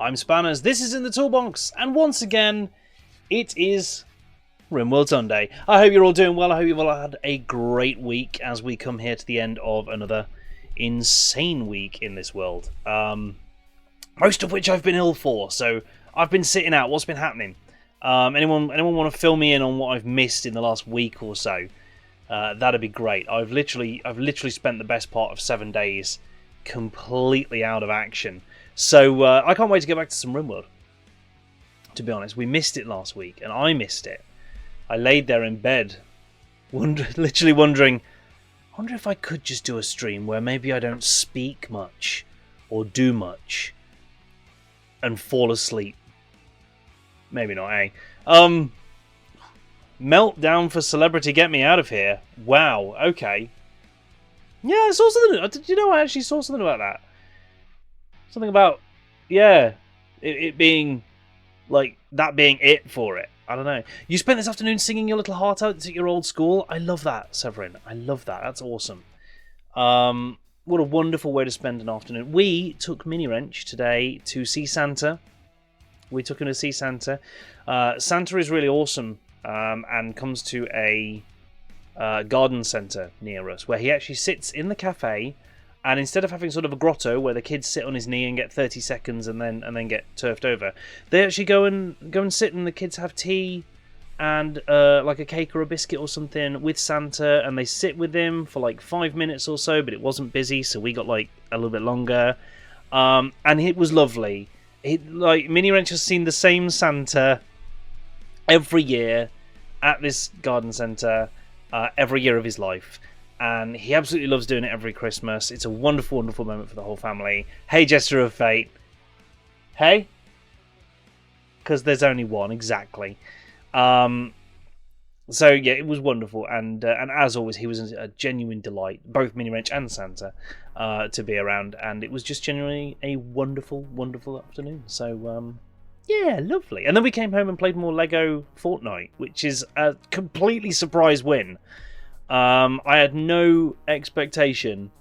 I'm Spanners, this is in the Toolbox, and once again, it is RimWorld Sunday. I hope you're all doing well, I hope you've all had a great week as we come here to the end of another insane week in this world. Most of which I've been ill for, so I've been sitting out. What's been happening? Anyone want to fill me in on what I've missed in the last week or so? That'd be great. I've literally spent the best part of 7 days completely out of action. So I can't wait to get back to some RimWorld. To be honest, we missed it last week, and I missed it. I laid there in bed, literally wondering, I wonder if I could just do a stream where maybe I don't speak much or do much and fall asleep. Maybe not, eh? Meltdown for celebrity, get me out of here. Wow, okay. Yeah, I saw something. Did you know I actually saw something about that? Something about, yeah, it being, like, that being it for it. I don't know. You spent this afternoon singing your little heart out at your old school. I love that, Severin. I love that. That's awesome. What a wonderful way to spend an afternoon. We took Mini Wrench today to see Santa. We took him to see Santa. Santa is really awesome and comes to a garden centre near us where he actually sits in the cafe, and instead of having sort of a grotto where the kids sit on his knee and get 30 seconds and then get turfed over, they actually go and sit and the kids have tea and like a cake or a biscuit or something with Santa, and they sit with him for like 5 minutes or so, but it wasn't busy, so we got like a little bit longer, and it was lovely. Mini Wrench has seen the same Santa every year at this garden centre, every year of his life, and he absolutely loves doing it every Christmas. It's a wonderful, wonderful moment for the whole family. Hey, Jester of Fate. Hey? Because there's only one, exactly. So yeah, it was wonderful, and as always, he was a genuine delight, both Mini Wrench and Santa, to be around, and it was just genuinely a wonderful, wonderful afternoon. So yeah, lovely. And then we came home and played more Lego Fortnite, which is a completely surprise win. I had no expectation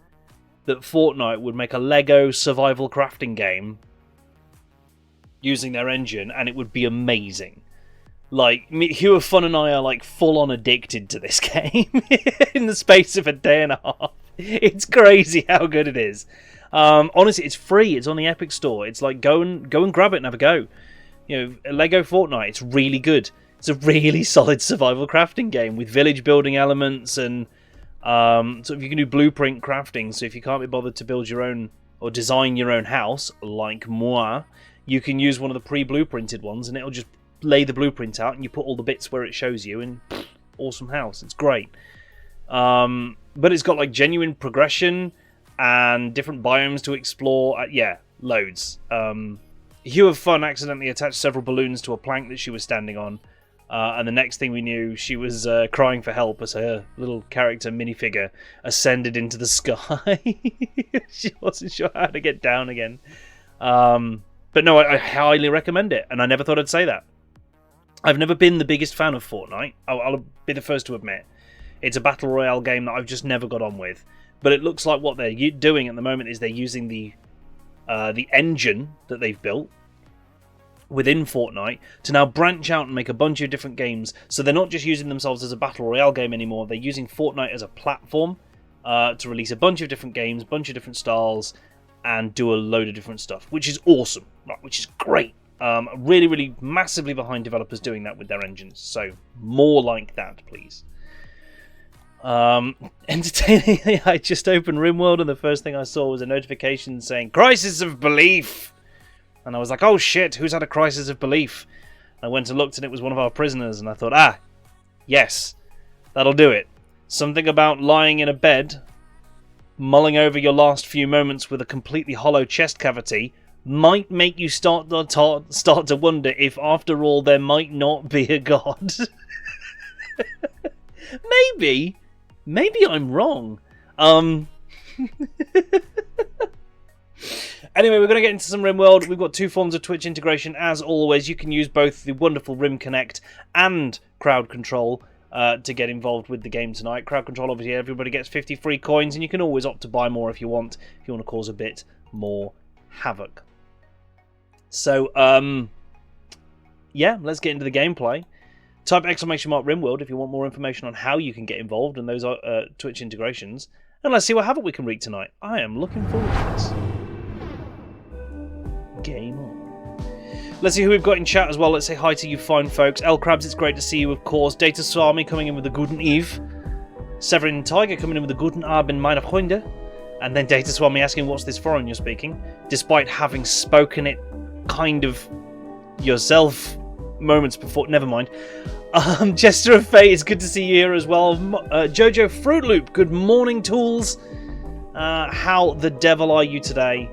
that Fortnite would make a Lego survival crafting game using their engine, and it would be amazing. Like, Hugh of Fun and I are like full-on addicted to this game in the space of a day and a half. It's crazy how good it is. Honestly, it's free. It's on the Epic Store. It's like go and grab it and have a go. You know, Lego Fortnite. It's really good. It's a really solid survival crafting game with village building elements, and so if you can do blueprint crafting. So if you can't be bothered to build your own or design your own house, like moi, you can use one of the pre-blueprinted ones, and it'll just lay the blueprint out, and you put all the bits where it shows you, and awesome house. It's great. But it's got like genuine progression and different biomes to explore. Yeah, loads. Hugh of Fun accidentally attached several balloons to a plank that she was standing on, and the next thing we knew, she was crying for help as her little character minifigure ascended into the sky. She wasn't sure how to get down again. But no, I highly recommend it, and I never thought I'd say that. I've never been the biggest fan of Fortnite. I'll be the first to admit. It's a battle royale game that I've just never got on with. But it looks like what they're doing at the moment is they're using the engine that they've built within Fortnite to now branch out and make a bunch of different games. So they're not just using themselves as a battle royale game anymore. They're using Fortnite as a platform to release a bunch of different games, bunch of different styles, and do a load of different stuff, which is awesome, right? Which is great. Really, really massively behind developers doing that with their engines. So more like that, please. Entertainingly, I just opened RimWorld, and the first thing I saw was a notification saying "Crisis of Belief," and I was like, "Oh shit, who's had a crisis of belief?" I went and looked, and it was one of our prisoners, and I thought, yes, that'll do it. Something about lying in a bed, mulling over your last few moments with a completely hollow chest cavity, might make you start to wonder if, after all, there might not be a god. Maybe I'm wrong. Anyway, we're going to get into some RimWorld. We've got two forms of Twitch integration. As always, you can use both the wonderful Rim Connect and Crowd Control to get involved with the game tonight. Crowd Control, obviously, everybody gets 50 free coins, and you can always opt to buy more if you want to cause a bit more havoc. So, yeah, let's get into the gameplay. Type !RimWorld if you want more information on how you can get involved in those Twitch integrations. And let's see what havoc we can wreak tonight. I am looking forward to this. Game on. Let's see who we've got in chat as well. Let's say hi to you fine folks. L Krabs, it's great to see you, of course. Data Swami coming in with a Guten Eve. Severin Tiger coming in with a Guten Abend, meine Freunde. And then Data Swami asking, what's this foreign you're speaking? Despite having spoken it kind of yourself moments before. Never mind. Jester of Fate, it's good to see you here as well. Jojo Fruit Loop, good morning, tools. How the devil are you today?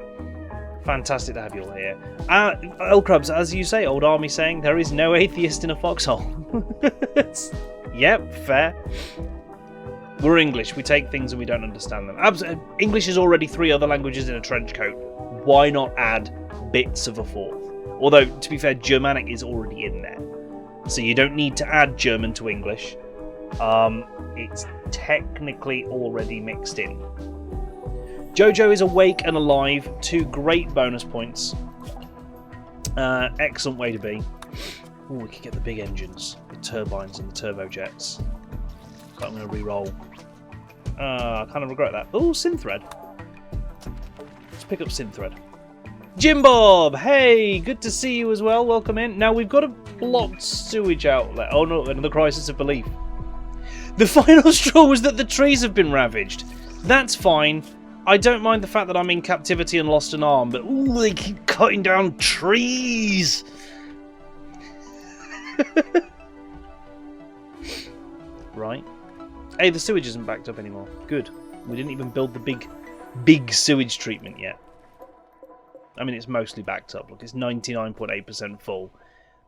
Fantastic to have you all here. Elkrubs, as you say, old army saying, there is no atheist in a foxhole. Yep, fair. We're English. We take things and we don't understand them. English is already 3 other languages in a trench coat. Why not add bits of a 4th? Although, to be fair, Germanic is already in there. So you don't need to add German to English. It's technically already mixed in. Jojo is awake and alive. 2 great bonus points. Excellent way to be. Ooh, we could get the big engines. The turbines and the turbojets. I'm going to re-roll. I kind of regret that. Oh, Synthread. Let's pick up Synthread. Jim Bob! Hey! Good to see you as well. Welcome in. Now, we've got a blocked sewage outlet. Oh no, another crisis of belief. The final straw was that the trees have been ravaged. That's fine. I don't mind the fact that I'm in captivity and lost an arm, but ooh, they keep cutting down trees! Right. Hey, the sewage isn't backed up anymore. Good. We didn't even build the big sewage treatment yet. I mean, it's mostly backed up. Look, it's 99.8% full.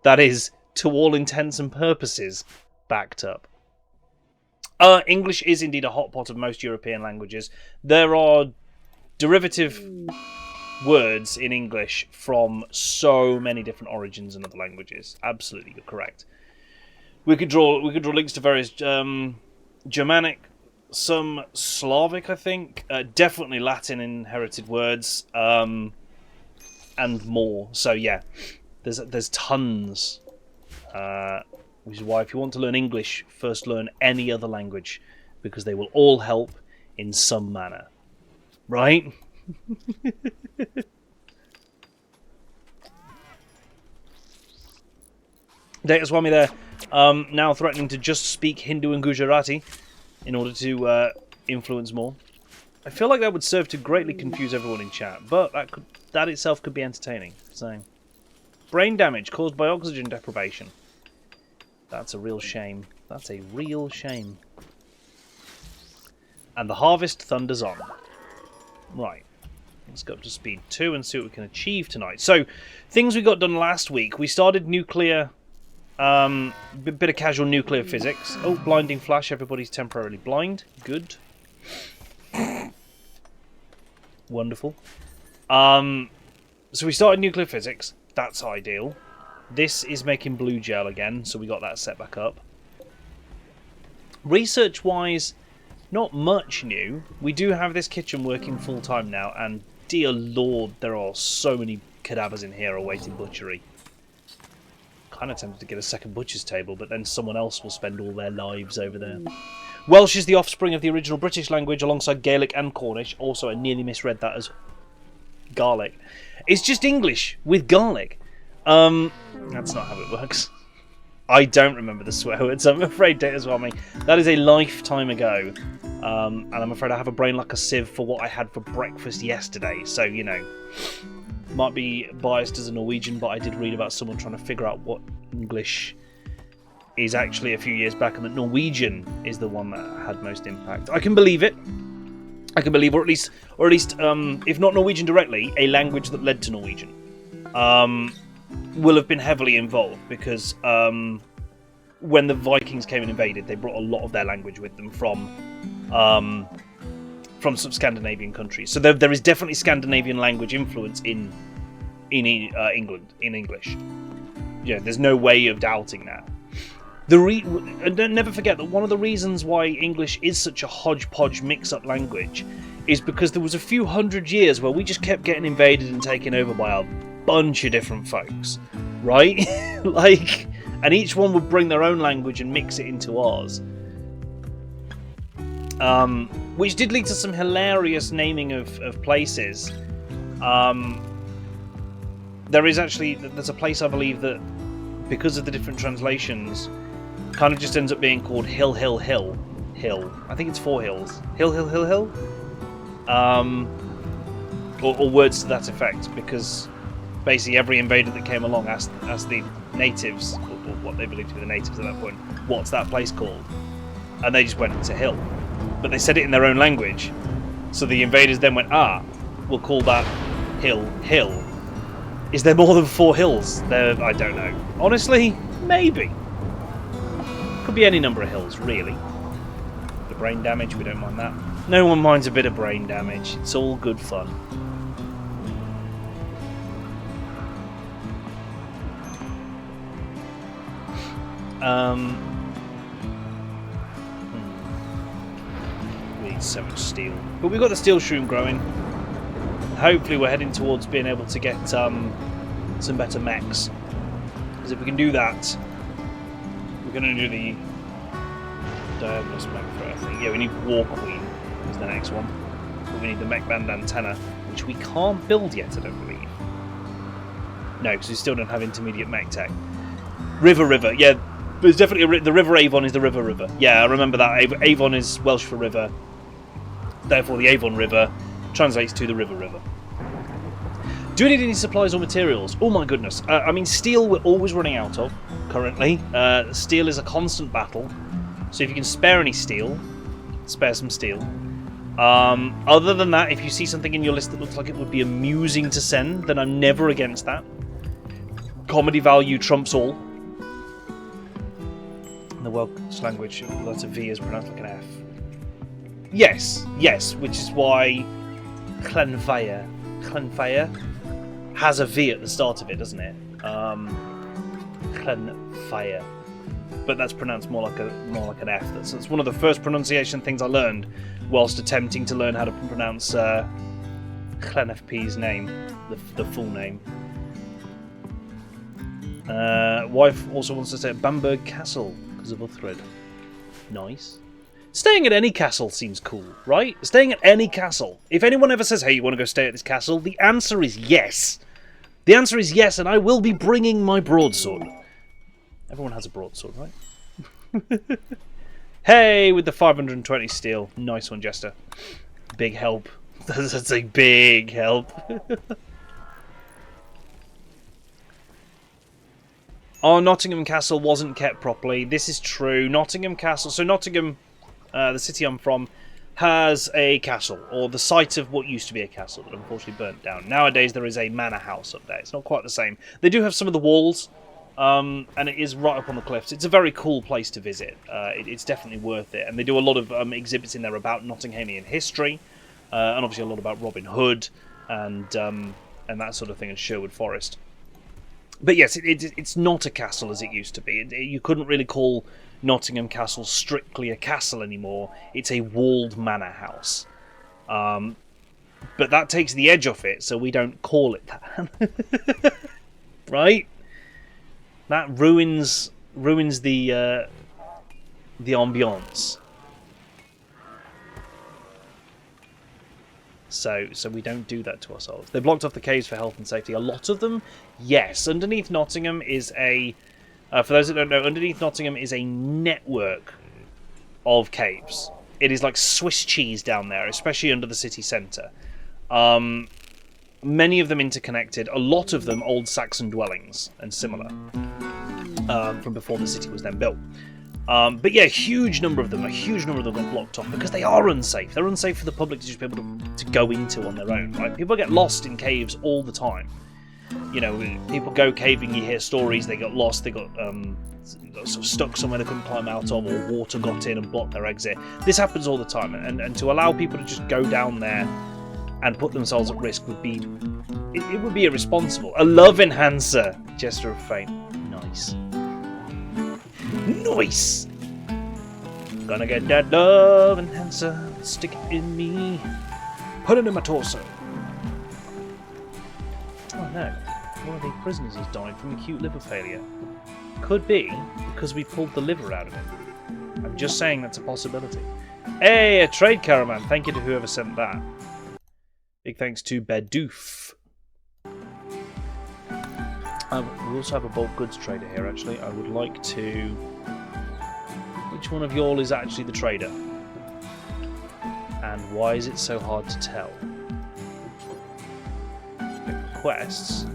That is, to all intents and purposes, backed up. English is indeed a hot pot of most European languages. There are derivative words in English from so many different origins in other languages. Absolutely, you're correct. We could draw links to various Germanic, some Slavic, I think, definitely Latin inherited words, and more. So yeah, there's tons. Which is why if you want to learn English, first learn any other language, because they will all help in some manner. Right? Data Swami there, now threatening to just speak Hindu and Gujarati in order to influence more. I feel like that would serve to greatly confuse everyone in chat, but that itself could be entertaining. So, brain damage caused by oxygen deprivation. That's a real shame. That's a real shame. And the harvest thunders on. Right. Let's go up to speed 2 and see what we can achieve tonight. So, things we got done last week. We started nuclear... bit of casual nuclear physics. Oh, blinding flash. Everybody's temporarily blind. Good. Wonderful. So we started nuclear physics. That's ideal. This is making blue gel again, so we got that set back up. Research-wise, not much new. We do have this kitchen working full-time now, and dear lord, there are so many cadavers in here awaiting butchery. Kind of tempted to get a second butcher's table, but then someone else will spend all their lives over there. Welsh is the offspring of the original British language alongside Gaelic and Cornish. Also, I nearly misread that as garlic. It's just English with garlic. That's not how it works. I don't remember the swear words, I'm afraid, Data Swami. That is a lifetime ago. And I'm afraid I have a brain like a sieve for what I had for breakfast yesterday. So, you know, might be biased as a Norwegian, but I did read about someone trying to figure out what English is actually a few years back, and that Norwegian is the one that had most impact. I can believe it. I can believe, or at least, if not Norwegian directly, a language that led to Norwegian. Will have been heavily involved because when the Vikings came and invaded, they brought a lot of their language with them from some Scandinavian countries. So there is definitely Scandinavian language influence in England in English. Yeah, there's no way of doubting that. And never forget that one of the reasons why English is such a hodgepodge mix-up language is because there was a few hundred years where we just kept getting invaded and taken over by our bunch of different folks, right? Like, and each one would bring their own language and mix it into ours. Which did lead to some hilarious naming of places. There's a place, I believe, that because of the different translations, kind of just ends up being called Hill. I think it's 4 hills. Hill. Or words to that effect, because basically every invader that came along asked the natives, or what they believed to be the natives at that point, what's that place called? And they just went, it's a hill. But they said it in their own language. So the invaders then went, we'll call that hill. Is there more than 4 hills? I don't know. Honestly, maybe. Could be any number of hills, really. The brain damage, we don't mind that. No one minds a bit of brain damage. It's all good fun. We need so much steel. But we've got the steel shroom growing. Hopefully we're heading towards being able to get some better mechs. Because if we can do that, we're going to do the diagonal spec for it, I think. Yeah, we need War Queen is the next one. But we need the mech band antenna, which we can't build yet, I don't believe. No, because we still don't have intermediate mech tech. River. Yeah, there's definitely the River Avon is the River. Yeah, I remember that. Avon is Welsh for river. Therefore, the Avon River translates to the River. Do we need any supplies or materials? Oh my goodness. I mean, steel we're always running out of, currently. Steel is a constant battle. So if you can spare any steel, spare some steel. Other than that, if you see something in your list that looks like it would be amusing to send, then I'm never against that. Comedy value trumps all. In the Welsh language, the letter V is pronounced like an F. Yes, which is why Clenfire has a V at the start of it, doesn't it? Clenfire, but that's pronounced more like an F. That's one of the first pronunciation things I learned whilst attempting to learn how to pronounce Clenfp's name, the full name. Wife also wants to stay at Bamberg Castle because of Uthred. Nice. Staying at any castle seems cool, right? Staying at any castle. If anyone ever says, hey, you want to go stay at this castle? The answer is yes. The answer is yes, and I will be bringing my broadsword. Everyone has a broadsword, right? Hey, with the 520 steel. Nice one, Jester. Big help. That's a big help. Oh, Nottingham Castle wasn't kept properly. This is true. Nottingham Castle. So Nottingham, the city I'm from, has a castle, or the site of what used to be a castle that unfortunately burnt down. Nowadays there is a manor house up there. It's not quite the same. They do have some of the walls, and it is right up on the cliffs. It's a very cool place to visit. It's definitely worth it. And they do a lot of exhibits in there about Nottinghamian history, and obviously a lot about Robin Hood and that sort of thing in Sherwood Forest. But yes, it's not a castle as it used to be. You couldn't really call Nottingham Castle strictly a castle anymore. It's a walled manor house. But that takes the edge off it, so we don't call it that. Right? That ruins the ambiance. So we don't do that to ourselves. They blocked off the caves for health and safety. A lot of them, yes. Underneath Nottingham is a... for those that don't know, underneath Nottingham is a network of caves. It is like Swiss cheese down there, especially under the city centre. Many of them interconnected. A lot of them old Saxon dwellings and similar from before the city was then built. But yeah, a huge number of them got blocked off because they are unsafe. They're unsafe for the public to just be able to go into on their own. Right? People get lost in caves all the time. You know, people go caving, you hear stories, they got lost, they got sort of stuck somewhere they couldn't climb out of, or water got in and blocked their exit. This happens all the time, and to allow people to just go down there and put themselves at risk would be... It would be irresponsible. A love enhancer! Jester of Fate. Nice. Nice! Gonna get that love enhancer, stick it in me, put it in my torso. Oh no. one of the prisoners has died from acute liver failure. Could be because we pulled the liver out of him. I'm just saying that's a possibility. Hey, a trade caravan. Thank you to whoever sent that. Big thanks to Bedoof. We also have a bulk goods trader here, actually. I would like to... Which one of y'all is actually the trader? And why is it so hard to tell? Quests.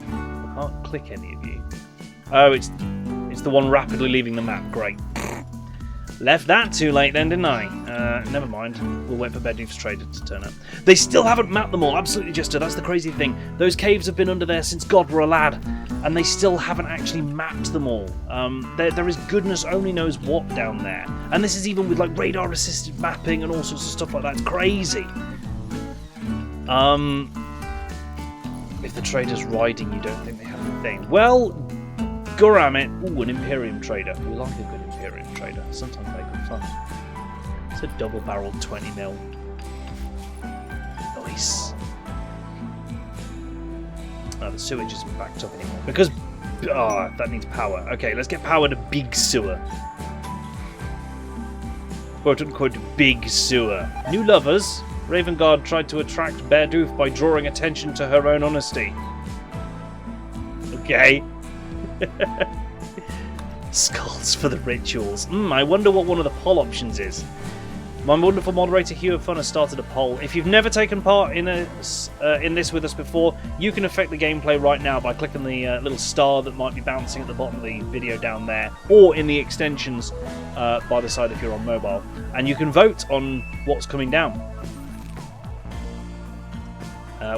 I can't click any of you. Oh, it's the one rapidly leaving the map. Great. Left that too late then, didn't I? Never mind. We'll wait for Bedoof's trader to turn up. They still haven't mapped them all. Absolutely, Jester. That's the crazy thing. Those caves have been under there since God were a lad, and they still haven't actually mapped them all. There is goodness only knows what down there. And this is even with like radar-assisted mapping and all sorts of stuff like that. It's crazy. If the trader's riding, you don't think they have a thing. Well, Guramit. Ooh, an Imperium trader. We like a good Imperium trader. Sometimes they can fun. It's a double-barreled 20mm. Nice. Oh, the sewage isn't backed up anymore. Because... Oh, that needs power. Okay, let's get power to big sewer. Quote-unquote big sewer. New lovers. Ravengard tried to attract Bedoof by drawing attention to her own honesty. Okay. Skulls for the rituals. I wonder what one of the poll options is. My wonderful moderator Hugh of Fun has started a poll. If you've never taken part in this with us before, you can affect the gameplay right now by clicking the little star that might be bouncing at the bottom of the video down there, or in the extensions by the side if you're on mobile. And you can vote on what's coming down.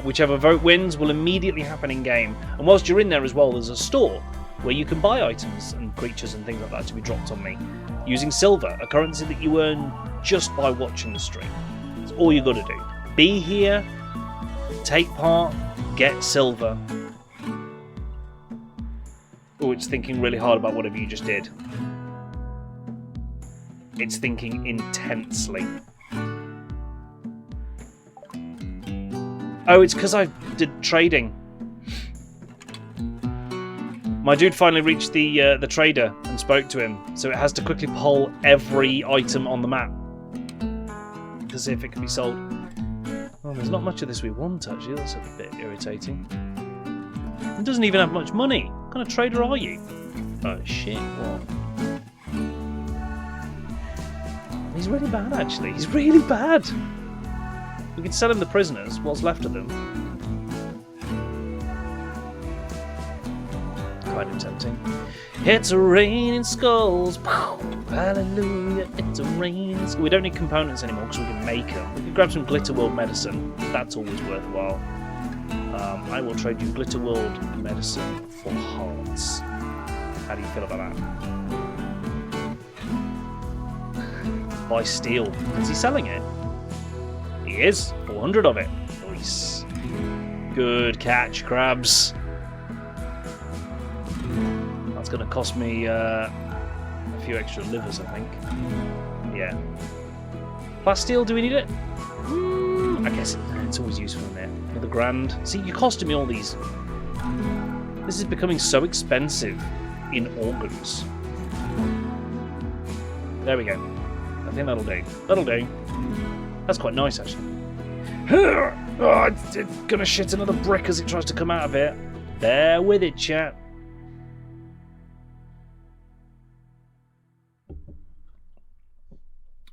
Whichever vote wins will immediately happen in game. And whilst you're in there as well, there's a store where you can buy items and creatures and things like that to be dropped on me using silver, a currency that you earn just by watching the stream. That's all you got to do. Be here, take part, get silver. Oh, it's thinking really hard about whatever you just did. It's thinking intensely. Oh, it's because I did trading. My dude finally reached the trader and spoke to him, so it has to quickly poll every item on the map to see if it can be sold. Well, there's not much of this we want, actually. That's a bit irritating. It doesn't even have much money. What kind of trader are you? Oh, shit, what? He's really bad, actually. He's really bad. We can sell him the prisoners, what's left of them. Kind of tempting. It's a raining skulls. Hallelujah, it's a raining skulls. We don't need components anymore because we can make them. We can grab some Glitterworld medicine. That's always worthwhile. I will trade you Glitterworld medicine for hearts. How do you feel about that? Buy steel. Is he selling it? He is. 400 of it. Nice. Good catch, crabs. That's going to cost me a few extra livers, I think. Yeah. Plasteel, do we need it? I guess it's always useful in there. Another grand. See, you costing me all these. This is becoming so expensive in organs. There we go. I think that'll do. That'll do. That's quite nice, actually. Oh, it's gonna shit another brick as it tries to come out of it. Bear with it, chat.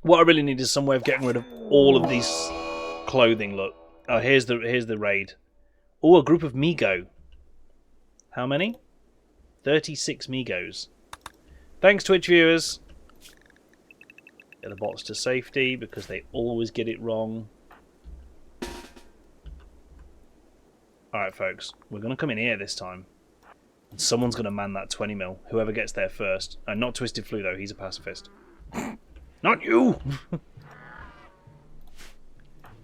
What I really need is some way of getting rid of all of these clothing. Look. Oh, here's the raid. Oh, a group of Migo. How many? 36 Migos. Thanks, Twitch viewers. Get the bots to safety because they always get it wrong. Alright, folks. We're going to come in here this time. And someone's going to man that 20mm. Whoever gets there first. Not Twisted Flu, though. He's a pacifist. Not you!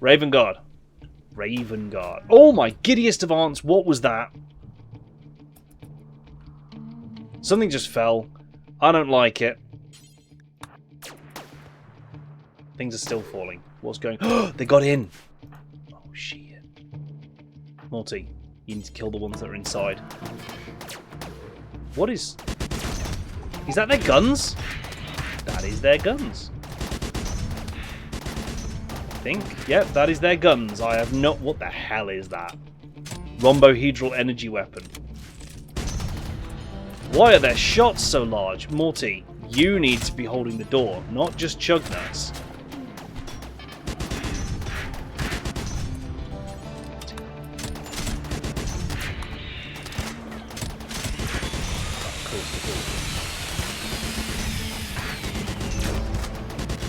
Ravengard. Ravengard. Oh, my giddiest of aunts. What was that? Something just fell. I don't like it. Things are still falling. What's going on? They got in! Oh, shit. Morty. You need to kill the ones that are inside. What is... Is that their guns? That is their guns. I think. Yep, that is their guns. I have not... What the hell is that? Rhombohedral energy weapon. Why are their shots so large? Morty, you need to be holding the door, not just Chugnuts.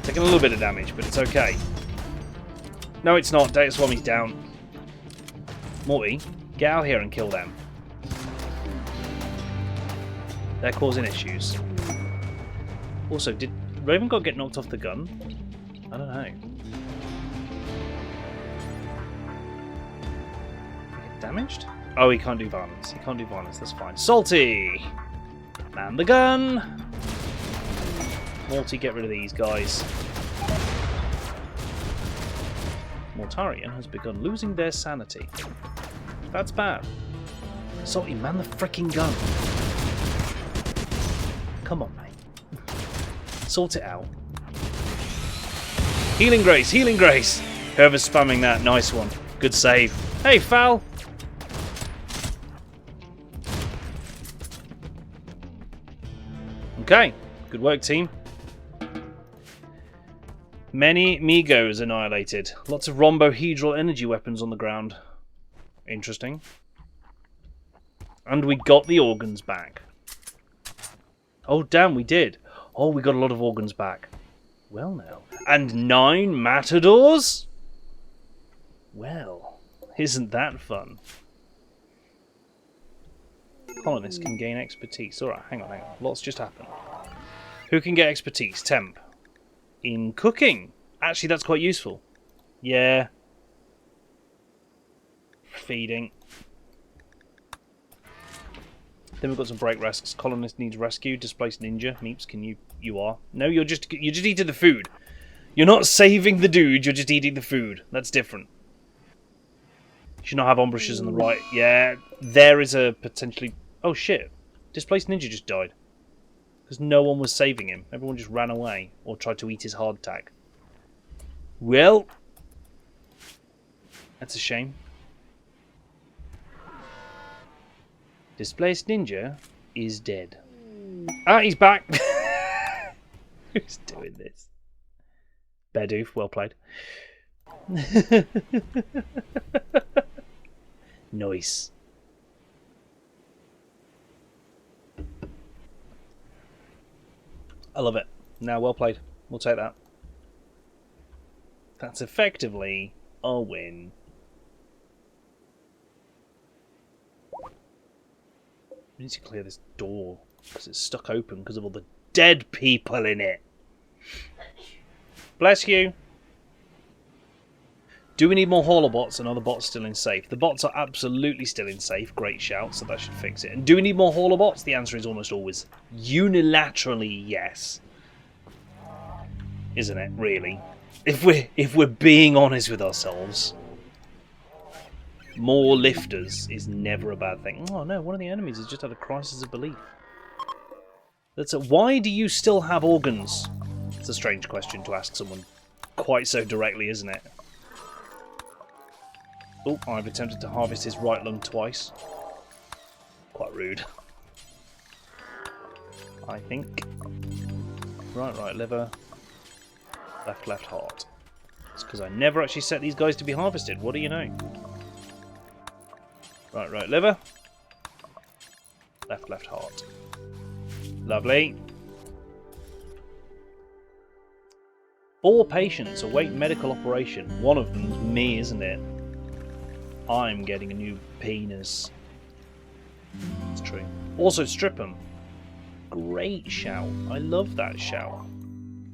Taking a little bit of damage, but it's okay. No, it's not. Data Swami's down. Morty, get out here and kill them. They're causing issues. Also, did Raven God get knocked off the gun? I don't know. Get damaged? Oh, he can't do violence. He can't do violence. That's fine. Salty! Man the gun! Morty, get rid of these guys. Mortarian has begun losing their sanity. That's bad. Salty, man the fricking gun. Come on, mate. Sort it out. Healing Grace, Healing Grace! Whoever's spamming that, nice one. Good save. Hey, foul! Okay, good work, team. Many Migos annihilated. Lots of rhombohedral energy weapons on the ground. Interesting. And we got the organs back. Oh, damn, we did. Oh, we got a lot of organs back. Well, now. And 9 matadors? Well, isn't that fun? Colonists can gain expertise. Alright, hang on. Lots just happened. Who can get expertise? Temp. In cooking. Actually, that's quite useful. Yeah. Feeding. Then we've got some break risks. Colonist needs rescue. Displaced ninja. Meeps, can you... You are. No, you're just eating the food. You're not saving the dude, you're just eating the food. That's different. You should not have ambushes on the right. Yeah, there is a potentially... Oh, shit. Displaced ninja just died. Because no one was saving him. Everyone just ran away. Or tried to eat his hardtack. Well... That's a shame. Displaced ninja is dead. Ah, he's back! Who's doing this? Bedoof, well played. Nice. I love it. Now, well played. We'll take that. That's effectively a win. We need to clear this door because it's stuck open because of all the dead people in it. Bless you. Do we need more holobots and are the bots still in safe? The bots are absolutely still in safe. Great shout, so that should fix it. And do we need more holobots? The answer is almost always unilaterally yes. Isn't it, really? If we're being honest with ourselves, more lifters is never a bad thing. Oh no, one of the enemies has just had a crisis of belief. Why do you still have organs? It's a strange question to ask someone quite so directly, isn't it? Oh, I've attempted to harvest his right lung twice. Quite rude. I think. Right liver. Left heart. It's because I never actually set these guys to be harvested. What do you know? Right liver. Left heart. Lovely. 4 patients await medical operation. One of them's me, isn't it? I'm getting a new penis. It's true. Also, strip 'em. Great shout. I love that shout.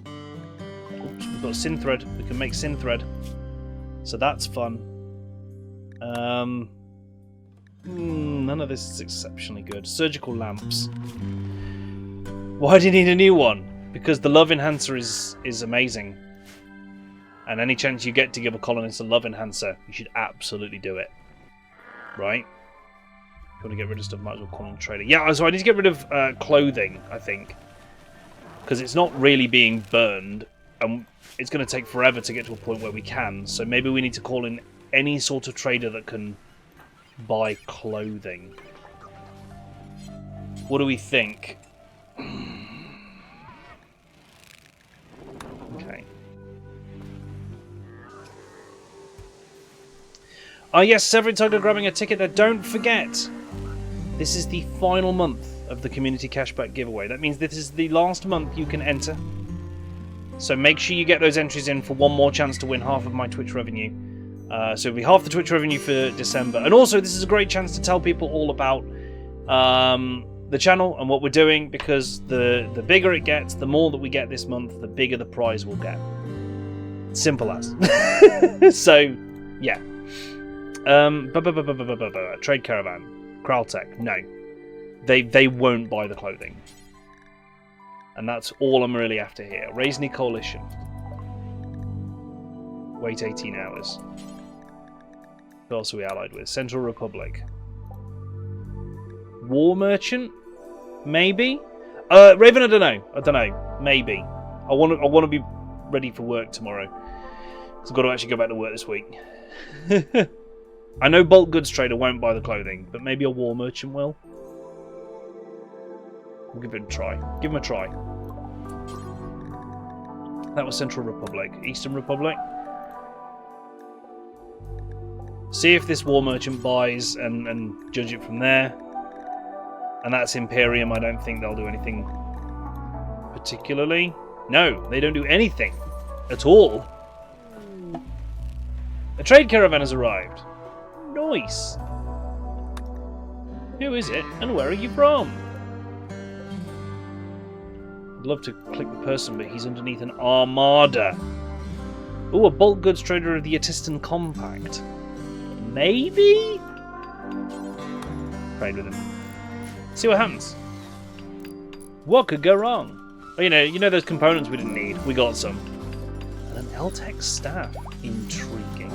Oops, we've got Sin Thread. We can make Sin Thread. So that's fun. None of this is exceptionally good. Surgical lamps. Why do you need a new one? Because the love enhancer is amazing. And any chance you get to give a colonist a love enhancer, you should absolutely do it. Right? you want to get rid of stuff, might as well call on trader. Yeah, so I need to get rid of clothing, I think. Because it's not really being burned, and it's going to take forever to get to a point where we can. So maybe we need to call in any sort of trader that can buy clothing. What do we think? Okay. Oh yes, Severin Tugger grabbing a ticket there. Don't forget, this is the final month of the community cashback giveaway. That means this is the last month you can enter. So make sure you get those entries in for one more chance to win half of my Twitch revenue. So it'll be half the Twitch revenue for December. And also, this is a great chance to tell people all about the channel and what we're doing, because the bigger it gets, the more that we get this month, the bigger the prize we'll get. Simple as. So, yeah. Trade Caravan. Kraltech. No. They won't buy the clothing. And that's all I'm really after here. Raise any coalition. Wait 18 hours. Who else are we allied with? Central Republic. War Merchant? Maybe? Raven, I don't know. Maybe. I want to be ready for work tomorrow. So I've got to actually go back to work this week. I know Bulk Goods Trader won't buy the clothing, but maybe a War Merchant will. We'll give it a try. Give him a try. That was Central Republic. Eastern Republic. See if this War Merchant buys and judge it from there. And that's Imperium. I don't think they'll do anything particularly. No, they don't do anything at all. A trade caravan has arrived. Nice. Who is it and where are you from? I'd love to click the person, but he's underneath an armada. Ooh, a bulk goods trader of the Atistan Compact. Maybe? Trade with him. See what happens. What could go wrong? Oh, you know those components we didn't need. We got some. And an Eltec staff. Intriguing.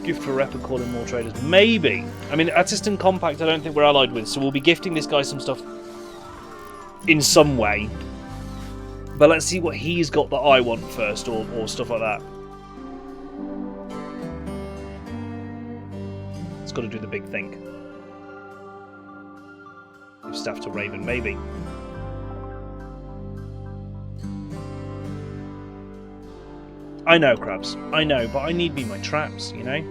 Gift for rep and call in more traders. Maybe. I mean, Atistan Compact I don't think we're allied with, so we'll be gifting this guy some stuff in some way. But let's see what he's got that I want first, or stuff like that. It's got to do the big thing. Give staff to Raven, maybe. I know, Krabs. I know, but I need me my traps, you know?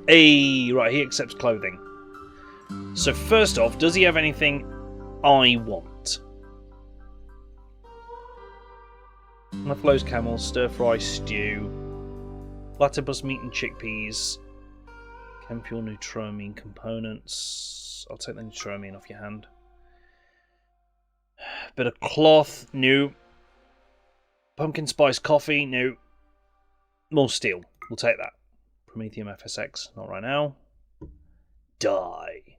Hey, right, he accepts clothing. So first off, does he have anything I want? Muffalo's camels, stir-fry stew, platypus meat and chickpeas, Chemfuel neutroamine components. I'll take the neutroamine off your hand. Bit of cloth, new. Pumpkin spice coffee, no. More steel, we'll take that. Promethium FSX, not right now. Die.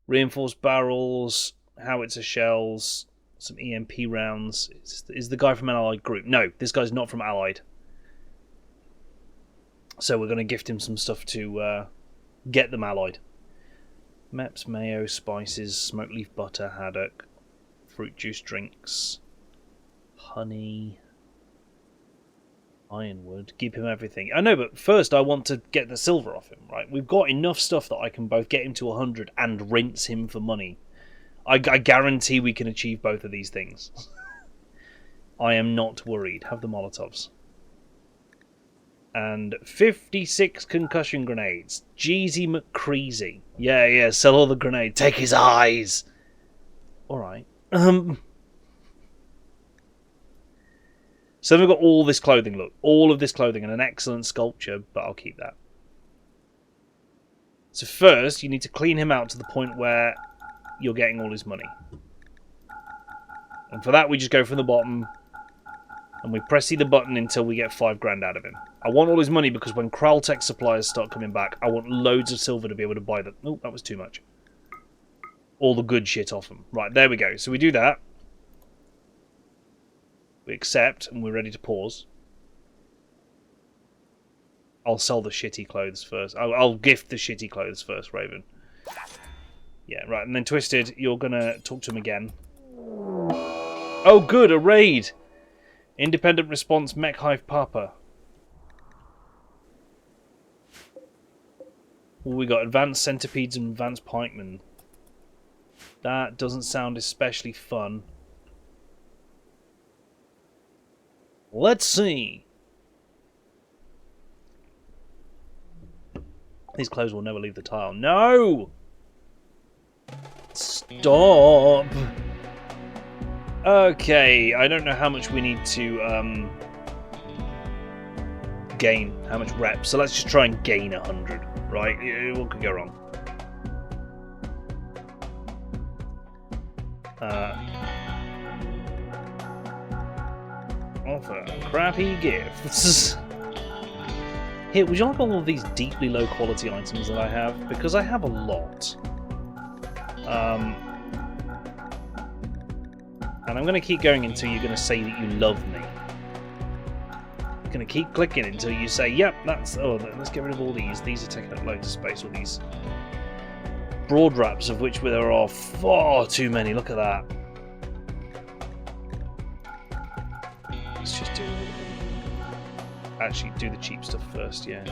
Reinforced barrels, howitzer shells, some EMP rounds. Is the guy from an allied group? No, this guy's not from allied. So we're going to gift him some stuff to get them allied. Meps, mayo, spices, smoked leaf butter, haddock, fruit juice drinks, honey, ironwood. Give him everything. I know, but first I want to get the silver off him, right? We've got enough stuff that I can both get him to 100 and rinse him for money. I guarantee we can achieve both of these things. I am not worried. Have the Molotovs. And 56 concussion grenades. Jeezy McCreasy. Yeah, sell all the grenades. Take his eyes. Alright. So then we've got all this clothing, look. All of this clothing and an excellent sculpture, but I'll keep that. So first, you need to clean him out to the point where you're getting all his money. And for that, we just go from the bottom and we press the button until we get 5 grand out of him. I want all his money because when Kraltech suppliers start coming back, I want loads of silver to be able to buy them. Oh, that was too much. All the good shit off them. Right, there we go. So we do that. We accept, and we're ready to pause. I'll sell the shitty clothes first. I'll gift the shitty clothes first, Raven. Yeah, right. And then Twisted, you're going to talk to him again. Oh, good. A raid. Independent response, Mech Hive Papa. We got advanced centipedes and advanced pikemen. That doesn't sound especially fun. Let's see. These clothes will never leave the tile. No! Stop! Okay, I don't know how much we need to gain, how much reps. So let's just try and gain 100, right? What could go wrong? Offer crappy gifts. Here, would you like all of these deeply low quality items that I have? Because I have a lot. And I'm going to keep going until you're going to say that you love me. I'm going to keep clicking until you say, yep, that's... Oh, let's get rid of all these. These are taking up loads of space. All these broad wraps, of which there are far too many. Look at that. Let's just do... Actually, do the cheap stuff first, yeah.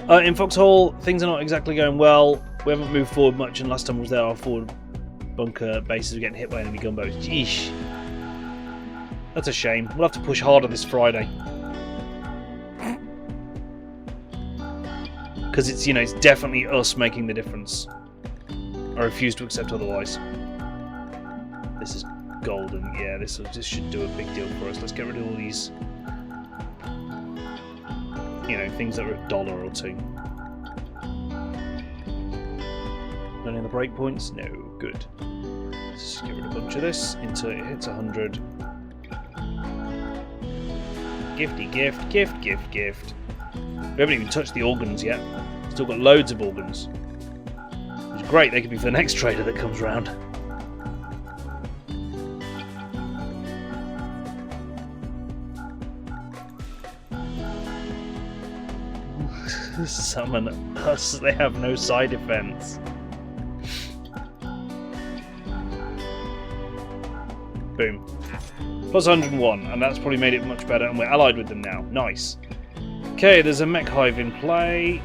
In Foxhole, things are not exactly going well. We haven't moved forward much, and last time I was there, our forward bunker bases were getting hit by enemy gunboats. Yeesh. That's a shame. We'll have to push harder this Friday. Because it's, you know, it's definitely us making the difference. I refuse to accept otherwise. This is golden. Yeah, this should do a big deal for us. Let's get rid of all these, you know, things that are $1 or $2. Learning the breakpoints? No, good. Let's just get rid of a bunch of this until it hits 100. Gifty gift, gift, gift, gift. We haven't even touched the organs yet. Still got loads of organs. Which is great, they could be for the next trader that comes round. Summon us, they have no side defense. Boom. Plus 101, and that's probably made it much better, and we're allied with them now. Nice. Okay, there's a mech hive in play.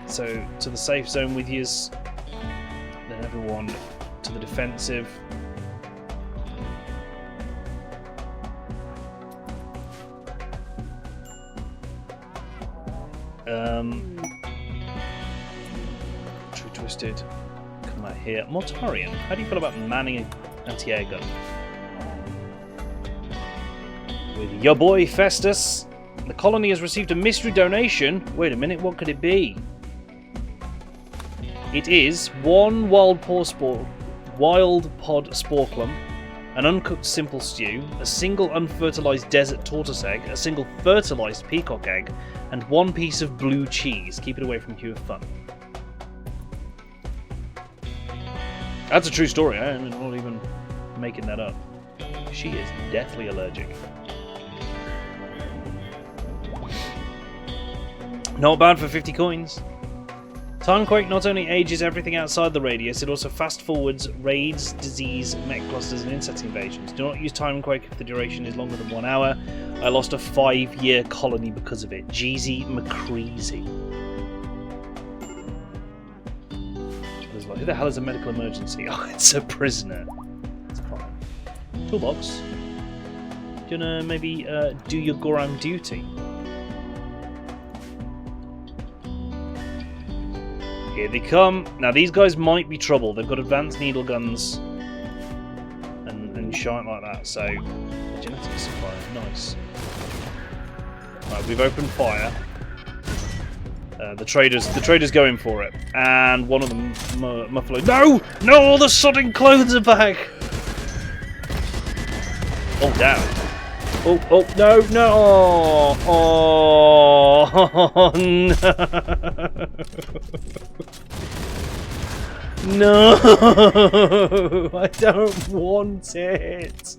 So, to the safe zone with yous. Then everyone to the defensive. True Twisted. Come out here. Mortarian, how do you feel about manning an anti-air gun? With your boy Festus. The colony has received a mystery donation. Wait a minute, what could it be? It is one wild pod spore clump, an uncooked simple stew, a single unfertilized desert tortoise egg, a single fertilized peacock egg, and one piece of blue cheese. Keep it away from Hue of Fun. That's a true story. I'm not even making that up. She is deathly allergic. Not bad for 50 coins. Timequake not only ages everything outside the radius, it also fast forwards raids, disease, mech clusters, and insect invasions. Do not use Timequake if the duration is longer than 1 hour. I lost a 5-year colony because of it. Jeezy McCreasy. Who the hell is a medical emergency? Oh, it's a prisoner. It's fine. Toolbox. Do you wanna maybe do your Goram duty? Here they come. Now these guys might be trouble. They've got advanced needle guns and shite like that. So genetic supply, nice. Right, we've opened fire. The traders going for it, and one of them muffler. No, all the sodding clothes are back. Oh damn. Oh, no! Oh, no! No! I don't want it!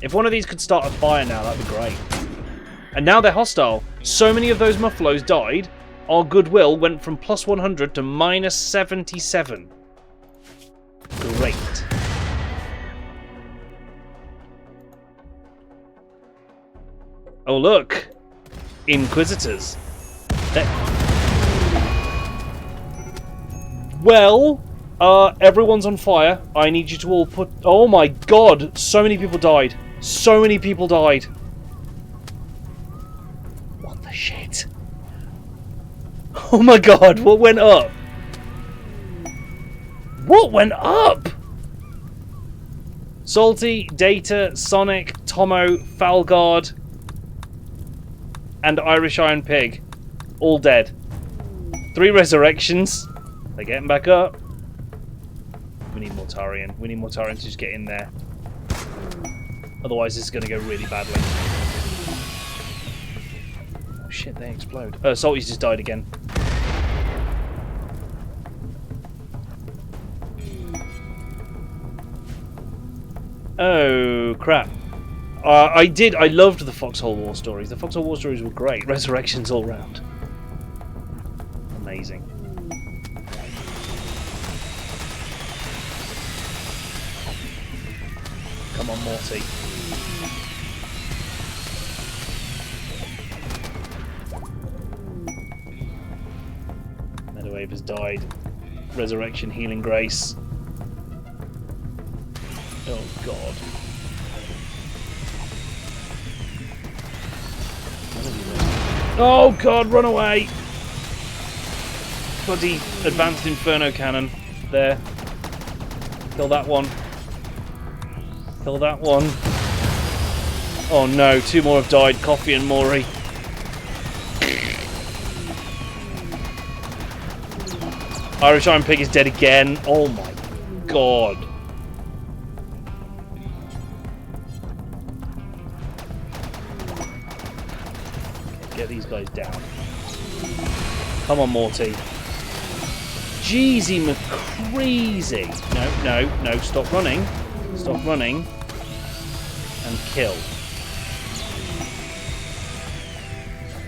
If one of these could start a fire now, that'd be great. And now they're hostile. So many of those muffalos died, our goodwill went from plus 100 to minus 77. Great. Oh, look. Inquisitors. Well, everyone's on fire. I need you to all put... Oh my god, so many people died. So many people died. What the shit? Oh my god, what went up? What went up? Salty, Data, Sonic, Tomo, Falgard, and Irish Iron Pig. All dead. 3 resurrections. They're getting back up. We need Mortarion. We need Mortarion to just get in there. Otherwise, this is going to go really badly. Oh shit, they explode. Salty's just died again. Oh, crap. I loved the Foxhole War stories. The Foxhole War stories were great. Resurrections all round. Amazing. Come on, Morty. Medawave has died. Resurrection, Healing Grace. Oh, God. Oh, God, run away! Bloody Advanced Inferno Cannon. There. Kill that one. Kill that one. Oh, no. 2 more have died. Coffee and Maury. Irish Iron Pig is dead again. Oh, my God. Get these guys down. Come on, Morty. Jeezy McCreasy. No. Stop running. Stop running. And kill.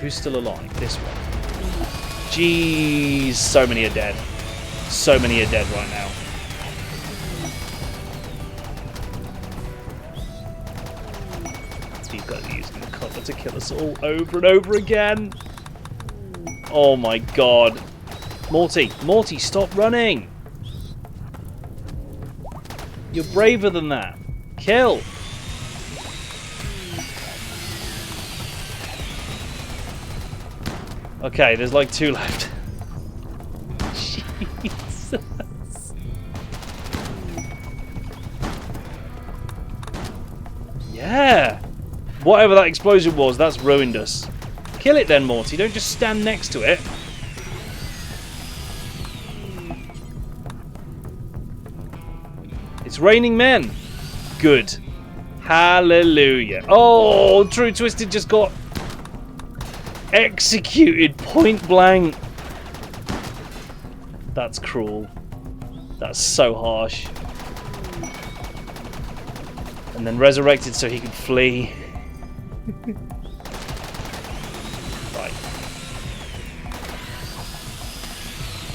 Who's still alive? This one. Jeez. So many are dead. So many are dead right now. These guys are using the cover to kill us all over and over again. Oh my god. Morty, stop running. You're braver than that. Kill. Okay, there's like 2 left. Jesus. Yeah. Whatever that explosion was, that's ruined us. Kill it then, Morty. Don't just stand next to it. It's raining men. Good. Hallelujah. Oh, True Twisted just got executed point blank. That's cruel. That's so harsh. And then resurrected so he could flee. Right.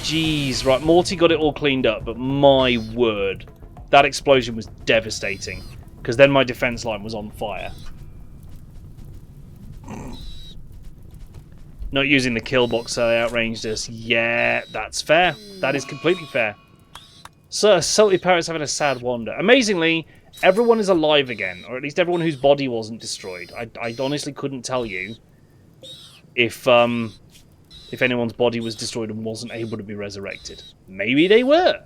Jeez, right. Morty got it all cleaned up, but my word. That explosion was devastating. Because then my defense line was on fire. Not using the kill box, so they outranged us. Yeah, that's fair. That is completely fair. So, Salty Parrot's having a sad wander. Amazingly, everyone is alive again. Or at least everyone whose body wasn't destroyed. I honestly couldn't tell you if anyone's body was destroyed and wasn't able to be resurrected. Maybe they were.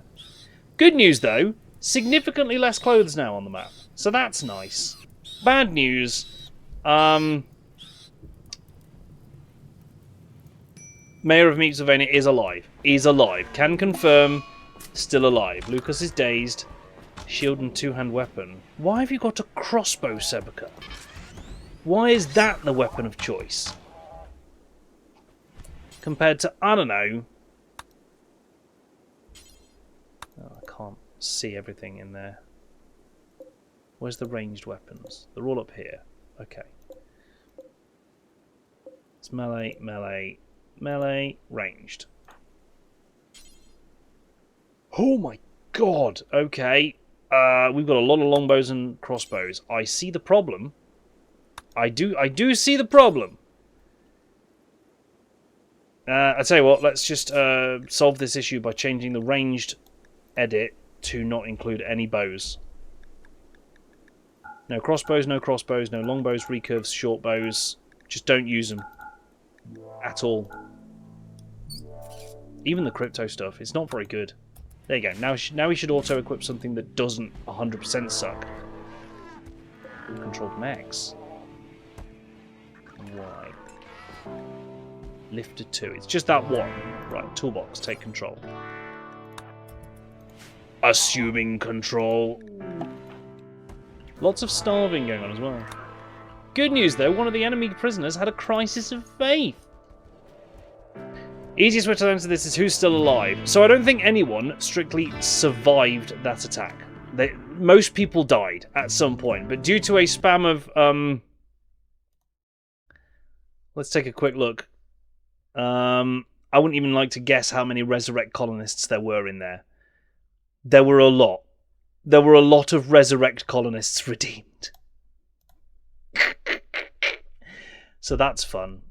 Good news, though. Significantly less clothes now on the map. So that's nice. Bad news. Mayor of Meatsylvania is alive. Is alive. Can confirm. Still alive. Lucas is dazed. Shield and 2-hand weapon. Why have you got a crossbow, Sebeka? Why is that the weapon of choice? Compared to, I don't know. Oh, I can't see everything in there. Where's the ranged weapons? They're all up here. Okay. It's melee, melee, melee, ranged. Oh my god! Okay. We've got a lot of longbows and crossbows. I see the problem. I do see the problem. I tell you what, let's just solve this issue by changing the ranged edit to not include any bows. No crossbows, no crossbows, no longbows, recurves, short bows. Just don't use them. At all. Even the crypto stuff, it's not very good. There you go. Now we should auto-equip something that doesn't 100% suck. Controlled max. Why? Lifted 2. It's just that one. Right, toolbox, take control. Assuming control. Lots of starving going on as well. Good news though, one of the enemy prisoners had a crisis of faith. Easiest way to answer this is who's still alive. So I don't think anyone strictly survived that attack. Most people died at some point, but due to a spam of let's take a quick look. I wouldn't even like to guess how many resurrect colonists there were in there. There were a lot. There were a lot of resurrect colonists redeemed. So that's fun.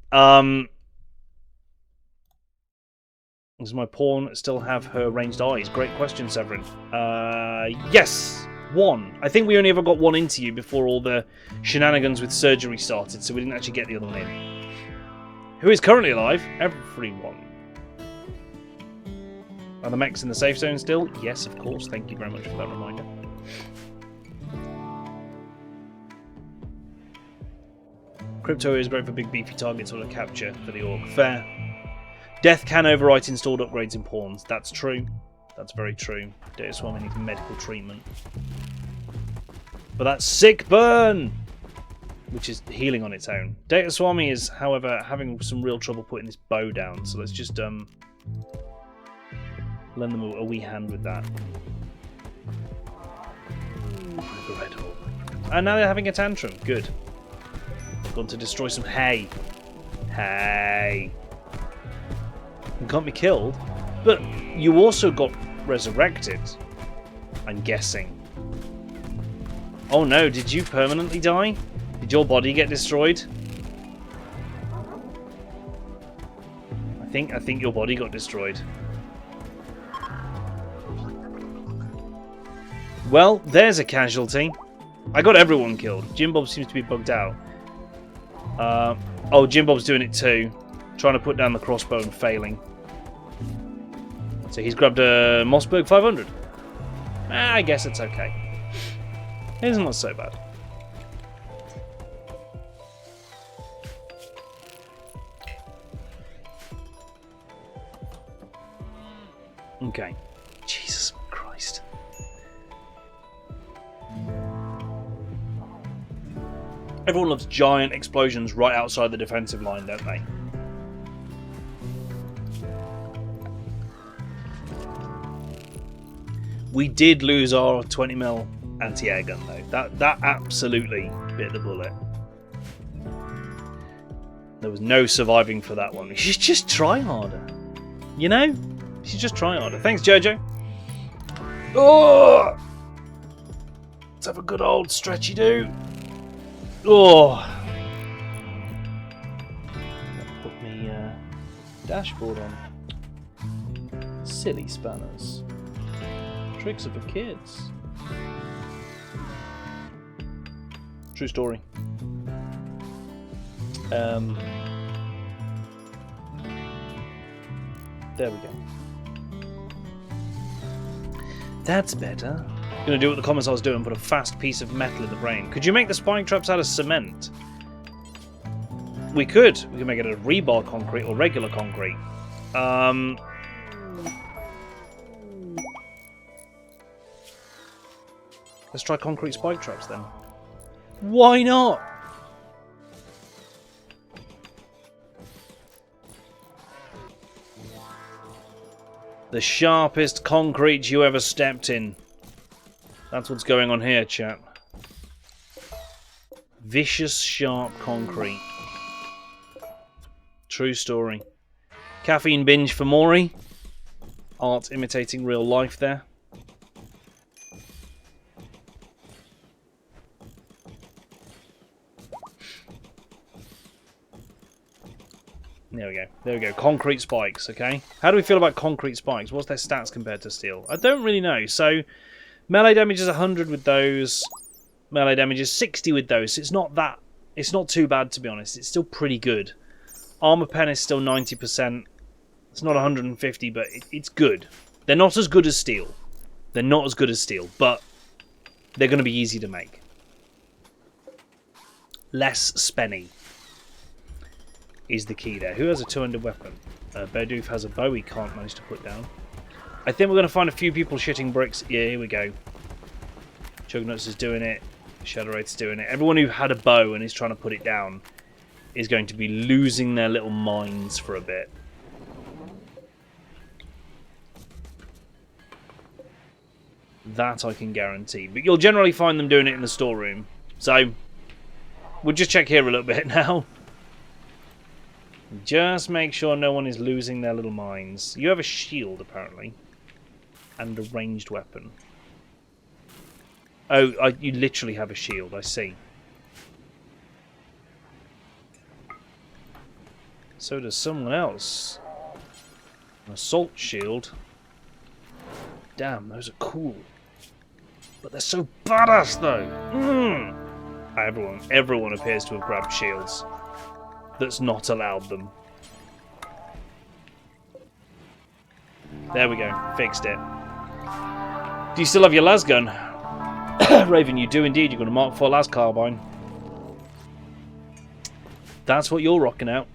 Does my pawn still have her ranged eyes? Great question, Severin. Yes! 1. I think we only ever got 1 into you before all the shenanigans with surgery started, so we didn't actually get the other one in. Who is currently alive? Everyone. Are the mechs in the safe zone still? Yes, of course. Thank you very much for that reminder. Crypto is great for big beefy targets or to capture for the orc. Fair. Death can overwrite installed upgrades in pawns. That's true. That's very true. Data Swami needs medical treatment. But that's sick burn! Which is healing on its own. Data Swami is, however, having some real trouble putting this bow down. So let's just lend them a wee hand with that. And now they're having a tantrum. Good. Gone to destroy some hay. Hay. You can't be killed. But you also got resurrected. I'm guessing. Oh no, did you permanently die? Did your body get destroyed? I think your body got destroyed. Well, there's a casualty. I got everyone killed. Jim Bob seems to be bugged out. Oh, Jim Bob's doing it too. Trying to put down the crossbow and failing. So he's grabbed a Mossberg 500. I guess it's okay. It's not so bad. Okay. Jesus Christ. Everyone loves giant explosions right outside the defensive line, don't they? We did lose our 20mm anti-air gun though. That absolutely bit the bullet. There was no surviving for that one. You should just try harder. You know? You should just try harder. Thanks, Jojo. Oh! Let's have a good old stretchy do. Oh! Put me dashboard on. Silly spanners. Tricks are for kids. True story. There we go. That's better. I'm gonna do what the commissar's doing, put a fast piece of metal in the brain. Could you make the spike traps out of cement? We could. We could make it out of rebar concrete or regular concrete. Let's try concrete spike traps then. Why not? The sharpest concrete you ever stepped in. That's what's going on here, chat. Vicious, sharp concrete. True story. Caffeine binge for Maury. Art imitating real life there. There we go. There we go. Concrete spikes, okay? How do we feel about concrete spikes? What's their stats compared to steel? I don't really know. So, melee damage is 100 with those. Melee damage is 60 with those. It's not that... It's not too bad, to be honest. It's still pretty good. Armor pen is still 90%. It's not 150, but it's good. They're not as good as steel. They're not as good as steel, but they're going to be easy to make. Less spenny is the key there. Who has a two-handed weapon? Berdoof has a bow he can't manage to put down. I think we're going to find a few people shitting bricks. Yeah, here we go. Chugnuts is doing it. Shadow8's doing it. Everyone who had a bow and is trying to put it down is going to be losing their little minds for a bit. That I can guarantee. But you'll generally find them doing it in the storeroom. So, we'll just check here a little bit now. Just make sure no one is losing their little minds. You have a shield, apparently. And a ranged weapon. Oh, you literally have a shield, I see. So does someone else. An assault shield. Damn, those are cool. But they're so badass, though. Everyone appears to have grabbed shields. That's not allowed them. There we go. Fixed it. Do you still have your las gun? Raven, you do indeed. You've got a Mark IV las carbine. That's what you're rocking out.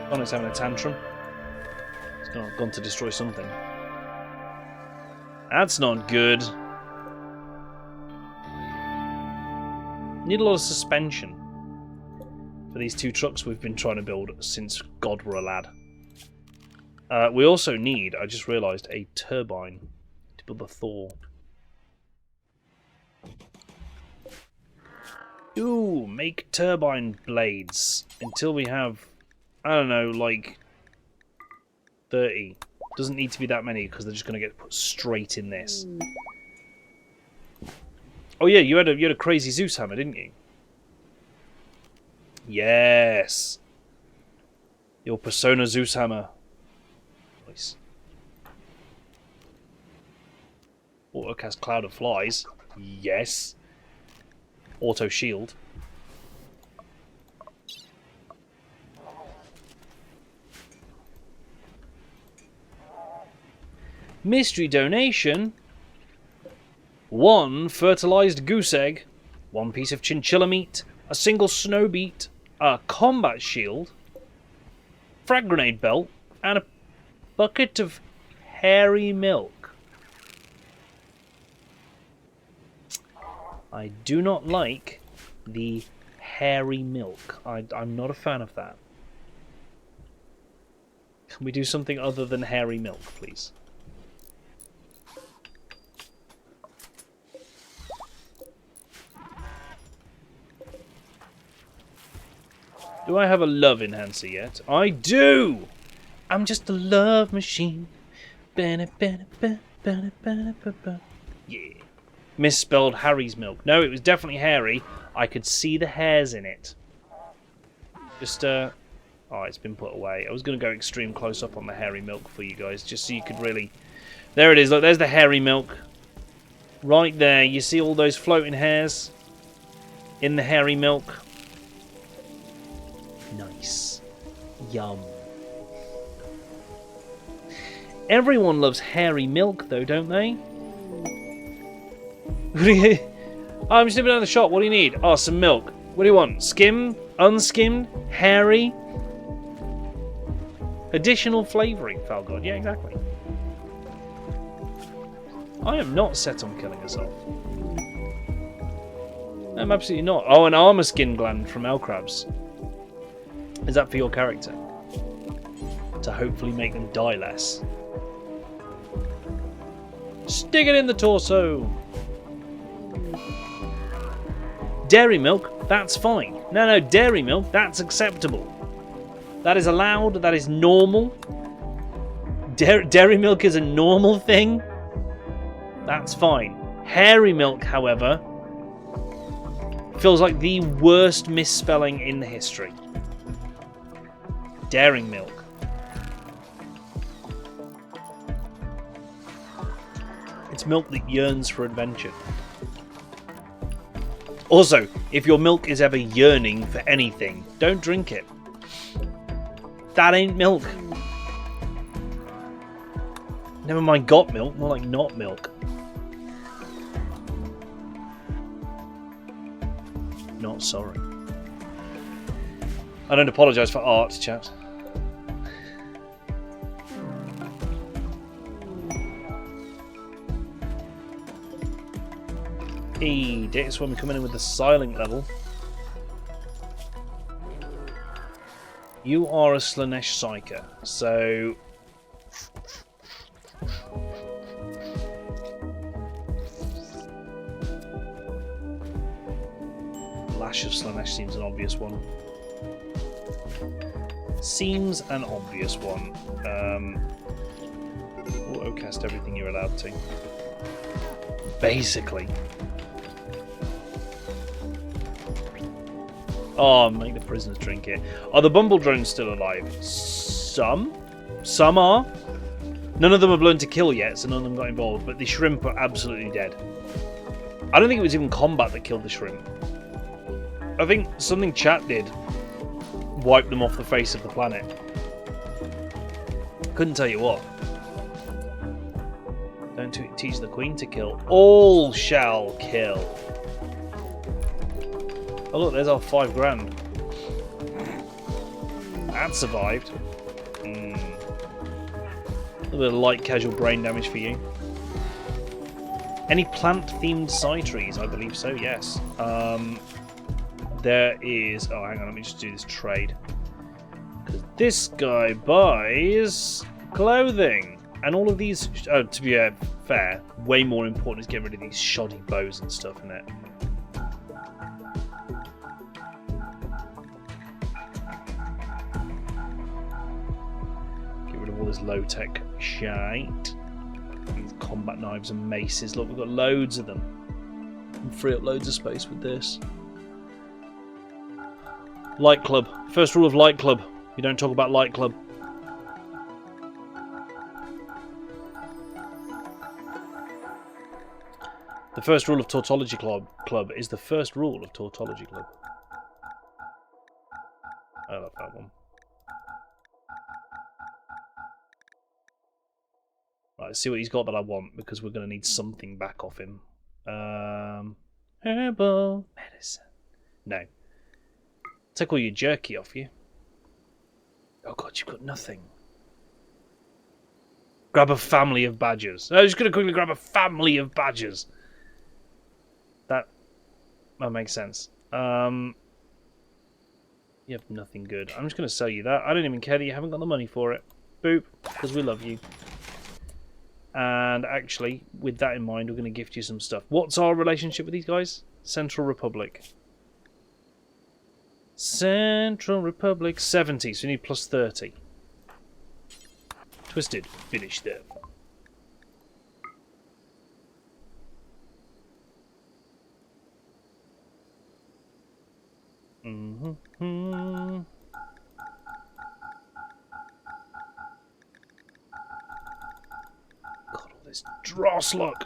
Oh, it's having a tantrum. It's gone to destroy something. That's not good. Need a lot of suspension for these two trucks we've been trying to build since God were a lad. We also need, I just realised, a turbine to build the Thor. Ooh, make turbine blades until we have, I don't know, like 30. Doesn't need to be that many because they're just going to get put straight in this. Oh yeah, you had a crazy Zeus hammer, didn't you? Yes. Your Persona Zeus hammer. Nice. Autocast Cloud of Flies. Yes. Auto shield. Mystery donation. 1 fertilized goose egg, 1 piece of chinchilla meat, a single snow beet, a combat shield, frag grenade belt, and a bucket of hairy milk. I do not like the hairy milk. I'm not a fan of that. Can we do something other than hairy milk, please? Do I have a love enhancer yet? I do! I'm just a love machine. Yeah. Misspelled Harry's milk. No, it was definitely hairy. I could see the hairs in it. Just, oh, it's been put away. I was going to go extreme close up on the hairy milk for you guys, just so you could really... There it is. Look, there's the hairy milk. Right there. You see all those floating hairs in the hairy milk? Nice. Yum. Everyone loves hairy milk, though, don't they? I'm just nipping down the shop. What do you need? Oh, some milk. What do you want? Skimmed? Unskimmed? Hairy? Additional flavouring, Falgod. Yeah, exactly. I am not set on killing us off. I'm absolutely not. Oh, an armour skin gland from L Crabs. Is that for your character? To hopefully make them die less. Stick it in the torso! Dairy milk, that's fine. No, dairy milk, that's acceptable. That is allowed, that is normal. Dairy milk is a normal thing. That's fine. Hairy milk, however, feels like the worst misspelling in history. Dairy milk. It's milk that yearns for adventure. Also, if your milk is ever yearning for anything, don't drink it. That ain't milk. Never mind got milk, more like not milk. Not sorry. I don't apologise for art, chat. Hey, data swarm coming in with the silent level. You are a Slanesh Psyker, so Lash of Slanesh seems an obvious one. Seems an obvious one. Auto-cast everything you're allowed to. Basically. Oh, make the prisoners drink it. Are the bumble drones still alive? Some. Some are. None of them have learned to kill yet, so none of them got involved, but the shrimp are absolutely dead. I don't think it was even combat that killed the shrimp. I think something chat did wiped them off the face of the planet. Couldn't tell you what. Don't teach the queen to kill. All shall kill. Oh look, there's our 5 grand. That survived. A little bit of light casual brain damage for you. Any plant-themed side trees? I believe so, yes. There is... Oh, hang on, let me just do this trade. Because this guy buys clothing. And all of these... Oh, to be fair, way more important is getting rid of these shoddy bows and stuff in it. All this low-tech shite. These combat knives and maces. Look, we've got loads of them. And free up loads of space with this. Light Club. First rule of Light Club. You don't talk about Light Club. The first rule of Tautology Club is the first rule of Tautology Club. I love that one. Right, let's see what he's got that I want, because we're going to need something back off him. Herbal medicine. No. Take all your jerky off you. Oh god, you've got nothing. Grab a family of badgers. I'm just going to quickly grab a family of badgers. That makes sense. You have nothing good. I'm just going to sell you that. I don't even care that you haven't got the money for it. Boop, because we love you. And actually, with that in mind, we're going to gift you some stuff. What's our relationship with these guys? Central Republic. Central Republic 70, so we need plus 30. Twisted, finish them. This dross look.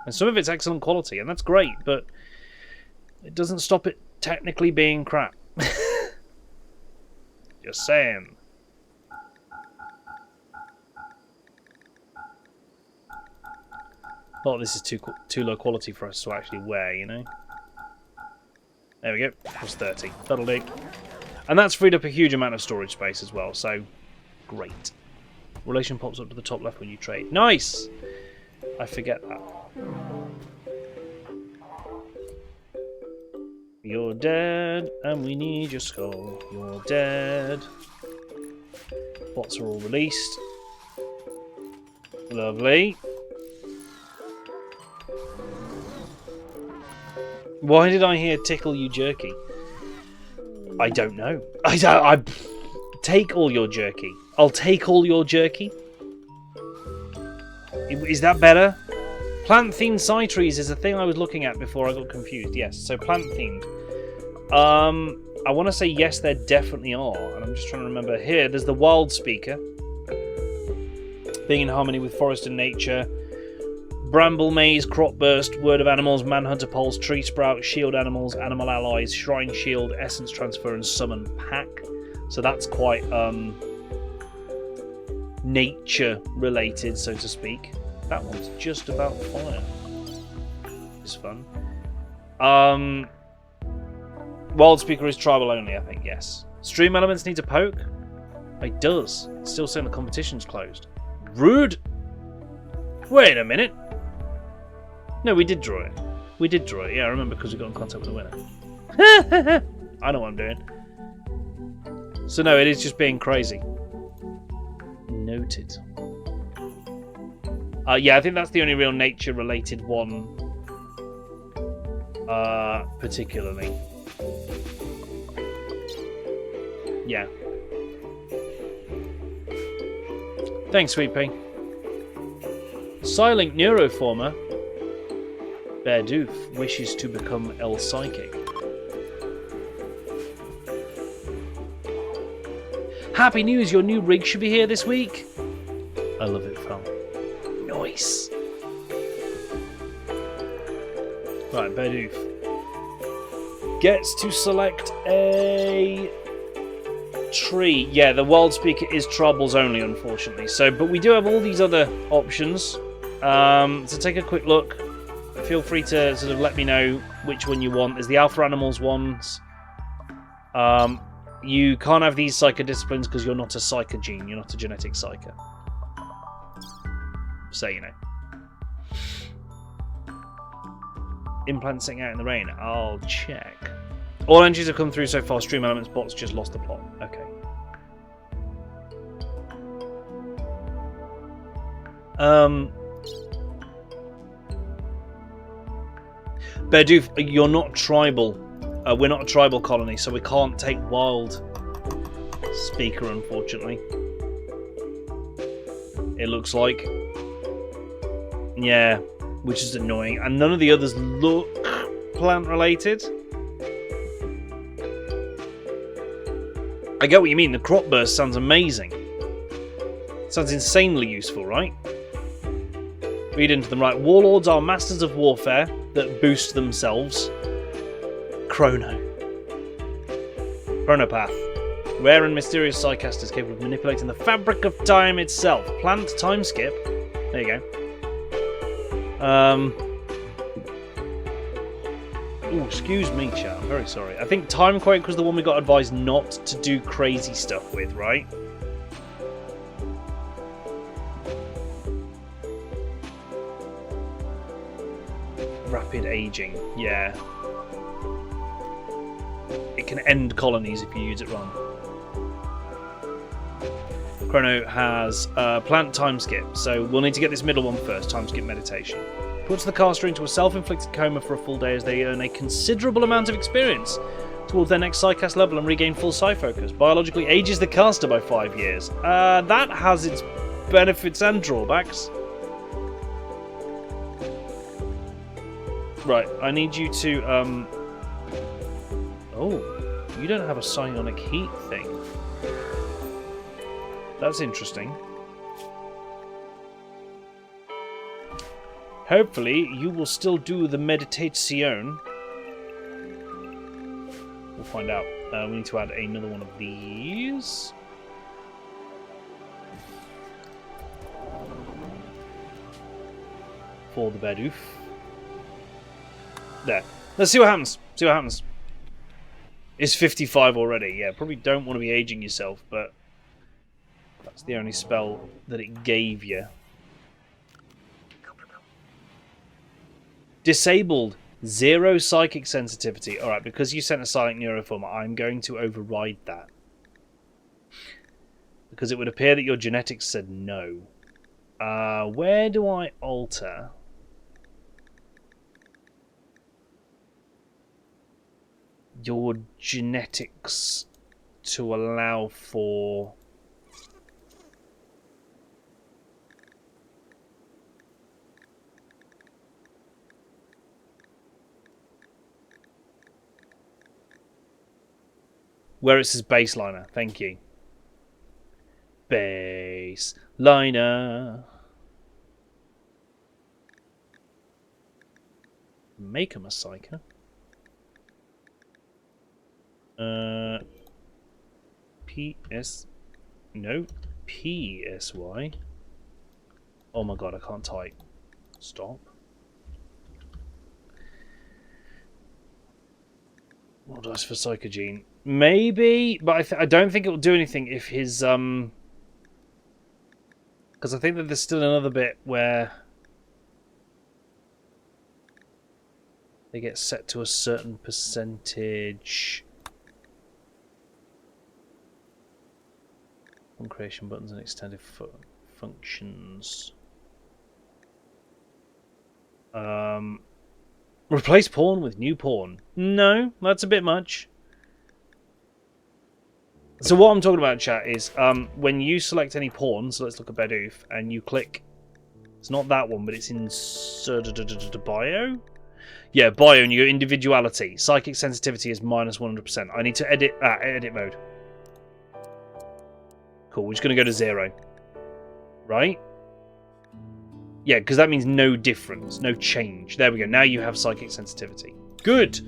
And some of it's excellent quality, and that's great, but it doesn't stop it technically being crap. Just saying. Oh, this is too low quality for us to actually wear, you know? There we go, plus 30. That'll do. And that's freed up a huge amount of storage space as well, so great. Relation pops up to the top left when you trade. Nice! I forget that. You're dead, and we need your skull. You're dead. Bots are all released. Lovely. Why did I hear tickle you jerky? I don't know. I take all your jerky. I'll take all your jerky. Is that better? Plant-themed side trees is a thing I was looking at before I got confused. Yes, so plant-themed. I want to say yes, there definitely are. And I'm just trying to remember. Here, there's the wild speaker. Being in harmony with forest and nature. Bramble maze, crop burst, word of animals, manhunter pulse, tree sprout, shield animals, animal allies, shrine shield, essence transfer, and summon pack. So that's quite nature related, so to speak. That one's just about fire. It's fun. Wild speaker is tribal only, I think, yes. Stream elements need a poke? It does. It's still saying the competition's closed. Rude! Wait a minute. No, we did draw it. We did draw it, yeah, I remember because we got in contact with the winner. I know what I'm doing. So no, it is just being crazy. Noted. Yeah, I think that's the only real nature-related one. Particularly. Yeah. Thanks, Sweet Pea. Silent Neuroformer. Berdoof wishes to become El Psychic. Happy news, your new rig should be here this week. I love it, fam. Nice. Right, Berdoof gets to select a tree. Yeah, the wild speaker is tribals only, unfortunately. So, but we do have all these other options. So take a quick look. Feel free to sort of let me know which one you want. There's the alpha animals ones. You can't have these psycho disciplines because you're not a psycho gene. You're not a genetic psycho. So you know. Implant sitting out in the rain. I'll check. All entries have come through so far. Stream elements bots just lost the plot. Okay. Berdoof, you're not tribal. We're not a tribal colony, so we can't take wild speaker, unfortunately. It looks like. Yeah, which is annoying. And none of the others look plant-related. I get what you mean. The crop burst sounds amazing. Sounds insanely useful, right? Read into them. Right, warlords are masters of warfare that boost themselves. Chronopath. Rare and mysterious psychasters capable of manipulating the fabric of time itself. Plant time skip. There you go. Oh, excuse me, chat. I'm very sorry. I think Timequake was the one we got advised not to do crazy stuff with, right? Rapid aging, yeah. It can end colonies if you use it wrong. Chrono has plant time skip, so we'll need to get this middle one first, time skip meditation. Puts the caster into a self-inflicted coma for a full day as they earn a considerable amount of experience towards their next psycast level and regain full psi focus. Biologically ages the caster by 5 years. That has its benefits and drawbacks. Right, I need you to, Oh, you don't have a psionic heat thing. That's interesting. Hopefully, you will still do the meditation. We'll find out. We need to add another one of these. For the Berdoof. There. Let's see what happens. See what happens. It's 55 already. Yeah, probably don't want to be aging yourself, but that's the only spell that it gave you. Disabled. 0 psychic sensitivity. Alright, because you sent a silent neuroformer, I'm going to override that. Because it would appear that your genetics said no. Where do I alter? your genetics to allow for where it says baseliner. Thank you. Baseliner. Make him a psyker. PSY. Oh my god, I can't type. Stop. What dice for Psychogene? Maybe, but I don't think it will do anything if his because I think that there's still another bit where they get set to a certain percentage. On creation buttons and extended functions. Replace pawn with new pawn. No, that's a bit much. So what I'm talking about, chat, is when you select any pawn, so let's look at Bedoof, and you click, it's not that one, but it's in bio? Yeah, bio, and you go individuality. Psychic sensitivity is minus 100%. I need to edit edit mode. Cool, we're just going to go to 0. Right? Yeah, because that means no difference, no change. There we go, now you have psychic sensitivity. Good!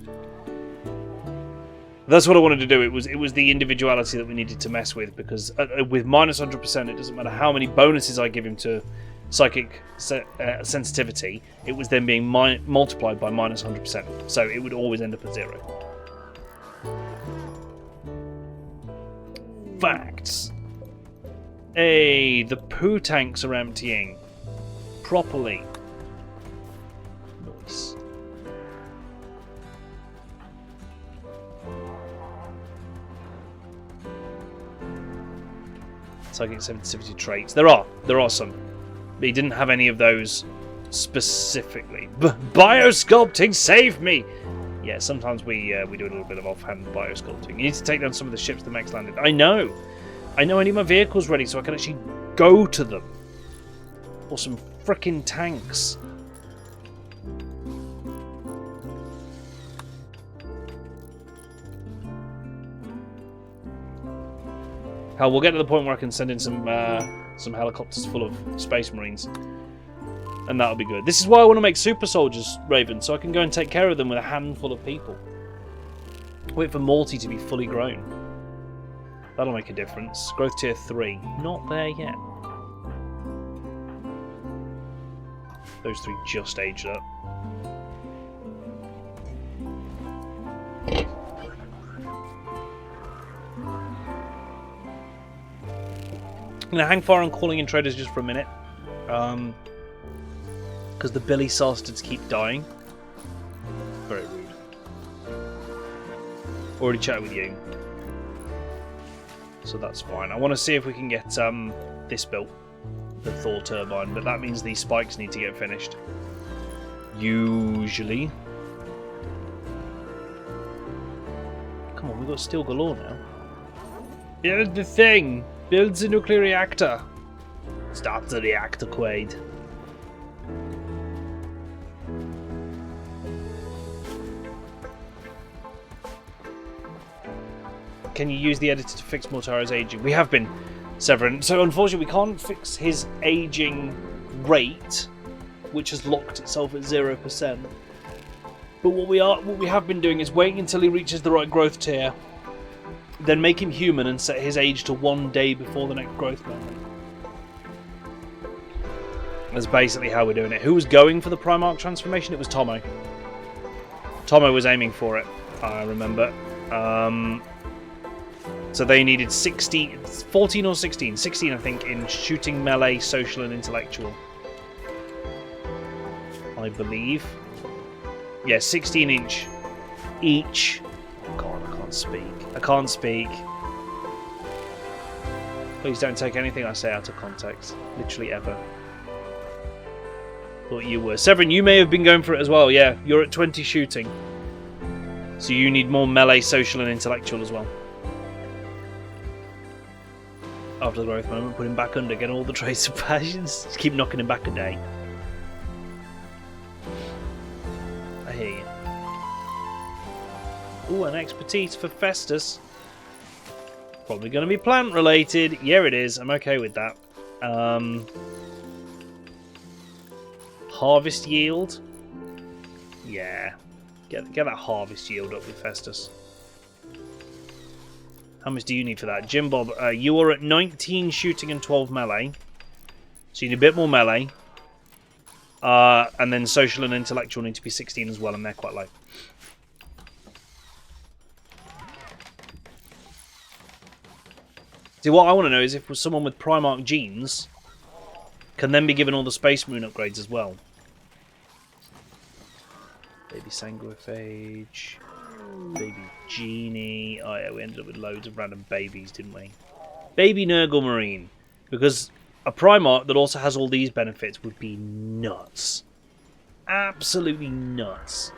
That's what I wanted to do. It was the individuality that we needed to mess with, because with minus 100%, it doesn't matter how many bonuses I give him to psychic sensitivity, it was then being multiplied by minus 100%. So it would always end up at 0. Facts. Hey, the poo tanks are emptying. Properly. Nice. Psychic sensitivity traits. There are some. But he didn't have any of those specifically. Biosculpting, save me! Yeah, sometimes we do a little bit of offhand biosculpting. You need to take down some of the ships the mechs landed. I know, I need my vehicles ready so I can actually go to them. Or some frickin' tanks. Hell, we'll get to the point where I can send in some helicopters full of space marines. And that'll be good. This is why I want to make super soldiers, Raven, so I can go and take care of them with a handful of people. Wait for Morty to be fully grown. That'll make a difference. Growth tier 3. Not there yet. Those 3 just aged up. I'm going to hang fire on calling in traders just for a minute. Because the Billy Sarstards keep dying. Very rude. Already chatted with you. So that's fine. I want to see if we can get this built. The Thor turbine. But that means these spikes need to get finished. Usually. Come on, we've got steel galore now. Here's the thing. Builds a nuclear reactor. Start the reactor, Quaid. Can you use the editor to fix Mortaro's aging? We have been, Severin. So unfortunately we can't fix his aging rate, which has locked itself at 0%. But what we have been doing is waiting until he reaches the right growth tier, then make him human and set his age to 1 day before the next growth moment. That's basically how we're doing it. Who was going for the Primarch transformation? It was Tomo. Tomo was aiming for it, I remember. So they needed 14 or 16. 16, I think, in shooting, melee, social, and intellectual. I believe. Yeah, 16 inch each. Oh god, I can't speak. I can't speak. Please don't take anything I say out of context. Literally ever. Thought you were. Severin, you may have been going for it as well. Yeah, you're at 20 shooting. So you need more melee, social, and intellectual as well. After the growth moment, put him back under, get all the traits of passions. Just keep knocking him back a day. I hear you. Ooh, an expertise for Festus. Probably going to be plant related. Yeah, it is. I'm okay with that. Harvest yield. Yeah. Get that harvest yield up with Festus. How much do you need for that? Jim Bob, you are at 19 shooting and 12 melee. So you need a bit more melee. And then social and intellectual need to be 16 as well, and they're quite low. See, what I want to know is if someone with Primarch genes can then be given all the Space Moon upgrades as well. Baby Sanguiphage, Baby Genie. Oh yeah, we ended up with loads of random babies, didn't we? Baby Nurgle Marine. Because a Primarch that also has all these benefits would be nuts. Absolutely nuts.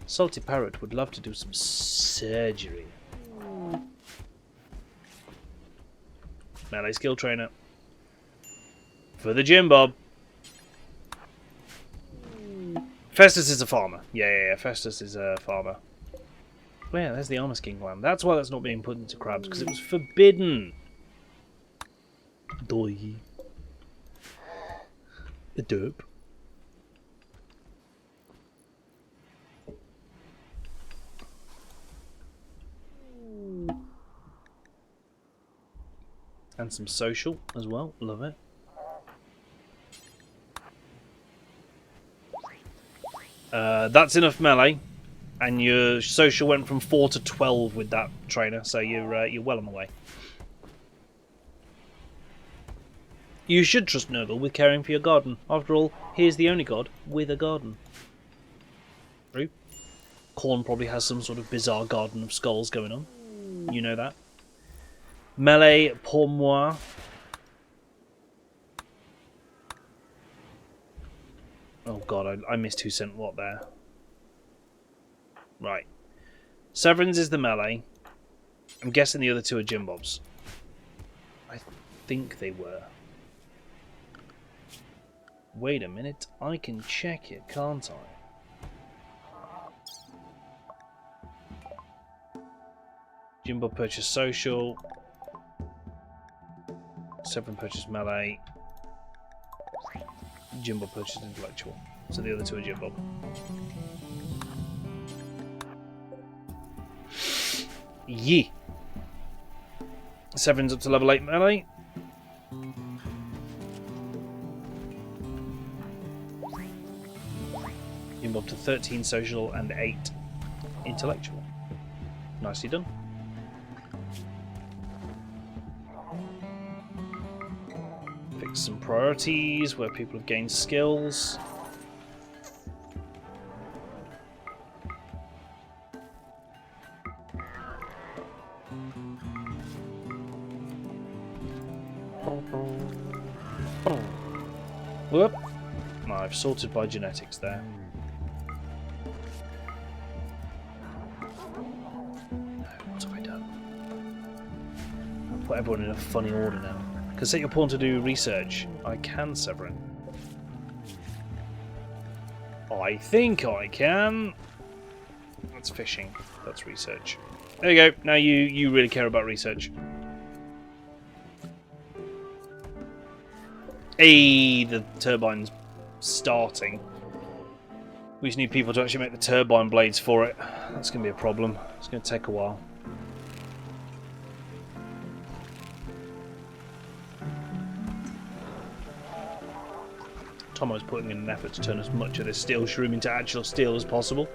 Salty Parrot would love to do some surgery. Melee skill trainer. For the Jim Bob. Festus is a farmer. Yeah. Festus is a farmer. Oh yeah, there's the Armor Skin Glam. That's why that's not being put into crabs, because it was forbidden. Doi. The derp. And some social as well. Love it. That's enough melee, and your social went from 4 to 12 with that trainer, so you're well on the way. You should trust Nurgle with caring for your garden. After all, he is the only god with a garden. True. Khorne probably has some sort of bizarre garden of skulls going on. You know that. Melee pour moi. Oh god, I missed who sent what there. Right. Severance is the melee. I'm guessing the other two are Jim Bobs. I think they were. Wait a minute, I can check it, can't I? Jim Bob purchased social. Severin purchased melee. Jim Bob purchased intellectual. So the other two are Jim Bob. Yee. Severin's up to level 8 melee. Jim Bob to 13 social and 8 intellectual. Nicely done. Fix some priorities where people have gained skills. Whoop. I've sorted by genetics there. What have I done? I've put everyone in a funny order now. Can set your pawn to do research. I can, Severin. I think I can. That's fishing. That's research. There you go. Now you really care about research. Hey, the turbine's starting. We just need people to actually make the turbine blades for it. That's going to be a problem. It's going to take a while. Tomo's putting in an effort to turn as much of this steel shroom into actual steel as possible,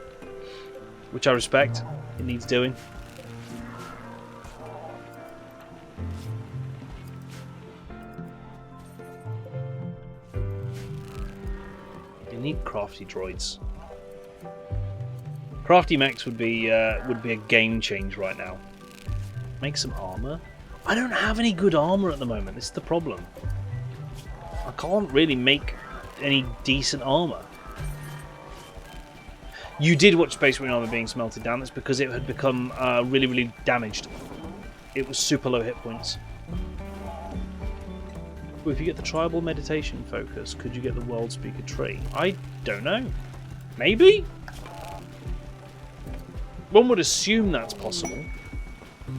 which I respect. It needs doing. You need crafty droids. Crafty mechs would be a game change right now. Make some armor. I don't have any good armor at the moment. This is the problem. I can't really make any decent armor. You did watch Space Marine armor being smelted down. That's because it had become really, really damaged. It was super low hit points. Well, if you get the tribal meditation focus, could you get the world speaker tree? I don't know. Maybe? One would assume that's possible.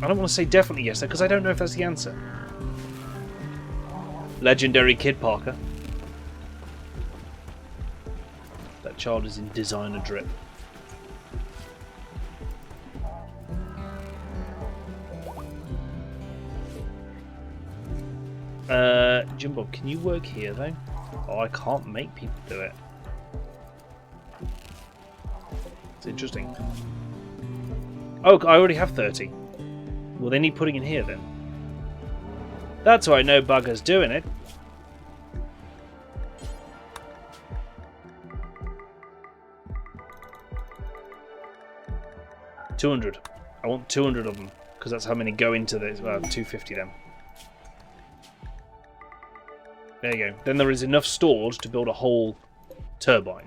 I don't want to say definitely yes, though, because I don't know if that's the answer. Legendary Kid Parker. That child is in designer drip. Jimbo, can you work here though? Oh, I can't make people do it. It's interesting. Oh, I already have 30. Well, they need putting in here then. That's why no bugger's doing it. $200. I want 200 of them because that's how many go into this. 250 then. There you go. Then there is enough stored to build a whole turbine.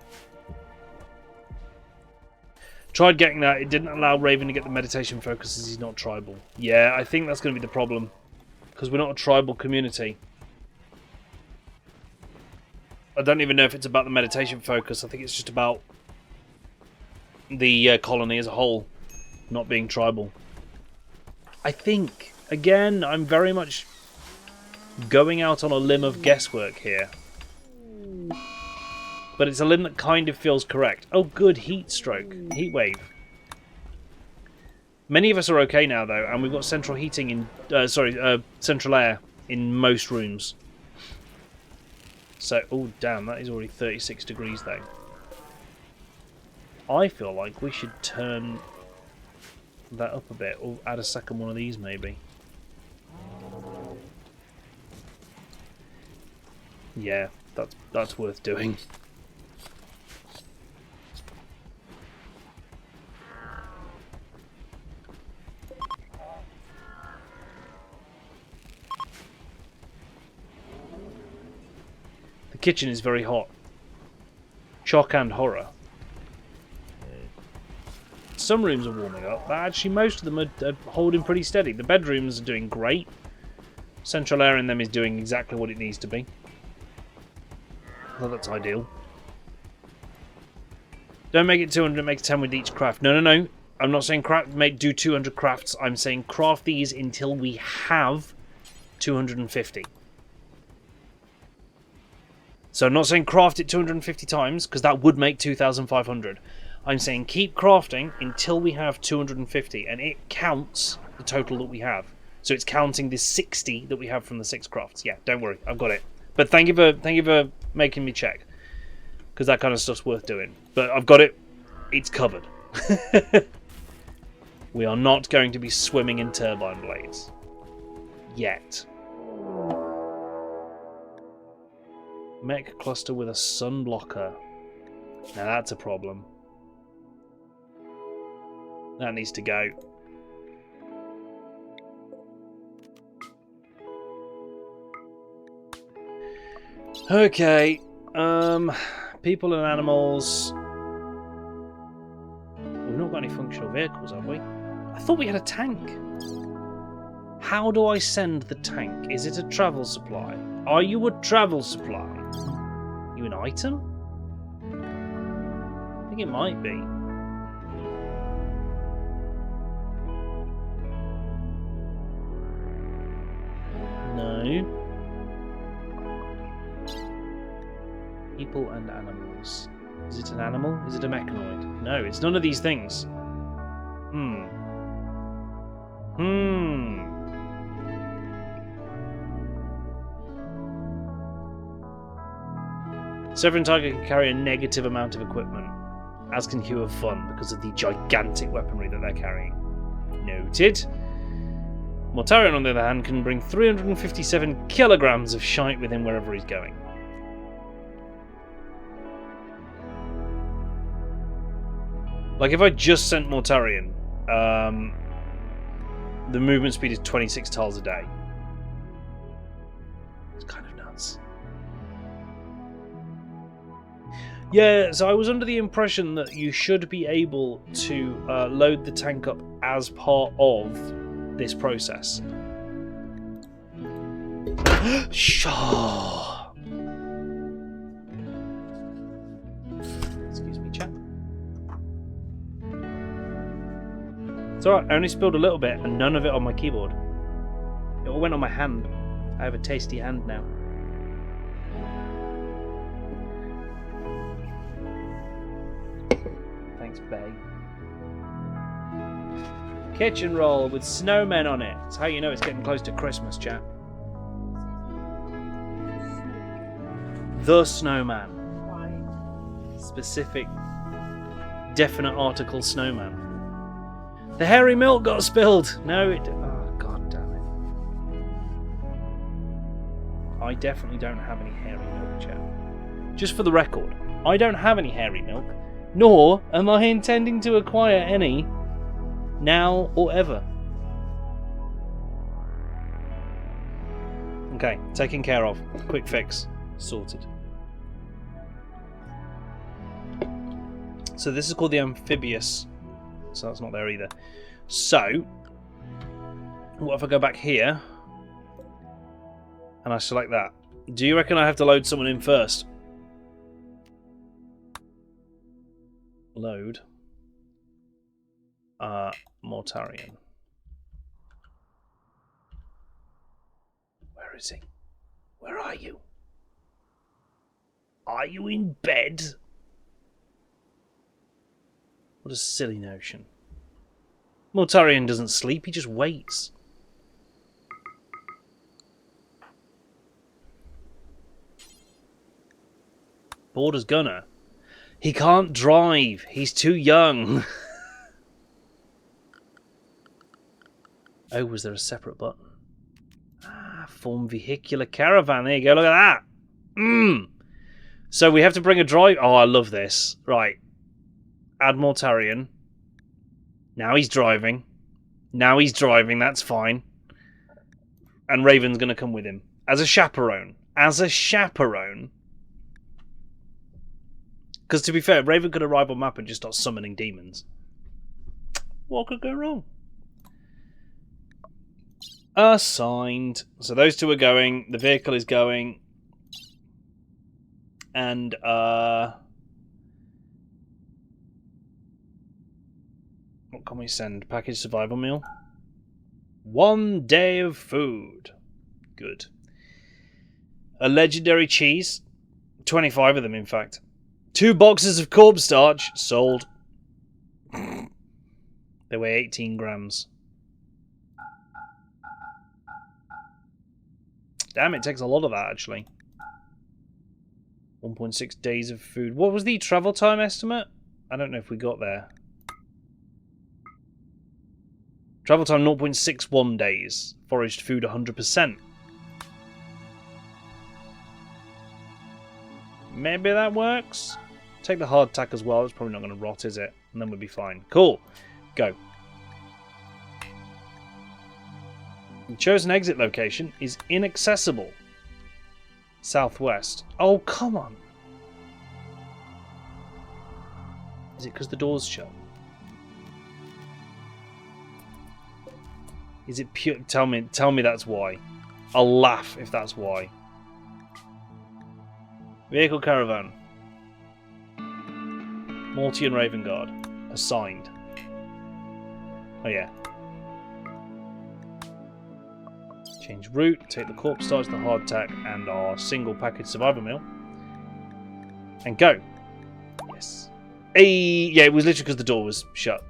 Tried getting that. It didn't allow Raven to get the meditation focus as he's not tribal. Yeah, I think that's going to be the problem. Because we're not a tribal community. I don't even know if it's about the meditation focus. I think it's just about the colony as a whole not being tribal. I think, again, I'm very much going out on a limb of guesswork here. But it's a limb that kind of feels correct. Oh, good. Heat stroke. Heat wave. Many of us are okay now, though, and we've got central heating in... central air in most rooms. So, oh, damn, that is already 36 degrees, though. I feel like we should turn that up a bit, or add a second one of these, maybe. Yeah, that's worth doing. The kitchen is very hot. Shock and horror. Some rooms are warming up, but actually most of them are holding pretty steady. The bedrooms are doing great. Central air in them is doing exactly what it needs to be. Well, that's ideal. Don't make it 200, make 10 with each craft. No, no, no. I'm not saying do 200 crafts. I'm saying craft these until we have 250. So I'm not saying craft it 250 times, because that would make 2,500. I'm saying keep crafting until we have 250, and it counts the total that we have. So it's counting the 60 that we have from the 6 crafts. Yeah, don't worry, I've got it. But thank you for making me check, because that kind of stuff's worth doing. But I've got it. It's covered. We are not going to be swimming in turbine blades yet. Mech cluster with a sun blocker. Now that's a problem. That needs to go. Okay. People and animals. We've not got any functional vehicles, have we? I thought we had a tank. How do I send the tank? Is it a travel supply? Are you a travel supply? You an item? I think it might be. No. People and animals. Is it an animal? Is it a mechanoid? No, it's none of these things. Severin Tiger can carry a negative amount of equipment, as can Hue of Fun, because of the gigantic weaponry that they're carrying. Noted. Mortarion, on the other hand, can bring 357 kilograms of shite with him wherever he's going. Like, if I just sent Mortarion, the movement speed is 26 tiles a day. It's kind of nuts. Yeah, so I was under the impression that you should be able to load the tank up as part of this process. Shaw. Excuse me, chat. It's alright, I only spilled a little bit and none of it on my keyboard. It all went on my hand. I have a tasty hand now. Thanks, Bay. Kitchen roll with snowmen on it. That's how you know it's getting close to Christmas, chat. The snowman. Specific, definite article snowman. The hairy milk got spilled. No, it... Oh, god damn it. I definitely don't have any hairy milk, chat. Just for the record, I don't have any hairy milk, nor am I intending to acquire any now or ever. Okay, taken care of. Quick fix. Sorted. So this is called the amphibious. So that's not there either. So, what if I go back here and I select that? Do you reckon I have to load someone in first? Load. Mortarian. Where is he? Where are you? Are you in bed? What a silly notion. Mortarian doesn't sleep, he just waits. Border's gunner. He can't drive. He's too young. Oh, was there a separate button? Ah, form vehicular caravan. There you go. Look at that. So we have to bring a drive. Oh, I love this. Right. Add Mortarian. Now he's driving. Now he's driving. That's fine. And Raven's going to come with him. As a chaperone. As a chaperone. Because to be fair, Raven could arrive on map and just start summoning demons. What could go wrong? Assigned. So those two are going. The vehicle is going. And, what can we send? Package survival meal. 1 day of food. Good. A legendary cheese. 25 of them, in fact. 2 boxes of corpse starch. Sold. They weigh 18 grams. Damn, it takes a lot of that, actually. 1.6 days of food. What was the travel time estimate? I don't know if we got there. Travel time 0.61 days. Foraged food 100%. Maybe that works. Take the hardtack as well. It's probably not going to rot, is it? And then we'll be fine. Cool. Go. The chosen exit location is inaccessible. Southwest. Oh, come on. Is it because the door's shut? Is it pure? Tell me that's why. I'll laugh if that's why. Vehicle caravan. Morty and Raven Guard. Assigned. Oh yeah. Change route, take the corpse starch, the hardtack, and our single package survivor meal. And go. Yes. Hey, yeah, it was literally because the door was shut.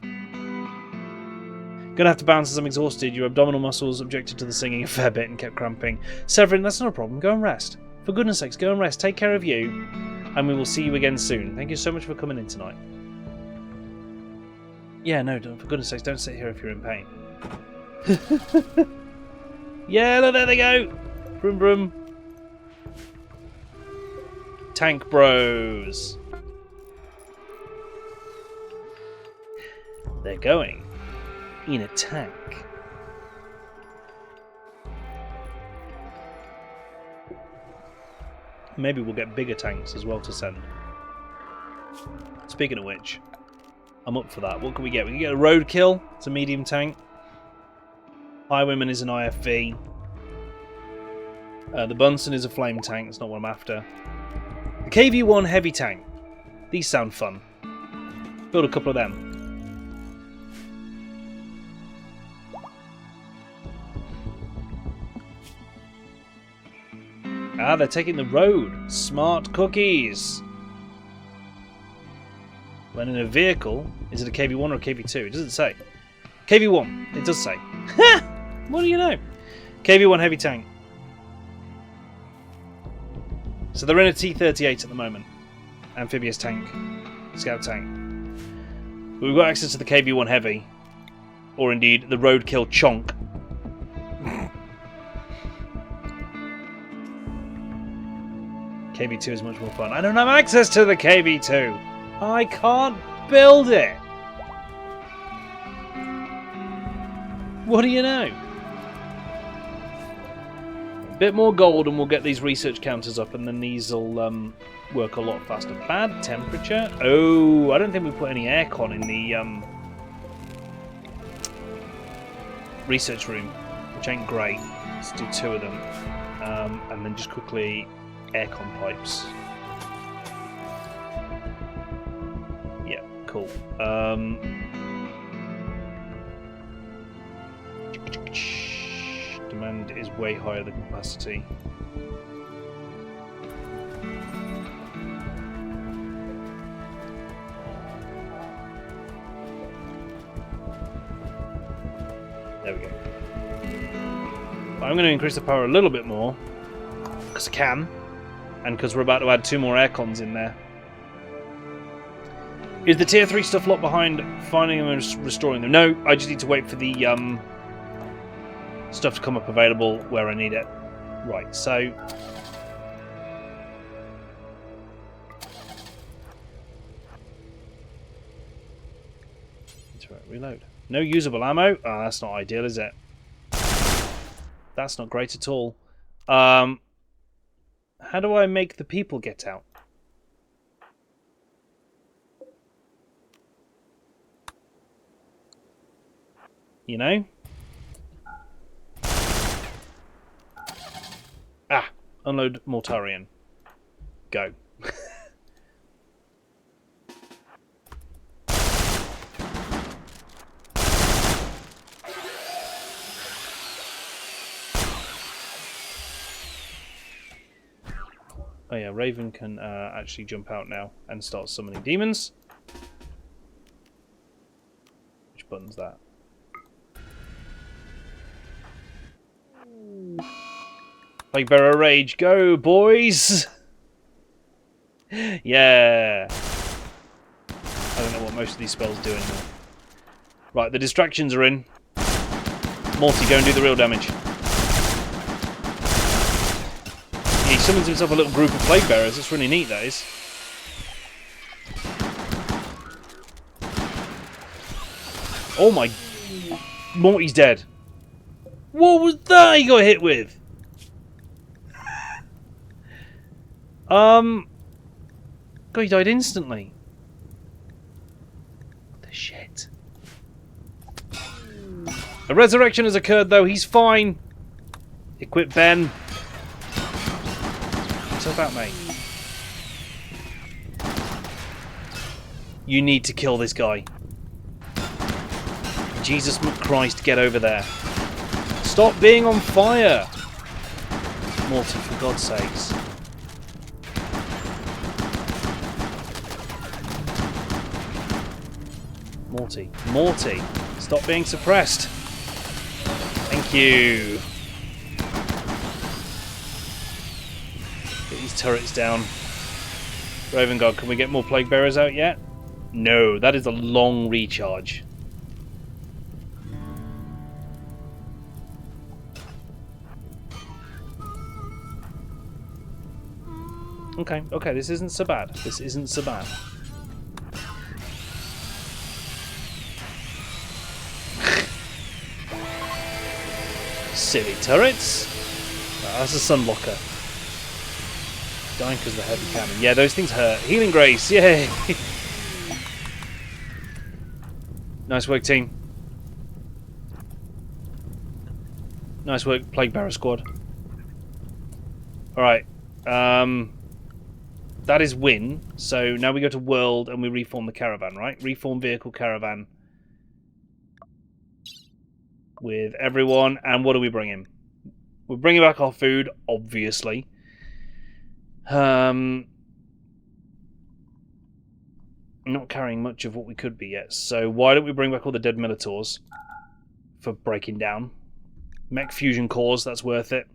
Gonna have to bounce as I'm exhausted. Your abdominal muscles objected to the singing a fair bit and kept cramping. Severin, that's not a problem. Go and rest. For goodness sakes, go and rest. Take care of you. And we will see you again soon. Thank you so much for coming in tonight. Yeah, no, for goodness sakes, don't sit here if you're in pain. Yeah, look, there they go. Broom, broom. Tank bros. They're going in a tank. Maybe we'll get bigger tanks as well to send. Speaking of which, I'm up for that. What can we get? We can get a Roadkill. It's a medium tank. Highwayman is an IFV. The Bunsen is a flame tank. That's not what I'm after. The KV-1 heavy tank. These sound fun. Build a couple of them. Ah, they're taking the road. Smart cookies. When in a vehicle, is it a KV-1 or a KV-2? It doesn't say. KV-1. It does say. What do you know? KV-1 heavy tank. So they're in a T-38 at the moment. Amphibious tank. Scout tank. But we've got access to the KV-1 heavy. Or indeed, the Roadkill chonk. KV-2 is much more fun. I don't have access to the KV-2. I can't build it. What do you know? A bit more gold and we'll get these research counters up, and then these will work a lot faster. Bad temperature? Oh, I don't think we put any aircon in the research room, which ain't great. Let's do 2 of them. And then just quickly aircon pipes. Yeah, cool. Demand is way higher than capacity. There we go. I'm going to increase the power a little bit more because I can, and because we're about to add 2 more aircons in there. Is the tier 3 stuff locked behind finding them and restoring them? No, I just need to wait for the stuff to come up available where I need it. Right, so reload. No usable ammo. Oh, that's not ideal, is it? That's not great at all. How do I make the people get out? You know? Ah! Unload Mortarian. Go. Oh yeah, Raven can actually jump out now and start summoning demons. Which button's that? Plaguebearer Rage, go boys! Yeah! I don't know what most of these spells do anymore. Right, the distractions are in. Morty, go and do the real damage. He summons himself a little group of Plague Bearers. That's really neat, that is. Oh my... Morty's dead. What was that he got hit with? God, he died instantly. What the shit? A resurrection has occurred, though. He's fine. Equip Ben. What's about, mate? You need to kill this guy. Jesus Christ, get over there. Stop being on fire! Morty, for God's sakes. Morty, stop being suppressed. Thank you. Get these turrets down. Raven God, can we get more Plague Bearers out yet? No, that is a long recharge. Okay, this isn't so bad. This isn't so bad. Silly turrets. Oh, that's a sunblocker. Dying because of the heavy cannon. Yeah, those things hurt. Healing Grace, yay! Nice work, team. Nice work, Plague Bearer Squad. Alright. That is win. So now we go to World and we reform the caravan, right? Reform vehicle caravan. With everyone. And what do we bring in? We're bringing back our food, obviously. Not carrying much of what we could be yet. So why don't we bring back all the dead Minotaurs for breaking down? Mech fusion cores, that's worth it.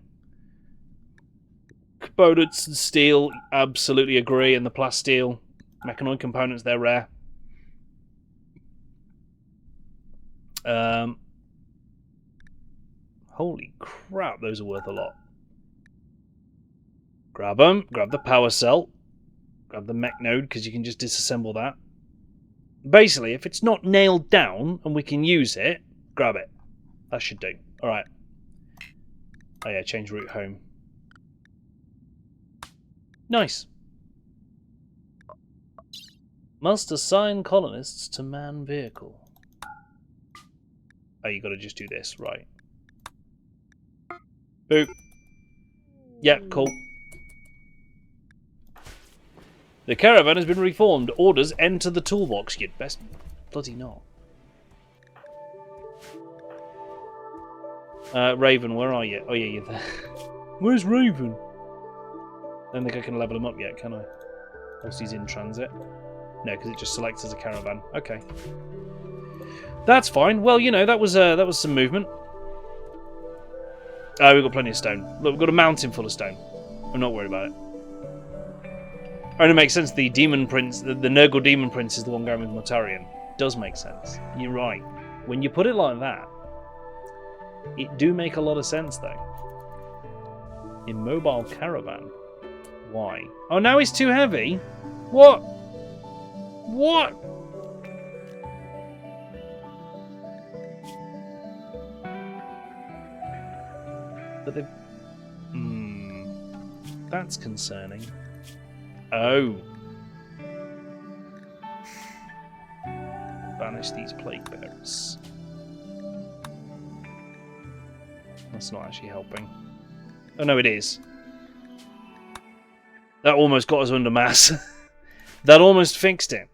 Components and steel, absolutely agree. And the plasteel. Mechanoid components, they're rare. Holy crap, those are worth a lot. Grab them. Grab the power cell. Grab the mech node, because you can just disassemble that. Basically, if it's not nailed down and we can use it, grab it. That should do. Alright. Oh yeah, change route home. Nice. Must assign colonists to man vehicle. Oh, you got to just do this, right? Boop. Yeah, cool. The caravan has been reformed. Orders enter the toolbox. You'd best bloody not. Raven, where are you? Oh yeah, you're there. Where's Raven? I don't think I can level him up yet, can I? Unless he's in transit. No, because it just selects as a caravan. Okay. That's fine. Well, you know, that was some movement. Oh, we've got plenty of stone. Look, we've got a mountain full of stone. I'm not worried about it. Only makes sense. The Demon Prince, the Nurgle Demon Prince, is the one going with Mortarion. Does make sense. You're right. When you put it like that, it do make a lot of sense, though. Immobile caravan. Why? Oh, now he's too heavy. What? What? But they've... That's concerning. Oh. Banish these plague bearers. That's not actually helping. Oh no, it is. That almost got us under mass. That almost fixed it.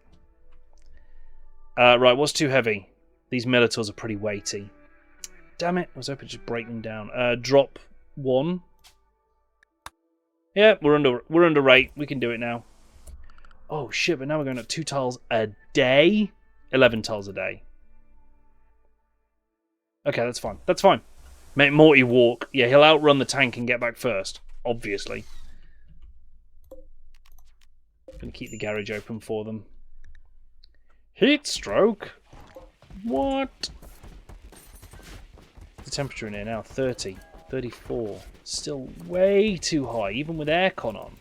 Right, what's too heavy? These Minotaurs are pretty weighty. Damn it, I was hoping to just break them down. Drop 1. Yeah, we're under rate. We can do it now. Oh shit, but now we're going up 2 tiles a day? 11 tiles a day. Okay, that's fine. That's fine. Make Morty walk. Yeah, he'll outrun the tank and get back first. Obviously. Gonna keep the garage open for them. Heat stroke? What? The temperature in here now, 30. 34. Still way too high, even with aircon on.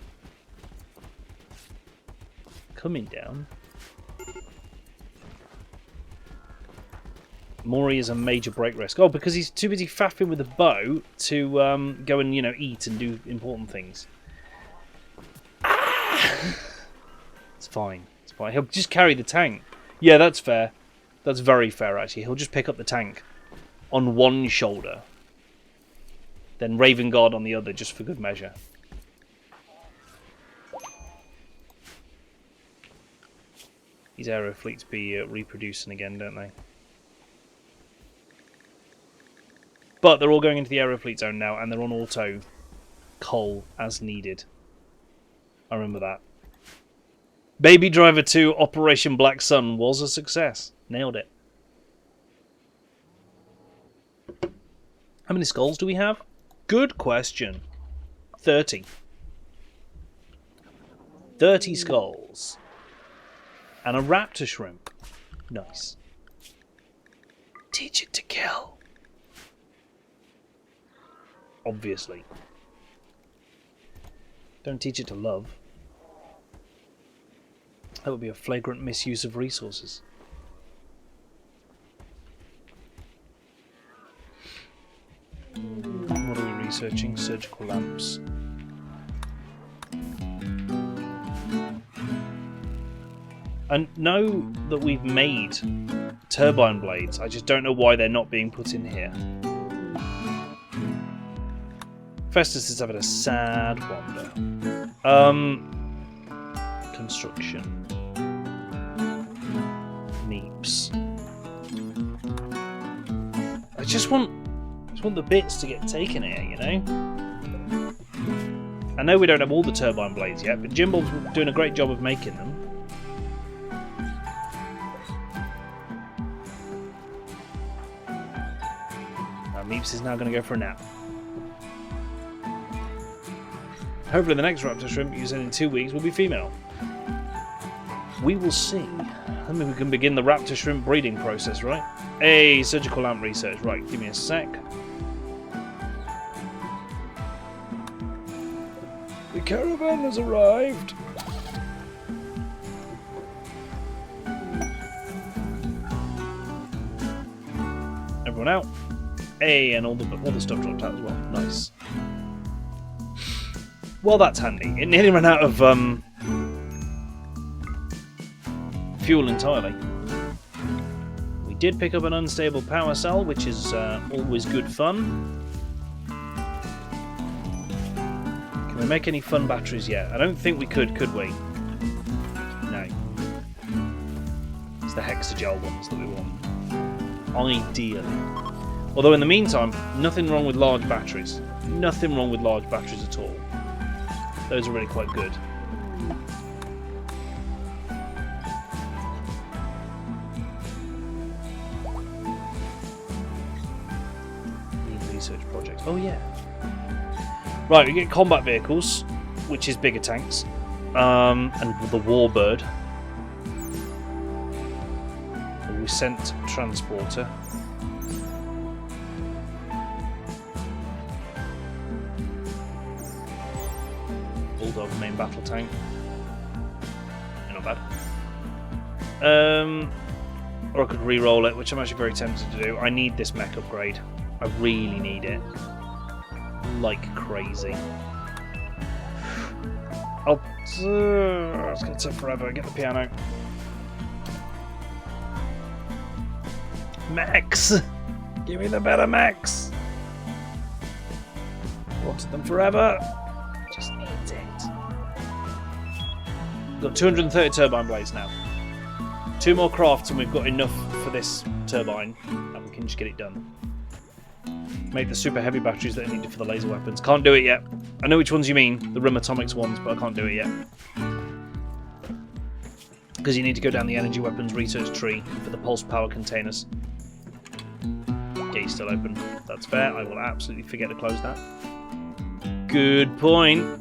Coming down. Maury is a major break risk. Oh, because he's too busy faffing with the bow to go and, you know, eat and do important things. Ah! It's fine. It's fine. He'll just carry the tank. Yeah, that's fair. That's very fair, actually. He'll just pick up the tank on one shoulder. Then Raven Guard on the other, just for good measure. These aero fleets be reproducing again, don't they? But they're all going into the aero fleet zone now, and they're on auto coal as needed. I remember that. Baby Driver 2 Operation Black Sun was a success. Nailed it. How many skulls do we have? Good question. 30. 30 skulls. And a raptor shrimp. Nice. Teach it to kill. Obviously. Don't teach it to love. That would be a flagrant misuse of resources. What are we researching? Surgical lamps. I know that we've made turbine blades. I just don't know why they're not being put in here. Festus is having a sad wander. Construction. Neeps. I just want the bits to get taken here, you know? I know we don't have all the turbine blades yet, but Jimble's doing a great job of making them. Now Meeps is now going to go for a nap. Hopefully the next raptor shrimp you send in 2 weeks will be female. We will see. I mean, we can begin the raptor shrimp breeding process, right? Hey, surgical lamp research. Right, give me a sec. The caravan has arrived. Everyone out. Hey, and all the stuff dropped out as well. Nice. Well, that's handy. It nearly ran out of fuel entirely. We did pick up an unstable power cell, which is always good fun. Can we make any fun batteries yet? I don't think we could we? No. It's the hexagel ones that we want. Ideally. Although in the meantime, nothing wrong with large batteries. Nothing wrong with large batteries at all. Those are really quite good. Need research projects. Oh yeah. Right, we get combat vehicles, which is bigger tanks, and the Warbird. We sent transporter. Bulldog main battle tank. Not bad. Or I could re-roll it, which I'm actually very tempted to do. I need this mech upgrade. I really need it. Like crazy. It's going to take forever. Get the piano. Mechs! Give me the better mechs! Wanted them forever. Just needs it. We've got 230 turbine blades now. 2 more crafts and we've got enough for this turbine. And we can just get it done. Make the super heavy batteries that are needed for the laser weapons. Can't do it yet. I know which ones you mean, the Rim Atomics ones, but I can't do it yet. Because you need to go down the energy weapons research tree for the pulse power containers. Gate's still open. That's fair. I will absolutely forget to close that. Good point.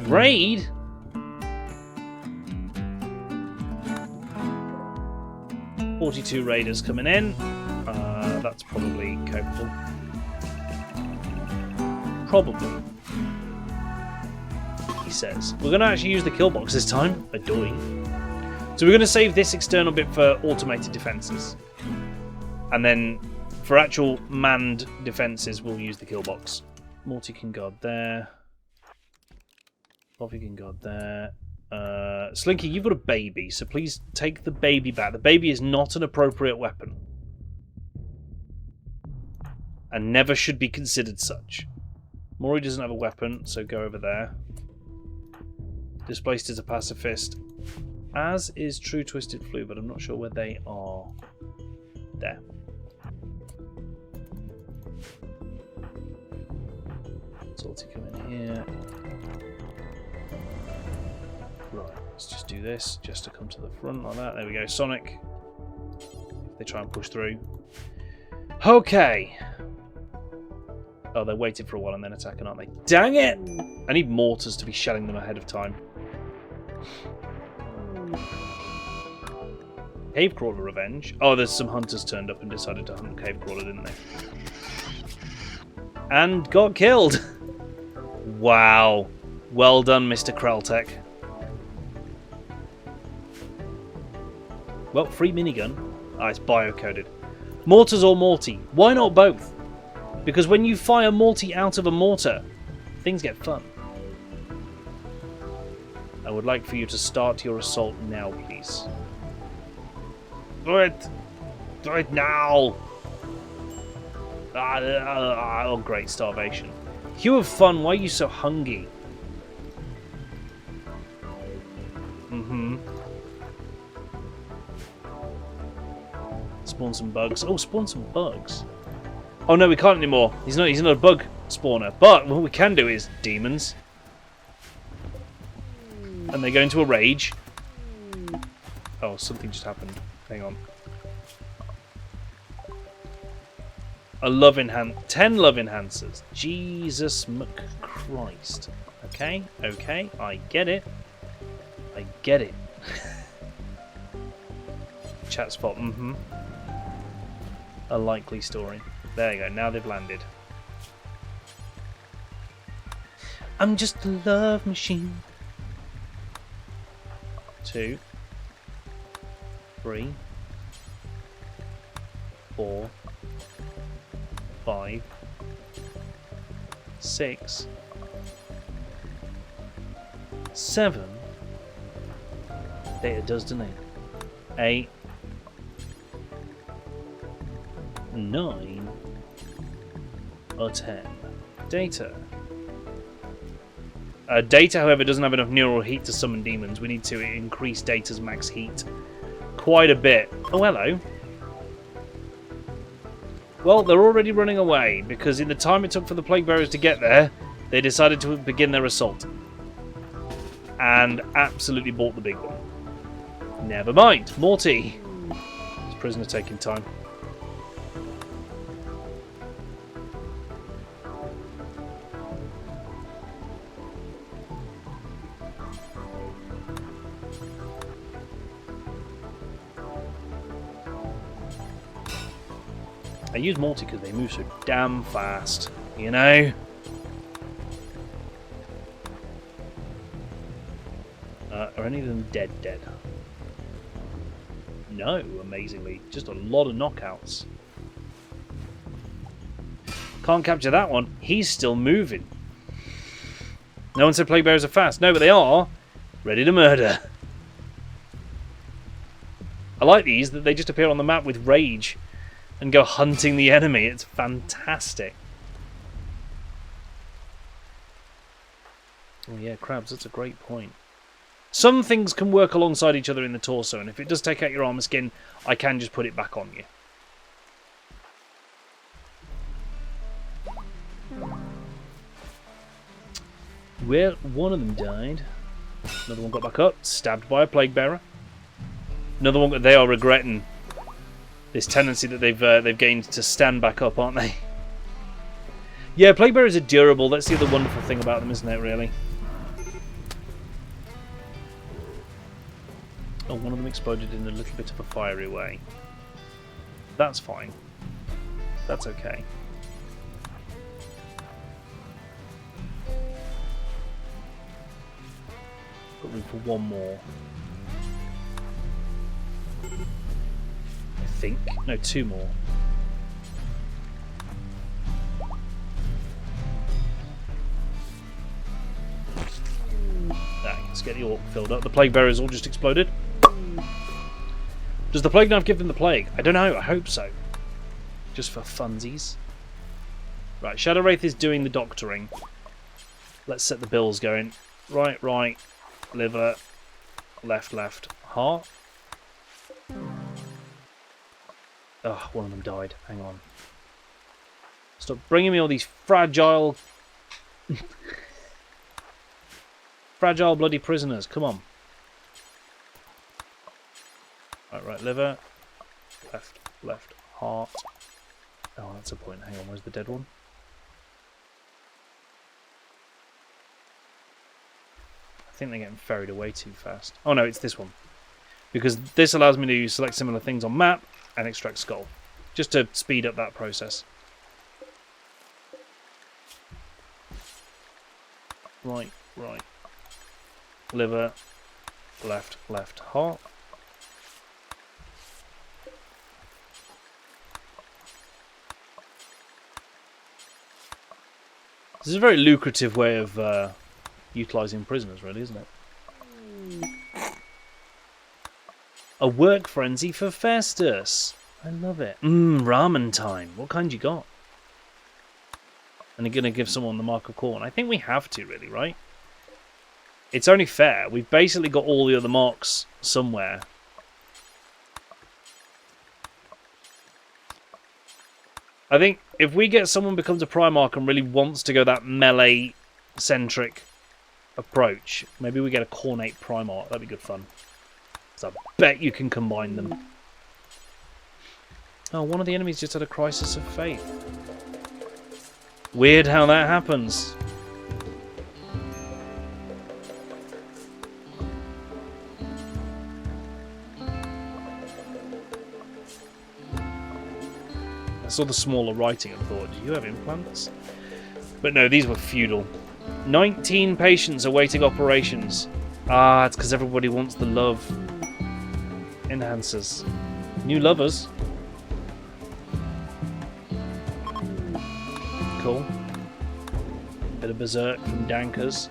Raid? $42 raiders coming in. That's probably capable. Probably. He says. We're going to actually use the kill box this time. Adoy. So we're going to save this external bit for automated defences. And then for actual manned defences, we'll use the kill box. Morty can guard there. Bobby can guard there. Slinky, you've got a baby, so please take the baby back. The baby is not an appropriate weapon. And never should be considered such. Maury doesn't have a weapon, so go over there. Displaced is a pacifist. As is True Twisted Flu, but I'm not sure where they are. There. Salty come in here. Right, let's just do this, just to come to the front like that. There we go, Sonic. They try and push through. Okay. Oh, they're waiting for a while and then attacking, aren't they? Dang it! I need mortars to be shelling them ahead of time. Cave Crawler Revenge. Oh, there's some hunters turned up and decided to hunt Cave Crawler, didn't they? And got killed! Wow. Well done, Mr. Kreltek. Well, free minigun. Ah, it's bio-coded. Mortars or Morty? Why not both? Because when you fire Morty out of a mortar, things get fun. I would like for you to start your assault now, please. Do it! Do it now! Oh, great, starvation. Hue of fun, why are you so hungry? Spawn some bugs. Oh, spawn some bugs. Oh no, we can't anymore. He's not a bug spawner. But what we can do is demons. And they go into a rage. Oh, something just happened. Hang on. A love 10 love enhancers. Jesus McChrist. Okay, okay, I get it. I get it. Chat spot, A likely story. There you go, now they've landed. I'm just a love machine. 2, 3, 4, 5, 6, 7. Data does, doesn't it? 8, 9, or 10. Data. Data, however, doesn't have enough neural heat to summon demons. We need to increase Data's max heat quite a bit. Oh, hello. Well, they're already running away, because in the time it took for the Plague Bearers to get there, they decided to begin their assault. And absolutely bought the big one. Never mind. Morty. This prisoner taking time. I use Morty because they move so damn fast, you know? Are any of them dead? No, amazingly. Just a lot of knockouts. Can't capture that one. He's still moving. No one said Plague Bearers are fast. No, but they are. Ready to murder. I like these, that they just appear on the map with rage and go hunting the enemy. It's fantastic. Oh yeah, crabs, that's a great point. Some things can work alongside each other in the torso, and if it does take out your armor skin, I can just put it back on you. Well, one of them died. Another one got back up, stabbed by a Plague Bearer. Another one, they are regretting this tendency that they've gained to stand back up, aren't they? Yeah, Plague Bearers are durable. That's the other wonderful thing about them, isn't it, really? Oh, one of them exploded in a little bit of a fiery way. That's fine. That's okay. Got room for one more. I think. No, 2 more. Let's get the orc filled up. The Plague Bearers all just exploded. Does the Plague Knife give them the plague? I don't know. I hope so. Just for funsies. Right, Shadow Wraith is doing the doctoring. Let's set the bills going. Right, right. Liver. Left, left. Heart. Oh, one of them died. Hang on. Stop bringing me all these fragile... fragile bloody prisoners. Come on. Right, liver. Left, left, heart. Oh, that's a point. Hang on, where's the dead one? I think they're getting ferried away too fast. Oh no, it's this one. Because this allows me to select similar things on map and extract skull. Just to speed up that process. Right, right. Liver. Left, left, heart. This is a very lucrative way of utilising prisoners, really, isn't it? A work frenzy for Festus. I love it. Ramen time. What kind you got? And they're going to give someone the mark of corn. I think we have to, really, right? It's only fair. We've basically got all the other marks somewhere. I think if we get someone becomes a Primarch and really wants to go that melee-centric approach, maybe we get a Cornate Primarch. That'd be good fun. I bet you can combine them. Oh, one of the enemies just had a crisis of faith. Weird how that happens. I saw the smaller writing and thought, do you have implants? But no, these were feudal. 19 patients awaiting operations. Ah, it's because everybody wants the love. Enhancers. New lovers. Cool. Bit of berserk from Dankers.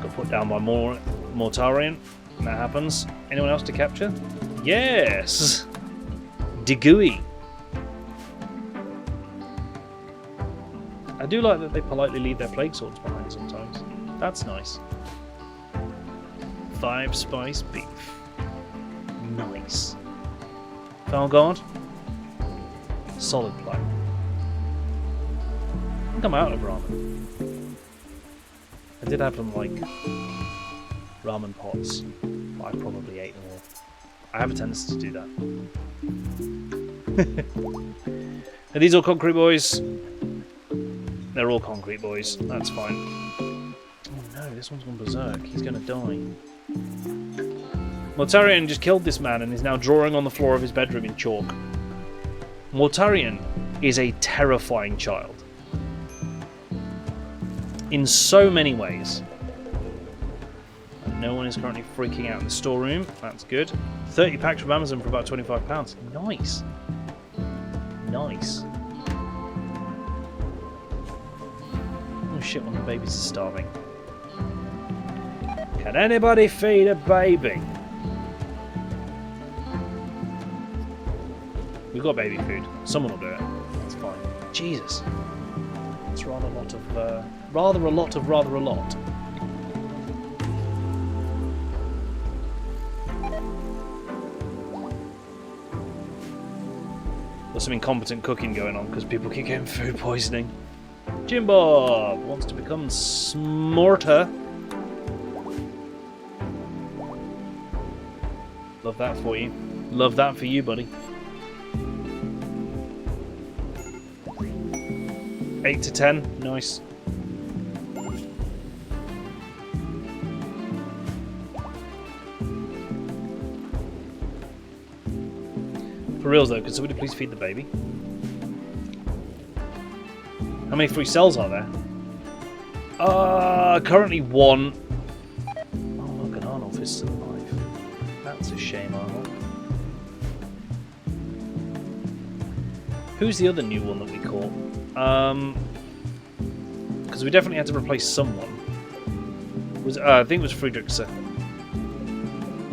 Got put down by Mortarion. And that happens. Anyone else to capture? Yes! Digui. I do like that they politely leave their plague swords behind sometimes. That's nice. 5 spice beef. Nice. Falguard. Solid plan. I think I'm out of ramen. I did have them like ramen pots, but I probably ate them all. I have a tendency to do that. Are these all concrete boys? They're all concrete boys. That's fine. Oh no, this one's gone berserk. He's going to die. Mortarion just killed this man and is now drawing on the floor of his bedroom in chalk. Mortarion is a terrifying child. In so many ways. No one is currently freaking out in the storeroom. That's good. 30 packs from Amazon for about £25. Nice. Nice. Oh shit, one of the babies is starving. Can anybody feed a baby? We've got baby food. Someone will do it. That's fine. Jesus. That's rather a lot of... rather a lot. There's some incompetent cooking going on because people keep getting food poisoning. Jim Bob wants to become smarter. Love that for you. Love that for you, buddy. 8 to 10. Nice. For reals though, could somebody please feed the baby? How many free cells are there? Currently 1. Oh look, an Arnulf is still alive. That's a shame, Arnulf. Who's the other new one that we caught? Because we definitely had to replace someone. I think it was Friedrichsen.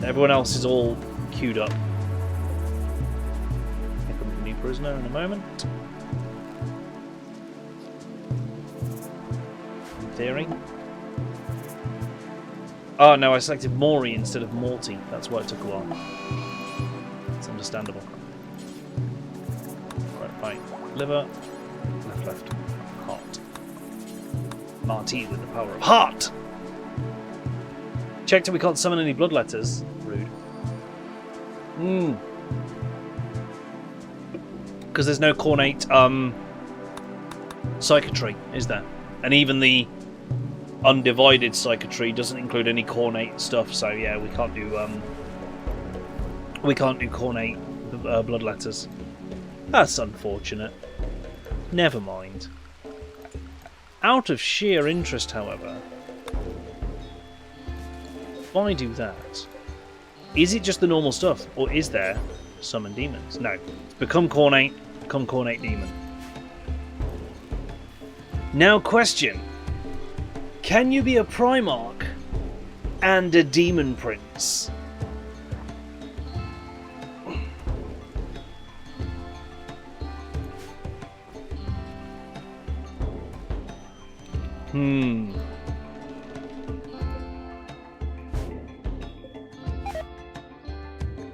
Everyone else is all queued up. Here comes the new prisoner in a moment. In theory. Oh no, I selected Maury instead of Morty. That's why it took a while. It's understandable. Right. Liver. Left. Heart. Marty with the power of heart! Checked that we can't summon any bloodletters. Rude. Because there's no cornate psychiatry, is there? And even the undivided psychiatry doesn't include any cornate stuff, so yeah, we can't do cornate bloodletters. That's unfortunate. Never mind. Out of sheer interest, however, if I do that, is it just the normal stuff, or is there summon demons? No. Become cornate demon. Now question. Can you be a Primarch and a demon prince.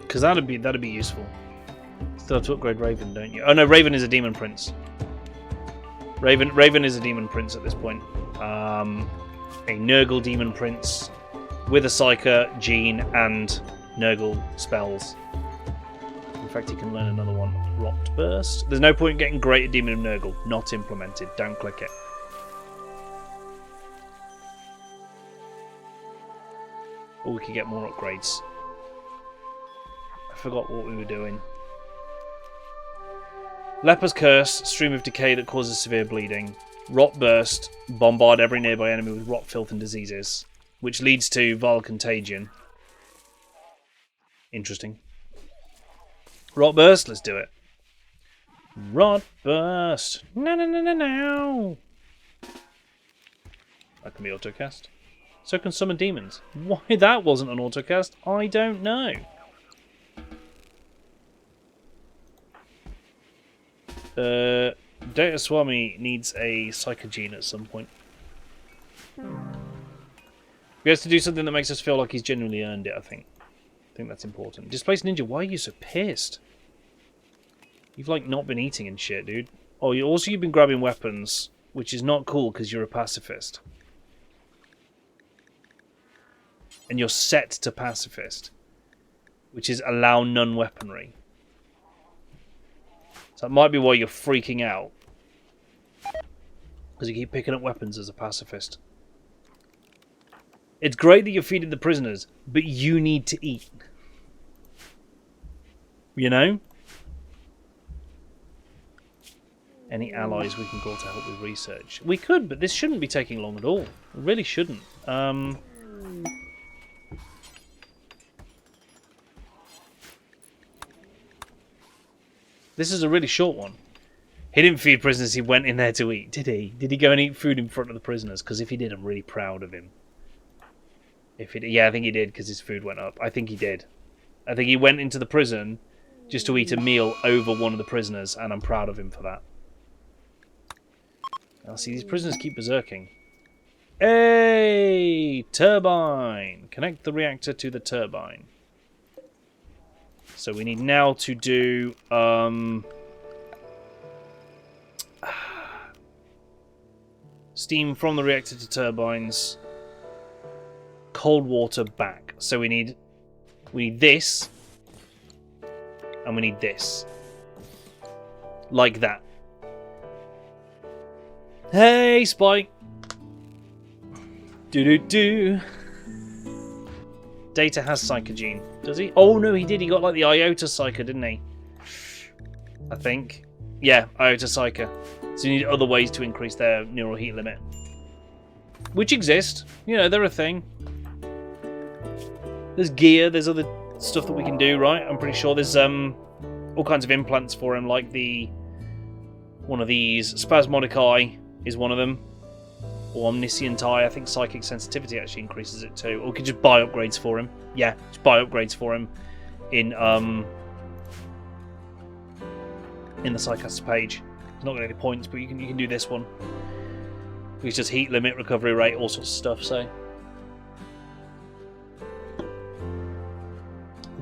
Because that'd be useful. Still have to upgrade Raven, don't you? Oh no, Raven is a demon prince. Raven is a demon prince at this point. A Nurgle demon prince with a Psyker, Gene, and Nurgle spells. In fact, he can learn another one. Rot Burst. There's no point in getting Greater Demon of Nurgle. Not implemented. Don't click it. Or we could get more upgrades. I forgot what we were doing. Leper's Curse, Stream of Decay that causes severe bleeding. Rot Burst, bombard every nearby enemy with rot, filth and diseases, which leads to Vile Contagion. Interesting. Rot Burst, let's do it. Rot Burst. No. That can be autocast. So can summon demons. Why that wasn't an autocast, I don't know. Data Swami needs a Psychogene at some point. He has to do something that makes us feel like he's genuinely earned it, I think. I think that's important. Displaced Ninja, why are you so pissed? You've, like, not been eating and shit, dude. Oh, you've been grabbing weapons, which is not cool because you're a pacifist. And you're set to pacifist, which is allow none weaponry. So that might be why you're freaking out. Because you keep picking up weapons as a pacifist. It's great that you're feeding the prisoners, but you need to eat. You know? Any allies we can call to help with research? We could, but this shouldn't be taking long at all. It really shouldn't. This is a really short one. He didn't feed prisoners, he went in there to eat, did he? Did he go and eat food in front of the prisoners? Because if he did, I'm really proud of him. Yeah, I think he did, because his food went up. I think he did. I think he went into the prison just to eat a meal over one of the prisoners, and I'm proud of him for that. Now, see, these prisoners keep berserking. Hey! Turbine! Connect the reactor to the turbine. So we need now to do steam from the reactor to turbines, cold water back. So we need this, and we need this, like that. Hey, Spike. Do. Data has Psychogene. Does he? Oh no, he did. He got like the Iota Psyker, didn't he? I think. Yeah, Iota Psyker. So you need other ways to increase their neural heat limit. Which exist. You know, they're a thing. There's gear, there's other stuff that we can do, right? I'm pretty sure there's all kinds of implants for him, like one of these. Spasmodic Eye is one of them. Or Omniscient Eye. I think Psychic Sensitivity actually increases it too. Or we could just buy upgrades for him. Yeah, just buy upgrades for him in the Psycaster page. It's not got any points, but you can do this one. It's just heat limit, recovery rate, all sorts of stuff, so.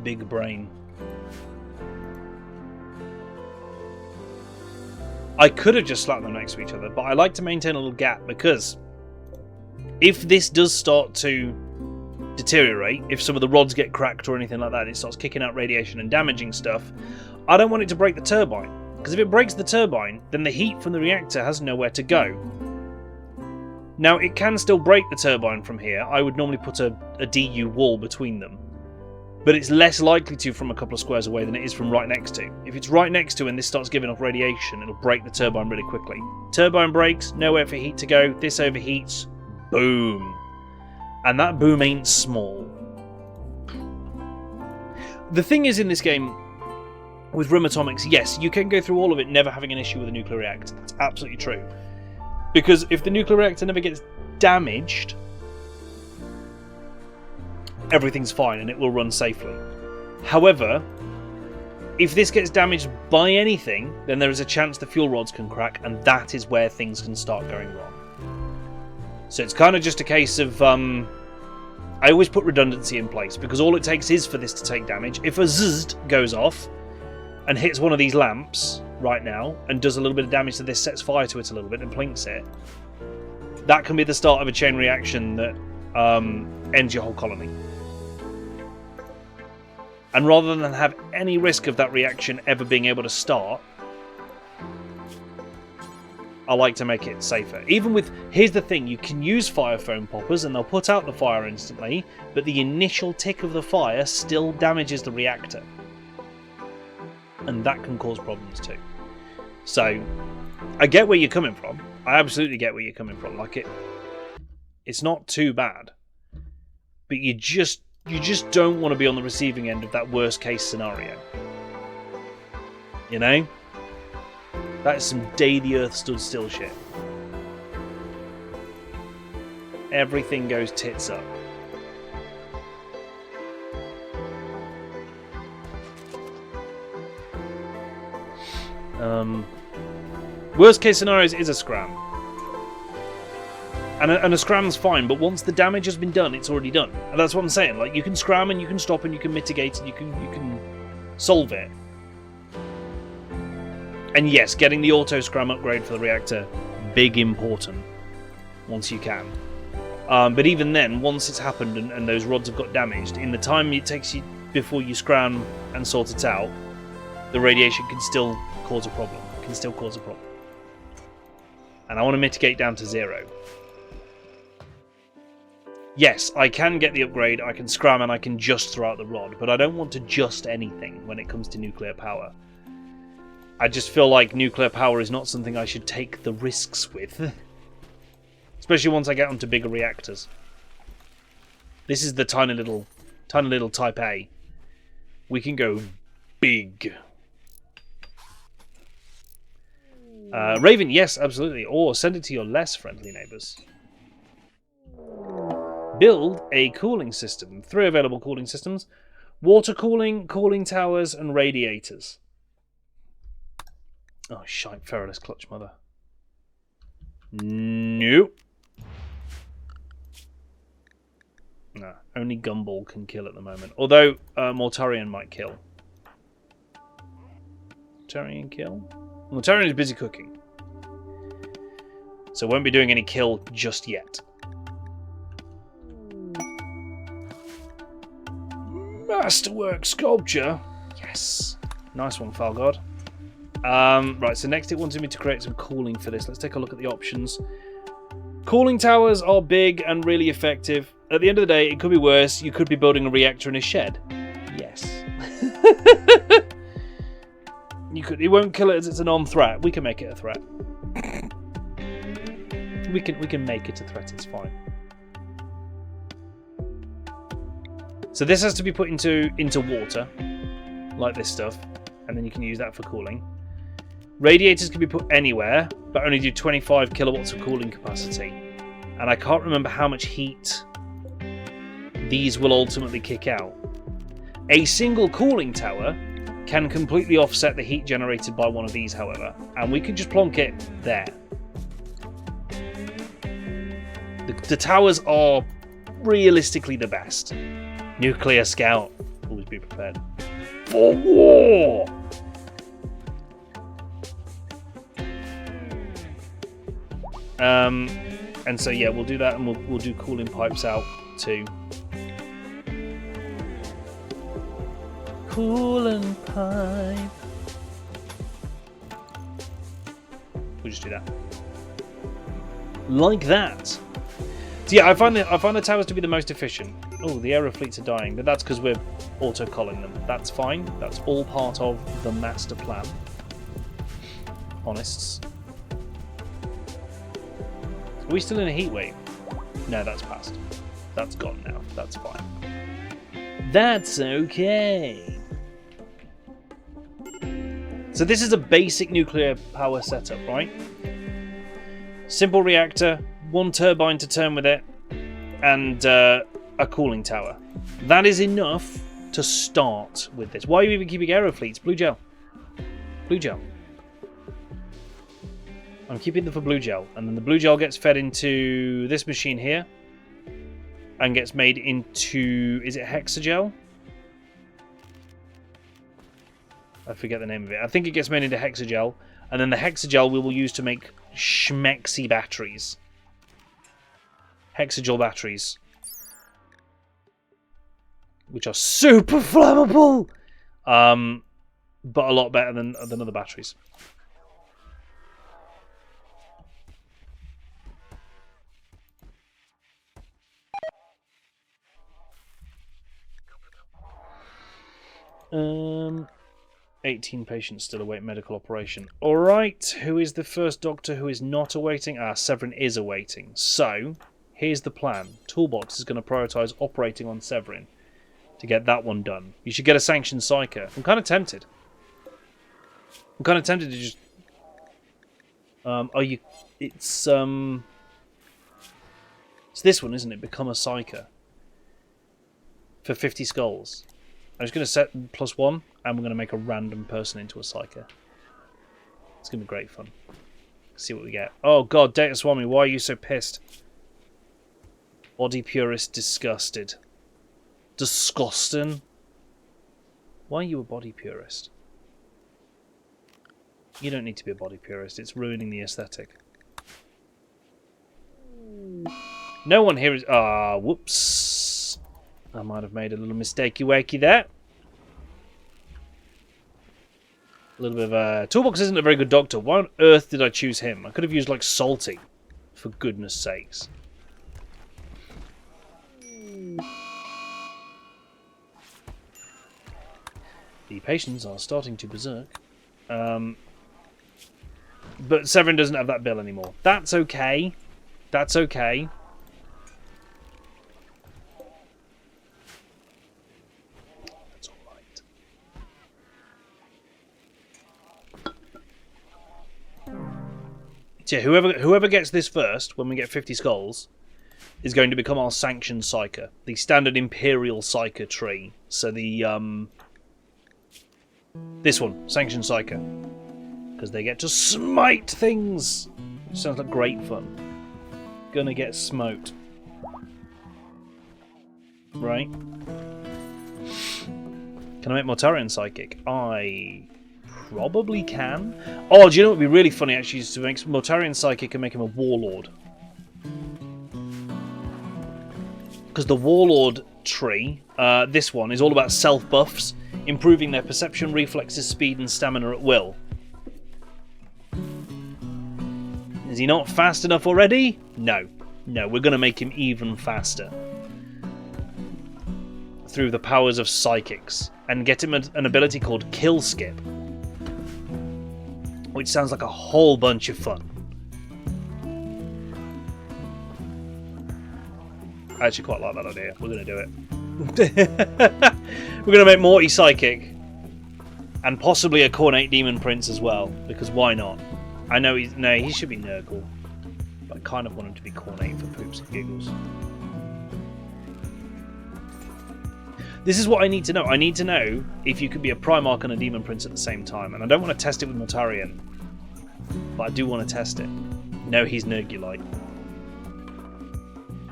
Big brain. I could have just slapped them next to each other, but I like to maintain a little gap because if this does start to deteriorate, if some of the rods get cracked or anything like that, it starts kicking out radiation and damaging stuff, I don't want it to break the turbine. Because if it breaks the turbine, then the heat from the reactor has nowhere to go. Now, it can still break the turbine from here. I would normally put a DU wall between them. But it's less likely to from a couple of squares away than it is from right next to. If it's right next to and this starts giving off radiation, it'll break the turbine really quickly. Turbine breaks, nowhere for heat to go, this overheats, boom. And that boom ain't small. The thing is in this game, with RIM Atomics, yes, you can go through all of it never having an issue with a nuclear reactor. That's absolutely true. Because if the nuclear reactor never gets damaged, everything's fine and it will run safely. However, if this gets damaged by anything, then there is a chance the fuel rods can crack, and that is where things can start going wrong. So it's kind of just a case of... I always put redundancy in place, because all it takes is for this to take damage. If a zzz goes off and hits one of these lamps right now and does a little bit of damage to this, sets fire to it a little bit and plinks it, that can be the start of a chain reaction that ends your whole colony. And rather than have any risk of that reaction ever being able to start, I like to make it safer. Even with, here's the thing, you can use fire foam poppers and they'll put out the fire instantly, but the initial tick of the fire still damages the reactor. And that can cause problems too. So, I get where you're coming from. I absolutely get where you're coming from. Like, it's not too bad. But you just don't want to be on the receiving end of that worst case scenario. You know? That is some day the earth stood still shit. Everything goes tits up. Worst case scenarios is a scram. And a scram's fine, but once the damage has been done, it's already done. And that's what I'm saying. Like, you can scram and you can stop and you can mitigate and you can solve it. And yes, getting the auto scram upgrade for the reactor, big important, once you can. But even then, once it's happened and those rods have got damaged, in the time it takes you before you scram and sort it out, the radiation can still cause a problem. And I want to mitigate down to 0. Yes, I can get the upgrade, I can scram and I can just throw out the rod, but I don't want to just anything when it comes to nuclear power. I just feel like nuclear power is not something I should take the risks with. Especially once I get onto bigger reactors. This is the tiny little Type A. We can go big. Raven, yes, absolutely. Or send it to your less friendly neighbours. Build a cooling system. 3 available cooling systems. Water cooling, cooling towers, and radiators. Oh, shite, Ferroless Clutch Mother. Nope. No, only Gumball can kill at the moment. Although, Mortarion might kill. Mortarion kill? Mortarion is busy cooking. So won't be doing any kill just yet. Masterwork Sculpture. Yes. Nice one, Falgod. Right, so next it wanted me to create some cooling for this. Let's take a look at the options. Cooling towers are big and really effective. At the end of the day, it could be worse. You could be building a reactor in a shed. Yes. It won't kill it as it's a non-threat. We can make it a threat. We can make it a threat, it's fine. So this has to be put into water, like this stuff, and then you can use that for cooling. Radiators can be put anywhere, but only do 25 kilowatts of cooling capacity. And I can't remember how much heat these will ultimately kick out. A single cooling tower can completely offset the heat generated by one of these, however, and we can just plonk it there. The towers are realistically the best. Nuclear Scout, always be prepared. For war! And so yeah, we'll do that, and we'll do cooling pipes out too. Cooling pipe. We'll just do that. Like that. So yeah, I find the towers to be the most efficient. Oh, the aero fleets are dying, but that's because we're auto-culling them. That's fine. That's all part of the master plan. Honest. Are we still in a heat wave? No, that's passed. That's gone now. That's fine. That's okay. So this is a basic nuclear power setup, right? Simple reactor, 1 turbine to turn with it, and a cooling tower. That is enough to start with this. Why are you even keeping aero fleets? Blue gel. Blue gel. I'm keeping them for blue gel. And then the blue gel gets fed into this machine here. And gets made into... Is it hexagel? I forget the name of it. I think it gets made into hexagel. And then the hexagel we will use to make schmexy batteries. Hexagel batteries. Which are super flammable! But a lot better than other batteries. Um, 18 patients still await medical operation. Alright, who is the first doctor who is not awaiting? Severin is awaiting. So, here's the plan. Toolbox is going to prioritise operating on Severin to get that one done. You should get a sanctioned psyker. I'm kind of tempted. To just... It's this one, isn't it? Become a psyker. For 50 skulls. I'm just going to set +1, and we're going to make a random person into a psyker. It's going to be great fun. See what we get. Oh god, Data Swami, why are you so pissed? Body purist disgusted. Disgusting. Why are you a body purist? You don't need to be a body purist. It's ruining the aesthetic. No one here is... whoops. I might have made a little mistakey wakey there. A little bit of Toolbox isn't a very good doctor. Why on earth did I choose him? I could have used like Salty. For goodness sakes. The patients are starting to berserk. But Severin doesn't have that bill anymore. That's okay. That's okay. That's alright. So whoever gets this first, when we get 50 skulls, is going to become our sanctioned psyker. The standard Imperial psyker tree. So the this one, sanctioned psyker. Because they get to smite things! Which sounds like great fun. Gonna get smote. Right? Can I make Mortarion psychic? I probably can. Oh, do you know what would be really funny actually is to make Mortarion psychic and make him a warlord. Because the warlord tree, this one, is all about self-buffs, improving their perception, reflexes, speed and stamina at will. Is he not fast enough already? No. No, we're going to make him even faster. Through the powers of psychics. And get him an ability called Kill Skip. Which sounds like a whole bunch of fun. I actually quite like that idea. We're going to do it. We're going to make Morty psychic. And possibly a Cornate Demon Prince as well. Because why not? I know he's... No, he should be Nurgle. But I kind of want him to be Cornate for poops and giggles. This is what I need to know. I need to know if you could be a Primarch and a Demon Prince at the same time. And I don't want to test it with Mortarion. But I do want to test it. No, he's Nurgulite.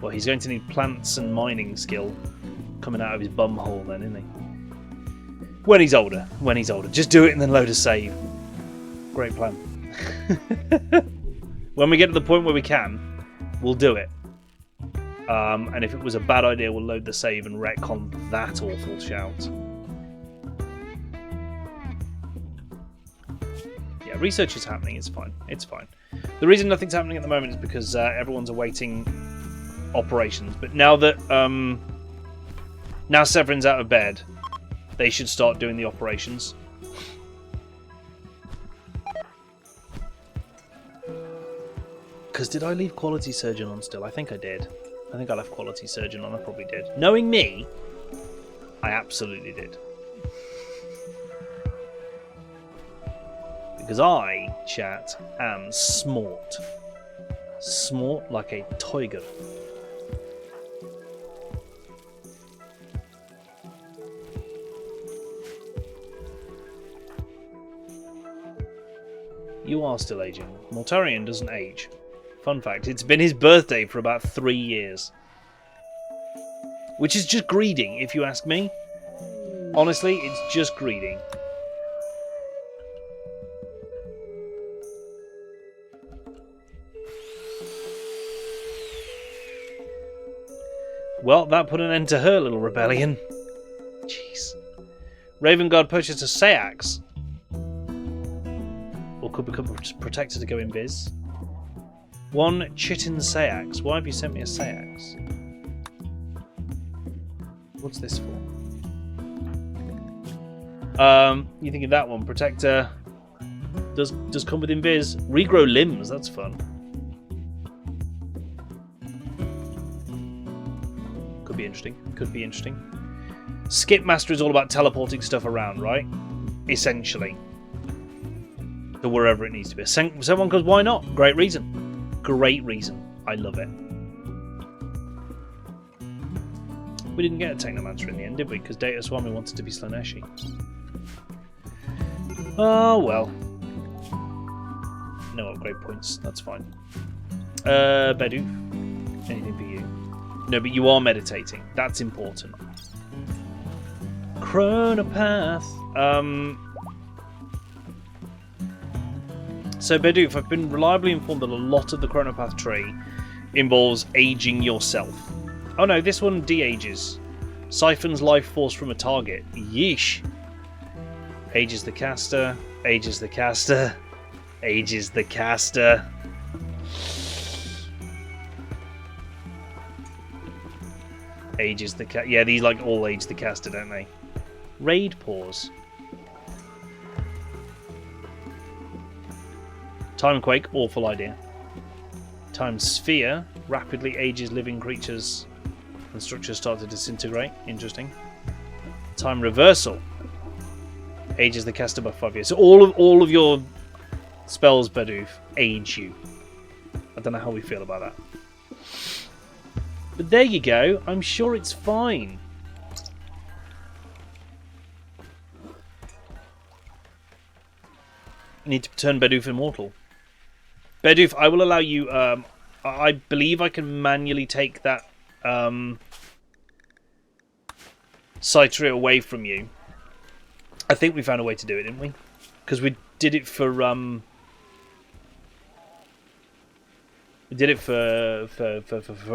Well, he's going to need plants and mining skill coming out of his bum hole then, isn't he? When he's older. When he's older. Just do it and then load a save. Great plan. When we get to the point where we can, we'll do it. And if it was a bad idea, we'll load the save and retcon that awful shout. Yeah, research is happening. It's fine. It's fine. The reason nothing's happening at the moment is because everyone's awaiting operations. But now that now Severin's out of bed, they should start doing the operations. Because did I leave Quality Surgeon on still? I think I did. I think I left Quality Surgeon on. I probably did. Knowing me, I absolutely did. Because I, chat, am smart. Smart like a tiger. You are still aging. Mortarion doesn't age. Fun fact, it's been his birthday for about 3 years. Which is just greedy, if you ask me. Honestly, it's just greedy. Well, that put an end to her little rebellion. Jeez. Raven Guard purchased a Sayax. Or could become protected to go in biz. 1 Chitin Sayax. Why have you sent me a Sayax? What's this for? You thinking that one? Protector does come with invis. Regrow limbs. That's fun. Could be interesting. Could be interesting. Skip Master is all about teleporting stuff around, right? Essentially. To wherever it needs to be. Someone goes, why not? Great reason. Great reason. I love it. We didn't get a Technomancer in the end, did we? Because Data Swami wanted to be Slaneshi. Oh, well. No upgrade points. That's fine. Bedu. Anything for you? No, but you are meditating. That's important. Chronopath. So, Bedoof, I've been reliably informed that a lot of the Chronopath tree involves aging yourself. Oh no, this one de-ages. Siphons life force from a target. Yeesh. Ages the caster. Ages the caster. Ages the caster. Ages the caster. Yeah, these like all age the caster, don't they? Raid pause. Time Quake, awful idea. Time Sphere rapidly ages living creatures and structures start to disintegrate. Interesting. Time Reversal ages the caster by 5 years. So all of your spells, Bedoof, age you. I don't know how we feel about that. But there you go. I'm sure it's fine. I need to turn Bedoof immortal. Bedoof, I will allow you... I believe I can manually take that Citery away from you. I think we found a way to do it, didn't we? Because we did it for... we did it for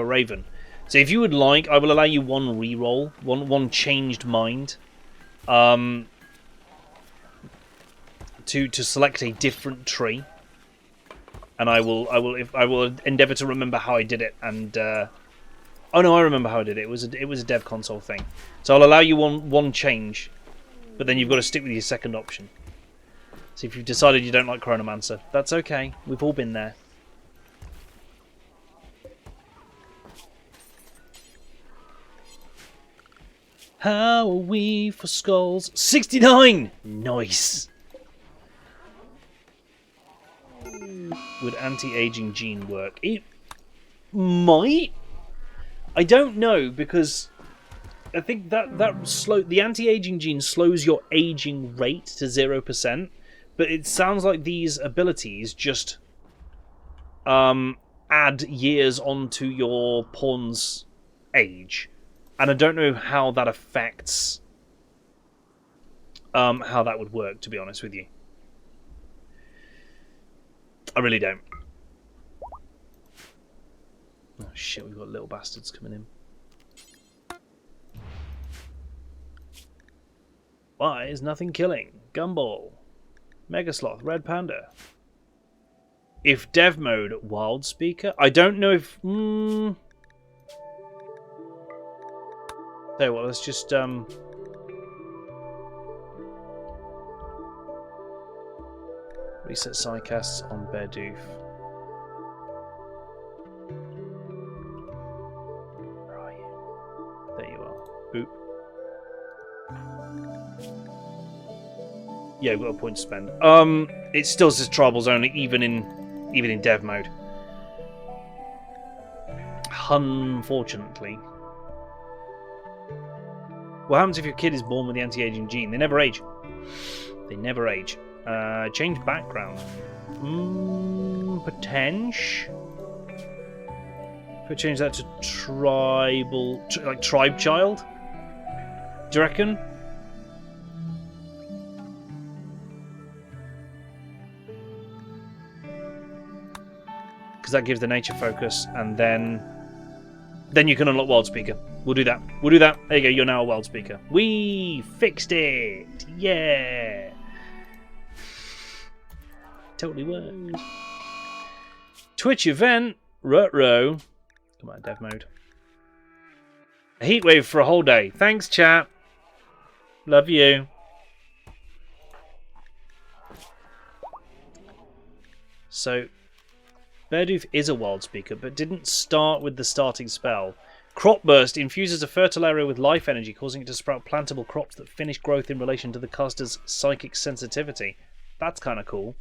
Raven. So if you would like, I will allow you one reroll, one changed mind, to select a different tree, and I will endeavour to remember how I did it. And oh no, I remember how I did it. It was a dev console thing. So I'll allow you one change, but then you've got to stick with your second option. So if you've decided you don't like Chronomancer, that's okay. We've all been there. How are we for skulls? 69! Nice! Would anti-aging gene work? It might. I don't know, because I think that the anti-aging gene slows your aging rate to 0%, but it sounds like these abilities just add years onto your pawn's age. And I don't know how that affects how that would work, to be honest with you. I really don't. Oh shit, we've got little bastards coming in. Why is nothing killing? Gumball. Megasloth, Red Panda. If dev mode, Wild Speaker? I don't know if... So well, let's just reset Psycasts on Bedoof. Where are you? There you are. Boop. Yeah, we've got a point to spend. It still says Tribals only, even in dev mode. Unfortunately. What happens if your kid is born with the anti-aging gene? They never age. They never age. Change background. Potential. If I change that to tribal, like tribe child, do you reckon? Because that gives the nature focus, and then you can unlock World Speaker. We'll do that. We'll do that. There you go. You're now a World Speaker. We fixed it. Yeah. Totally worked. Twitch event. Rutro. Come on, dev mode. A heat wave for a whole day. Thanks, chat. Love you. So, Beartooth is a World Speaker, but didn't start with the starting spell. Crop Burst infuses a fertile area with life energy, causing it to sprout plantable crops that finish growth in relation to the caster's psychic sensitivity. That's kind of cool.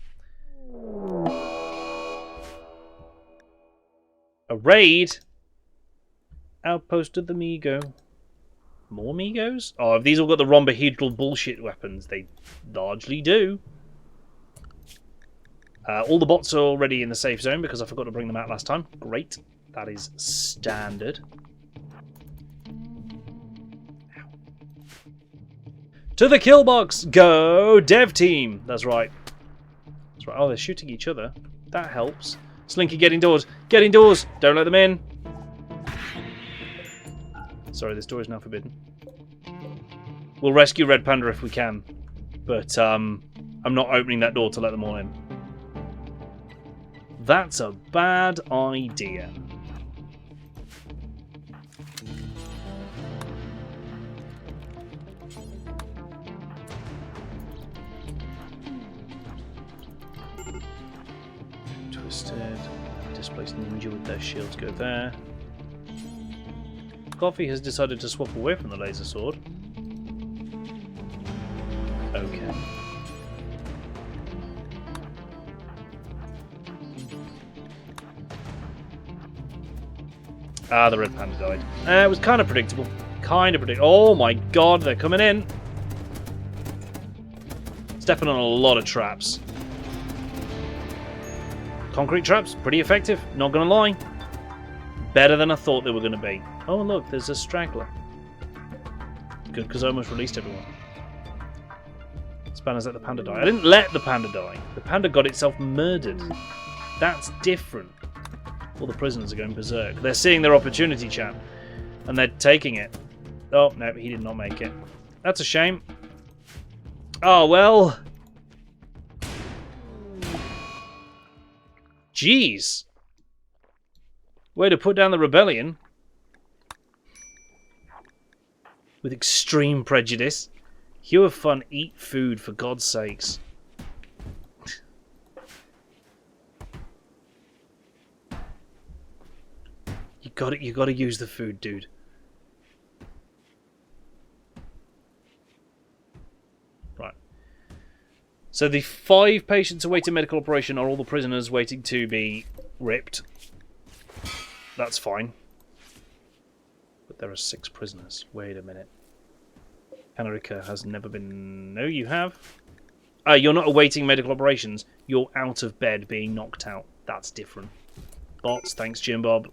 A raid. Outpost of the Migo. More Migos? Oh, have these all got the rhombohedral bullshit weapons? They largely do. All the bots are already in the safe zone because I forgot to bring them out last time. Great. That is standard. Ow. To the kill box! Go, dev team! That's right. That's right. Oh, they're shooting each other. That helps. Slinky, get indoors. Get indoors! Don't let them in. Sorry, this door is now forbidden. We'll rescue Red Panda if we can. But I'm not opening that door to let them all in. That's a bad idea. Twisted. Displaced ninja with their shields go there. Coffee has decided to swap away from the laser sword. Okay. Ah, the Red Panda died. It was kind of predictable. Oh my god, they're coming in. Stepping on a lot of traps. Concrete traps, pretty effective, not gonna lie. Better than I thought they were gonna be. Oh look, there's a straggler. Good, because I almost released everyone. Spanners let the panda die. I didn't let the panda die. The panda got itself murdered. That's different. All the prisoners are going berserk. They're seeing their opportunity, chat. And they're taking it. Oh, no, he did not make it. That's a shame. Oh, well. Jeez. Way to put down the rebellion. With extreme prejudice. You have fun, eat food, for God's sakes. You gotta use the food, dude. Right. So the 5 patients awaiting medical operation are all the prisoners waiting to be ripped. That's fine. But there are 6 prisoners. Wait a minute. Anarika has never been... No, you have. You're not awaiting medical operations. You're out of bed being knocked out. That's different. Bots, thanks Jim Bob.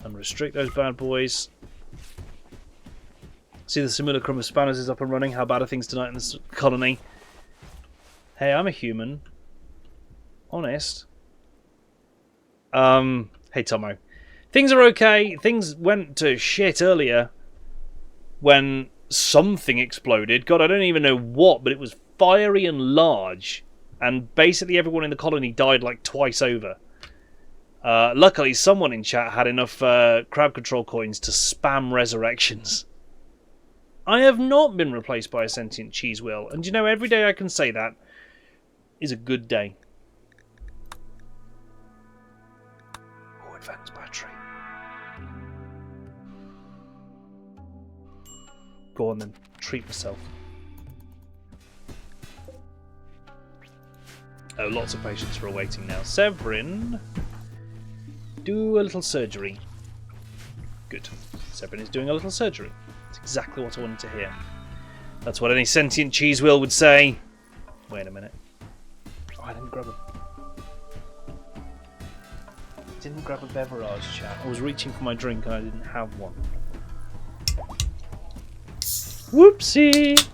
Unrestrict those bad boys. See, the simulacrum of spanners is up and running. How bad are things tonight in this colony? Hey, I'm a human. Honest. Hey Tomo. Things are okay. Things went to shit earlier when something exploded. God, I don't even know what, but it was fiery and large. And basically everyone in the colony died like twice over. Luckily, someone in chat had enough crowd control coins to spam resurrections. I have not been replaced by a sentient cheese wheel, and you know, every day I can say that is a good day. Oh, advanced battery. Go on then, treat myself. Oh, lots of patients are awaiting now. Severin. Do a little surgery. Good. Severin is doing a little surgery. That's exactly what I wanted to hear. That's what any sentient cheese wheel would say. Wait a minute. Oh, I didn't grab a... Didn't grab a beverage, chat. I was reaching for my drink and I didn't have one. Whoopsie!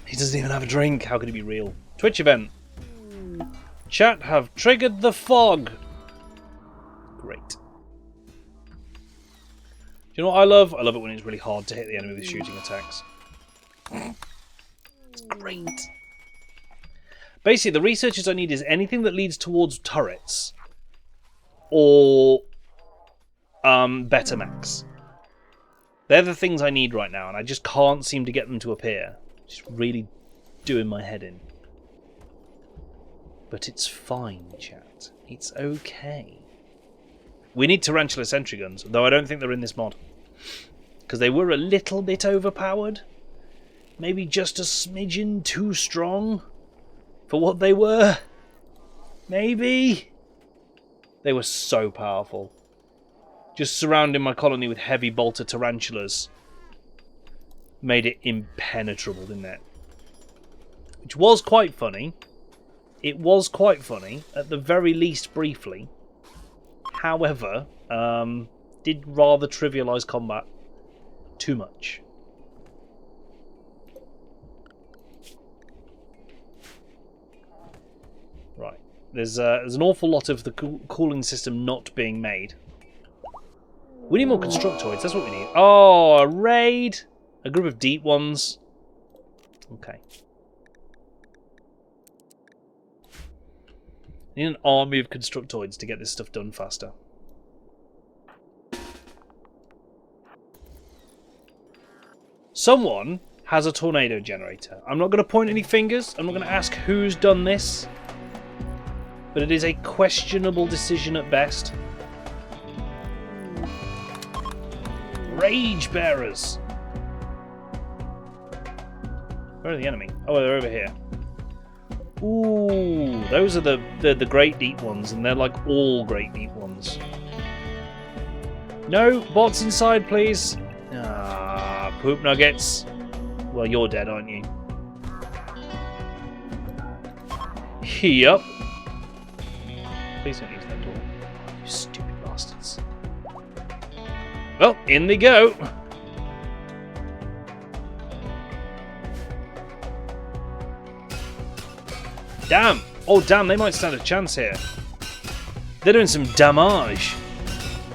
He doesn't even have a drink. How could it be real? Twitch event. Chat have triggered the fog. Great. Do you know what I love? I love it when it's really hard to hit the enemy with shooting attacks. It's great. Basically, the researches I need is anything that leads towards turrets or Betamax. They're the things I need right now, and I just can't seem to get them to appear. Just really doing my head in. But it's fine, chat. It's okay. We need tarantula sentry guns, though I don't think they're in this mod. Because they were a little bit overpowered. Maybe just a smidgen too strong for what they were. Maybe. They were so powerful. Just surrounding my colony with heavy bolter tarantulas made it impenetrable, didn't it? Which was quite funny. It was quite funny, at the very least briefly. However, did rather trivialise combat too much. Right. There's an awful lot of the cooling system not being made. We need more constructoids, that's what we need. Oh, a raid! A group of deep ones. Okay. Need an army of constructoids to get this stuff done faster. Someone has a tornado generator. I'm not going to point any fingers. I'm not going to ask who's done this. But it is a questionable decision at best. Rage bearers. Where are the enemy? Oh, they're over here. Ooh, those are the great deep ones, and they're like all great deep ones. No, bots inside, please. Ah, poop nuggets. Well, you're dead, aren't you? Yup. Please don't use that door. You stupid bastards. Well, in they go. Damn! Oh, damn, they might stand a chance here. They're doing some damage.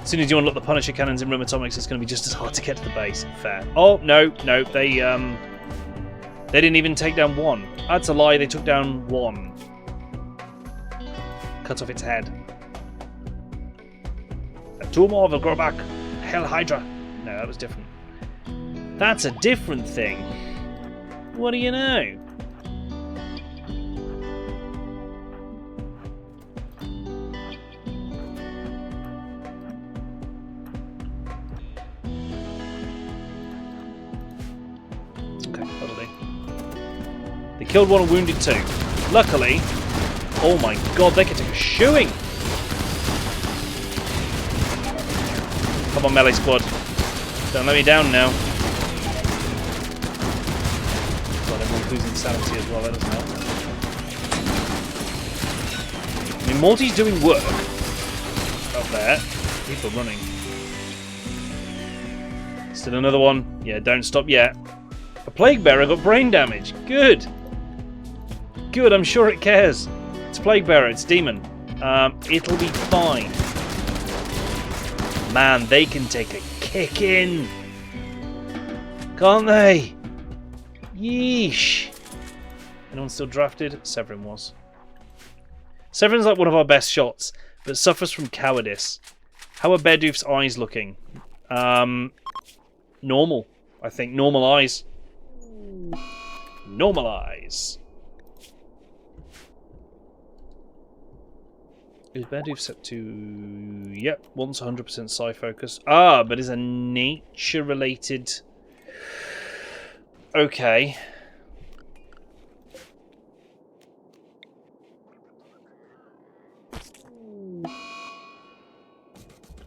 As soon as you unlock the Punisher cannons in Rim Atomics, it's going to be just as hard to get to the base. Fair. Oh, no, they didn't even take down one. That's a lie, they took down one. Cut off its head. Two more will grow back. Hell Hydra. No, that was different. That's a different thing. What do you know? Killed one and wounded two. Luckily, oh my god, they can take a shoeing. Come on, melee squad. Don't let me down now. God, everyone's losing sanity as well, that doesn't help. I mean, Morty's doing work up there. People running. Still another one. Yeah, don't stop yet. A plague bearer got brain damage. Good. Good, I'm sure it cares. It's Plague Bearer, it's Demon. It'll be fine. Man, they can take a kick in. Can't they? Yeesh. Anyone still drafted? Severin was. Severin's like one of our best shots, but suffers from cowardice. How are Beardoof's eyes looking? Normal. I think normal eyes. Normal eyes. Is Beardoof set to... Yep, wants 100% psi focus. Ah, but is a nature-related... Okay.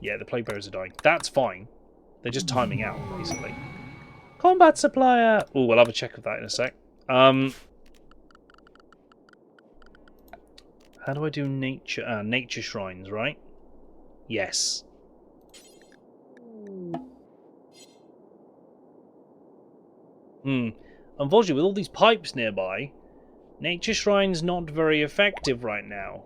Yeah, the plague bearers are dying. That's fine. They're just timing out, basically. Combat supplier. Oh, we'll have a check of that in a sec. How do I do nature? Nature shrines, right? Yes. Unfortunately, with all these pipes nearby, nature shrine's not very effective right now.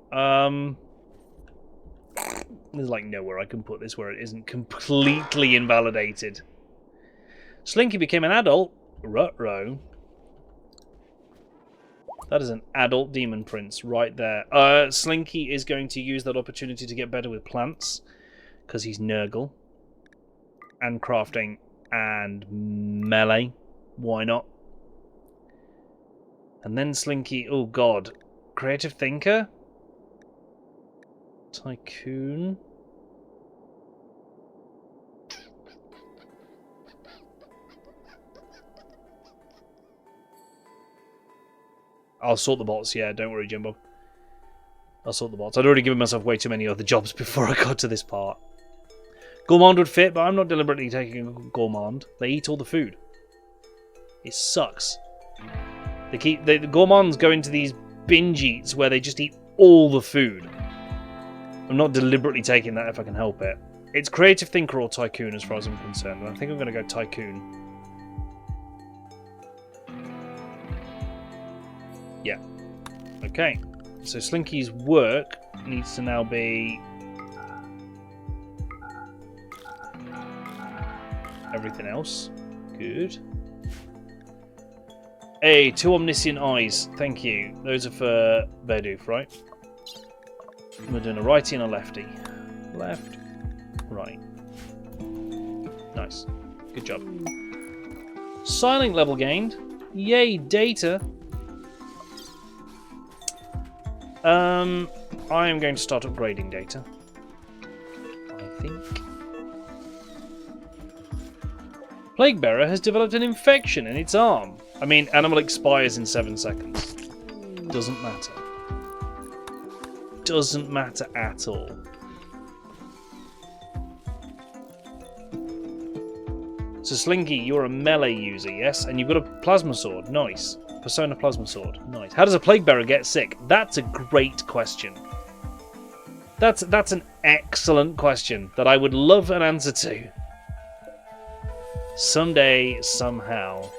There's like nowhere I can put this where it isn't completely invalidated. Slinky became an adult. Ruh-roh. That is an adult demon prince right there. Slinky is going to use that opportunity to get better with plants, because he's Nurgle. And crafting and melee. Why not? And then Slinky, oh god. Creative thinker? Tycoon? I'll sort the bots, yeah, don't worry, Jimbo. I'll sort the bots. I'd already given myself way too many other jobs before I got to this part. Gourmand would fit, but I'm not deliberately taking a gourmand. They eat all the food. It sucks. The gourmands go into these binge eats where they just eat all the food. I'm not deliberately taking that if I can help it. It's creative thinker or tycoon as far as I'm concerned. And I think I'm going to go tycoon. Yeah. Okay. So Slinky's work needs to now be everything else. Good. Hey, 2 omniscient eyes. Thank you. Those are for Berdoof, right? We're doing a righty and a lefty. Left, right. Nice. Good job. Silent level gained. Yay, data. I am going to start upgrading data. I think. Plaguebearer has developed an infection in its arm. I mean, animal expires in 7 seconds. Doesn't matter. Doesn't matter at all. So Slinky, you're a melee user, yes? And you've got a plasma sword. Nice. Persona plasma sword. Nice. How does a Plaguebearer get sick? That's a great question. That's an excellent question that I would love an answer to. Someday, somehow.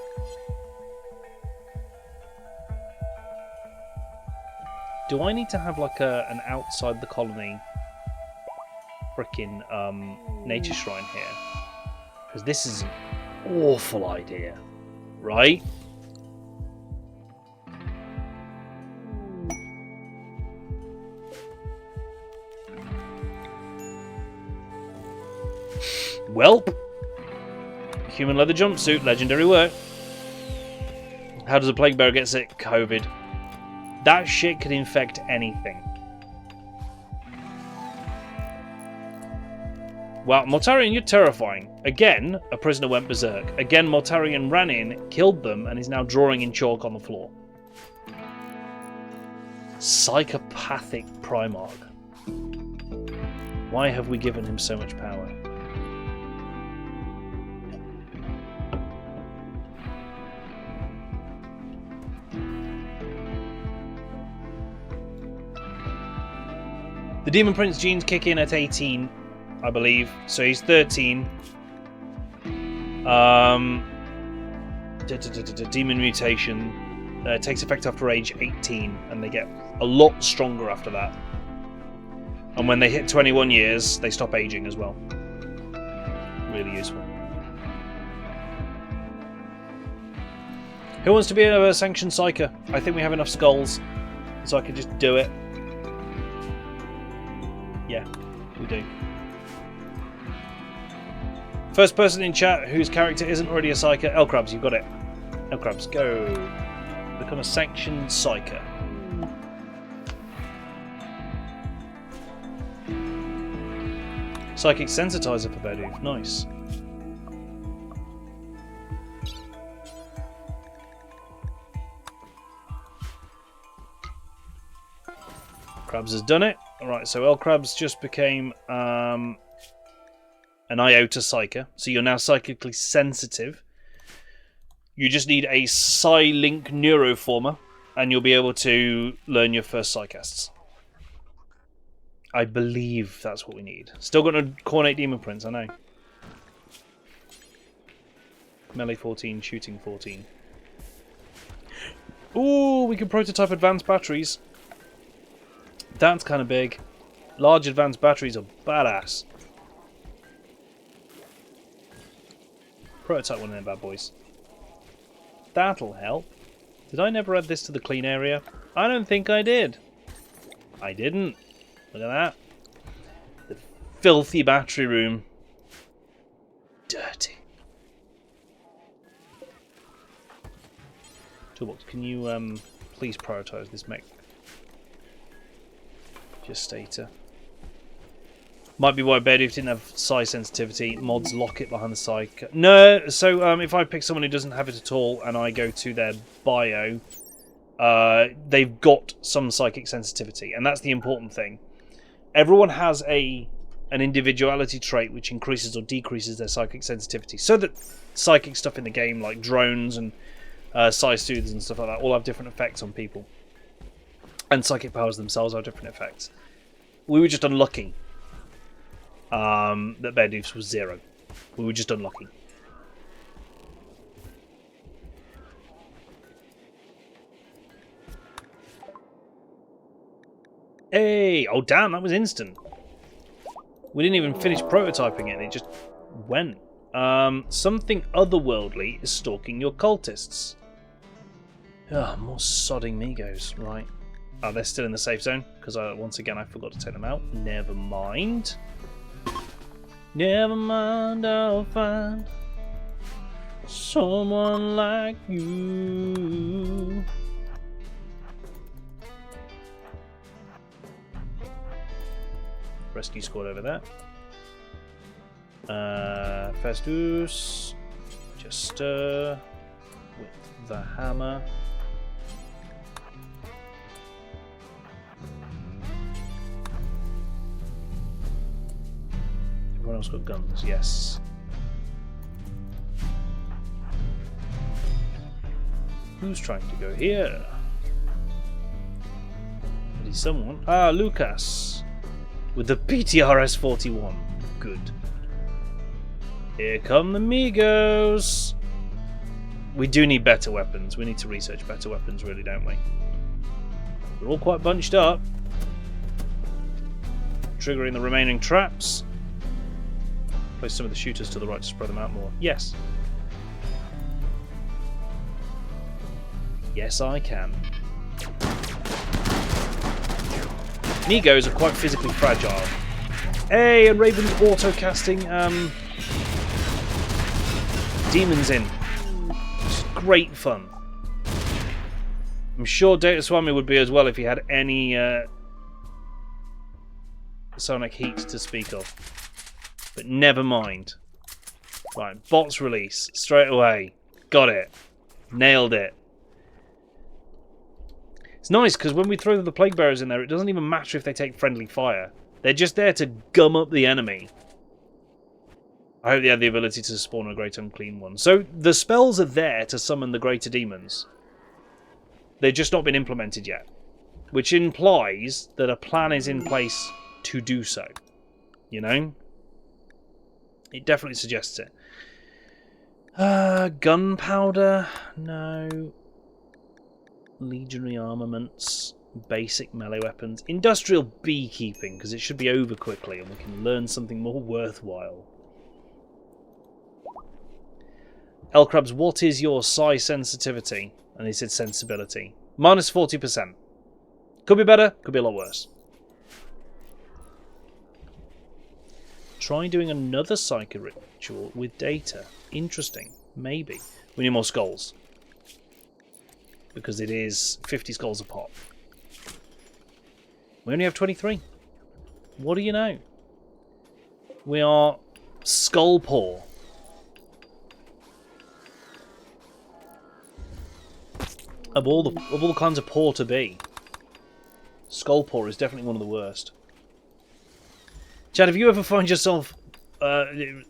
Do I need to have like an outside the colony frickin' nature shrine here? Because this is an awful idea, right? Welp. Human leather jumpsuit, legendary work. How does a Plaguebearer get sick? COVID. That shit could infect anything. Wow, Mortarion, you're terrifying. Again, a prisoner went berserk. Again, Mortarion ran in, killed them, and is now drawing in chalk on the floor. Psychopathic Primarch. Why have we given him so much power? The Demon Prince genes kick in at 18, I believe. So he's 13. Demon mutation takes effect after age 18, and they get a lot stronger after that. And when they hit 21 years, they stop aging as well. Really useful. Who wants to be a sanctioned psyker? I think we have enough skulls, so I could just do it. Yeah, we do. First person in chat whose character isn't already a psyker. Elkrabs, you've got it. Elkrabs, go. Become a sanctioned psyker. Psychic sensitizer for Berdoof. Nice. Krabs has done it. Alright, so Elkrabs just became an Iota Psyker. So you're now psychically sensitive. You just need a Psi-Link Neuroformer, and you'll be able to learn your first Psycasts. I believe that's what we need. Still got no Cornate Demon Prince, I know. Melee 14, shooting 14. Ooh, we can prototype advanced batteries. That's kind of big. Large advanced batteries are badass. Prototype one of them bad boys. That'll help. Did I never add this to the clean area? I don't think I did. I didn't. Look at that. The filthy battery room. Dirty. Toolbox, can you please prioritize this mech? Gestator. Might be why Beardude didn't have psi sensitivity. Mods lock it behind the psych. No, so if I pick someone who doesn't have it at all and I go to their bio, they've got some psychic sensitivity, and that's the important thing. Everyone has an individuality trait which increases or decreases their psychic sensitivity, so that psychic stuff in the game, like drones and psi soothes and stuff like that, all have different effects on people. And psychic powers themselves have different effects. We were just unlucky that Beardoof's was 0. We were just unlucky. Hey! Oh damn, that was instant. We didn't even finish prototyping it, and it just went. Something otherworldly is stalking your cultists. Ah, more sodding Migos, right. Oh, they're still in the safe zone, because once again I forgot to take them out. Never mind. Never mind, I'll find someone like you. Rescue squad over there. Festus. Jester. With the hammer. Everyone else got guns, yes. Who's trying to go here? Is someone? Ah, Lucas! With the PTRS 41. Good. Here come the Migos! We do need better weapons. We need to research better weapons, really, don't we? We're all quite bunched up. Triggering the remaining traps. Place some of the shooters to the right to spread them out more. Yes. Yes, I can. Migos are quite physically fragile. Hey, and Raven's auto-casting demons in. It's great fun. I'm sure Data Swami would be as well if he had any sonic heat to speak of. But never mind. Right, bots release. Straight away. Got it. Nailed it. It's nice because when we throw the Plague Bearers in there, it doesn't even matter if they take friendly fire. They're just there to gum up the enemy. I hope they have the ability to spawn a Great Unclean One. So the spells are there to summon the Greater Demons. They've just not been implemented yet. Which implies that a plan is in place to do so. You know? It definitely suggests it. Gunpowder? No. Legionary armaments. Basic melee weapons. Industrial beekeeping, because it should be over quickly and we can learn something more worthwhile. Elkrabs, what is your psi sensitivity? And he said sensibility. Minus 40%. Could be better, could be a lot worse. Try doing another Psycho ritual with data. Interesting. Maybe. We need more skulls. Because it is 50 skulls a pop. We only have 23. What do you know? We are skull poor. Of all the kinds of poor to be, skull poor is definitely one of the worst. Chad, if you ever find yourself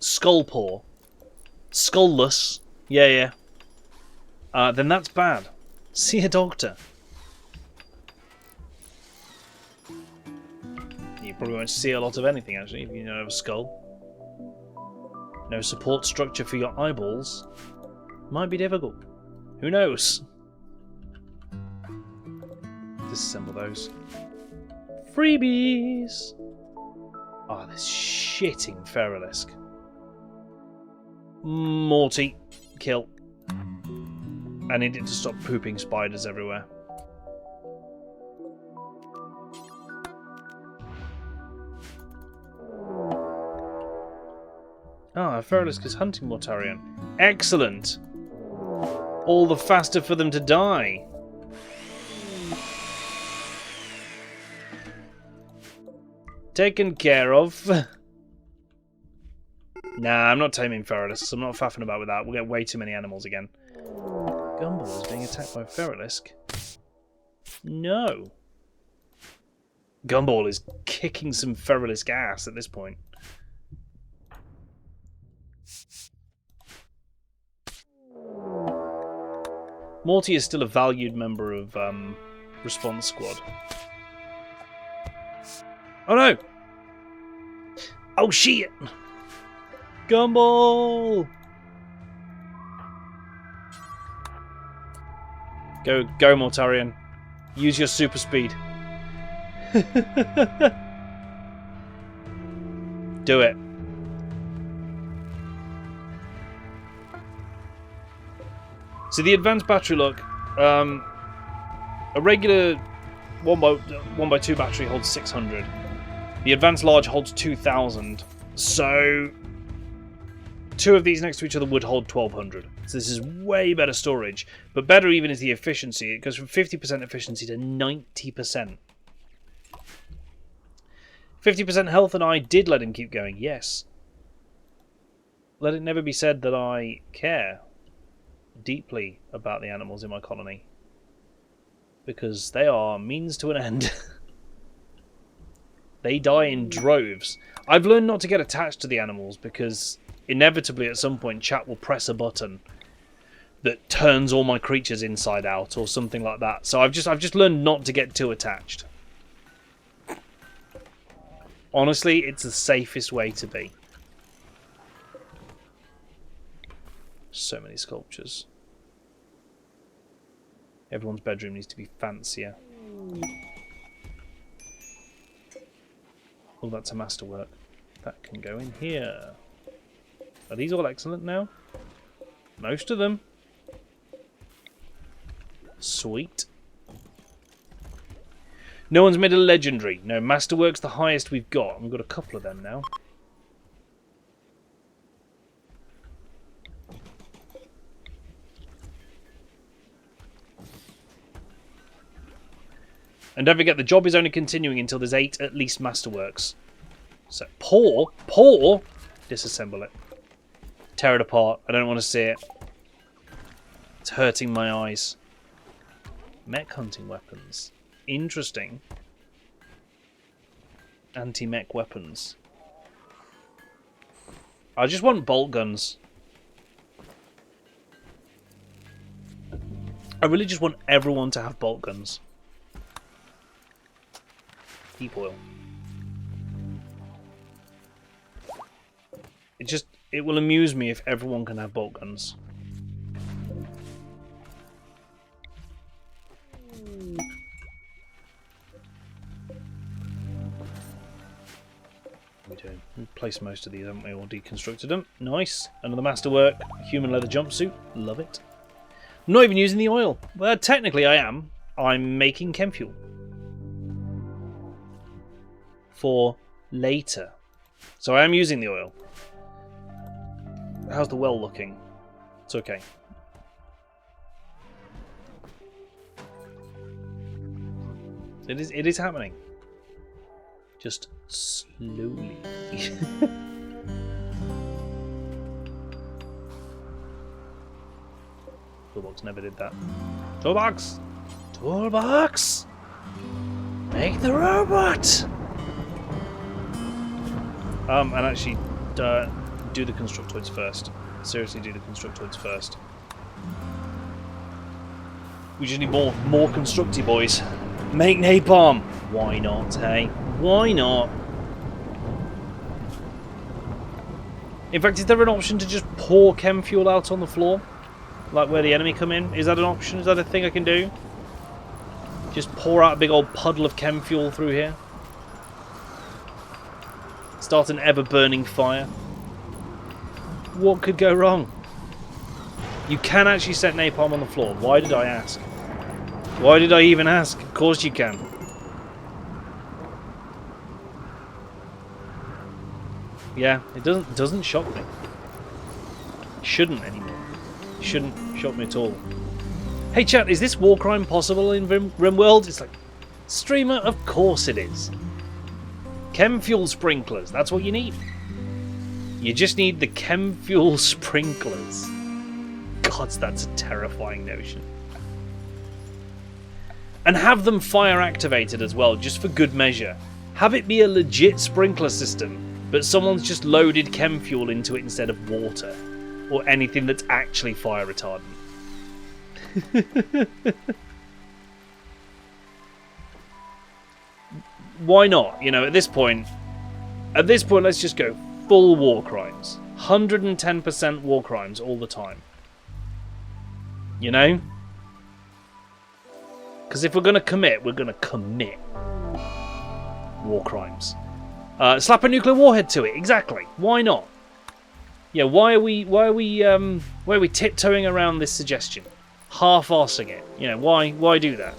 skull poor, skullless, yeah, then that's bad. See a doctor. You probably won't see a lot of anything, actually, if you don't have a skull. No support structure for your eyeballs. Might be difficult. Who knows? Disassemble those. Freebies! Oh, this shitting Feralisk. Morty, kill. I need it to stop pooping spiders everywhere. Ah, Feralisk is hunting Mortarion. Excellent! All the faster for them to die. Taken care of. Nah, I'm not taming Feralisks. I'm not faffing about with that. We'll get way too many animals again. Gumball is being attacked by Feralisk. No. Gumball is kicking some Feralisk ass at this point. Morty is still a valued member of Response Squad. Oh no! Oh shit! Gumball! Go Mortarion. Use your super speed. Do it. So the advanced battery lock, a regular 1x2 battery holds 600. The advanced large holds 2000. So 2 of these next to each other would hold 1200. So this is way better storage. But better even is the efficiency. It goes from 50% efficiency to 90%. 50% health, and I did let him keep going, yes. Let it never be said that I care deeply about the animals in my colony. Because they are means to an end. They die in droves. I've learned not to get attached to the animals because inevitably at some point chat will press a button that turns all my creatures inside out or something like that. So I've just learned not to get too attached. Honestly, it's the safest way to be. So many sculptures. Everyone's bedroom needs to be fancier. Oh, that's a masterwork. That can go in here. Are these all excellent now? Most of them. Sweet. No one's made a legendary. No, masterwork's the highest we've got. We've got a couple of them now. And don't forget, the job is only continuing until there's 8 at least masterworks. So, pour, disassemble it. Tear it apart. I don't want to see it. It's hurting my eyes. Mech hunting weapons. Interesting. Anti-mech weapons. I just want bolt guns. I really just want everyone to have bolt guns. Deep oil. It will amuse me if everyone can have bolt guns. What are we doing? We've placed most of these, haven't we? Or deconstructed them. Nice. Another masterwork. Human leather jumpsuit. Love it. I'm not even using the oil. Well, technically I am. I'm making chem fuel. For later. So I am using the oil. How's the well looking? It's okay. It is happening. Just slowly. Toolbox never did that. Toolbox! Toolbox! Make the robot! And actually, do the constructoids first. Seriously, do the constructoids first. We just need more constructy boys. Make napalm. Why not, hey? Why not? In fact, is there an option to just pour chem fuel out on the floor? Like where the enemy come in? Is that an option? Is that a thing I can do? Just pour out a big old puddle of chem fuel through here? Start an ever-burning fire? What could go wrong? You can actually set napalm on the floor. Why did I ask? Why did I even ask? Of course you can. Yeah, it doesn't shock me. Shouldn't anymore. Shouldn't shock me at all. Hey chat, is this war crime possible in RimWorld? It's like, streamer, of course it is. Chem fuel sprinklers, that's what you need. You just need the chem fuel sprinklers. God, that's a terrifying notion. And have them fire activated as well, just for good measure. Have it be a legit sprinkler system, but someone's just loaded chem fuel into it instead of water. Or anything that's actually fire retardant. Why not? You know, at this point, let's just go full war crimes. 110% war crimes all the time. You know? Because if we're going to commit, we're going to commit war crimes. Slap a nuclear warhead to it. Exactly. Why not? Yeah. Why are we tiptoeing around this suggestion, half-arsing it? You know, why do that?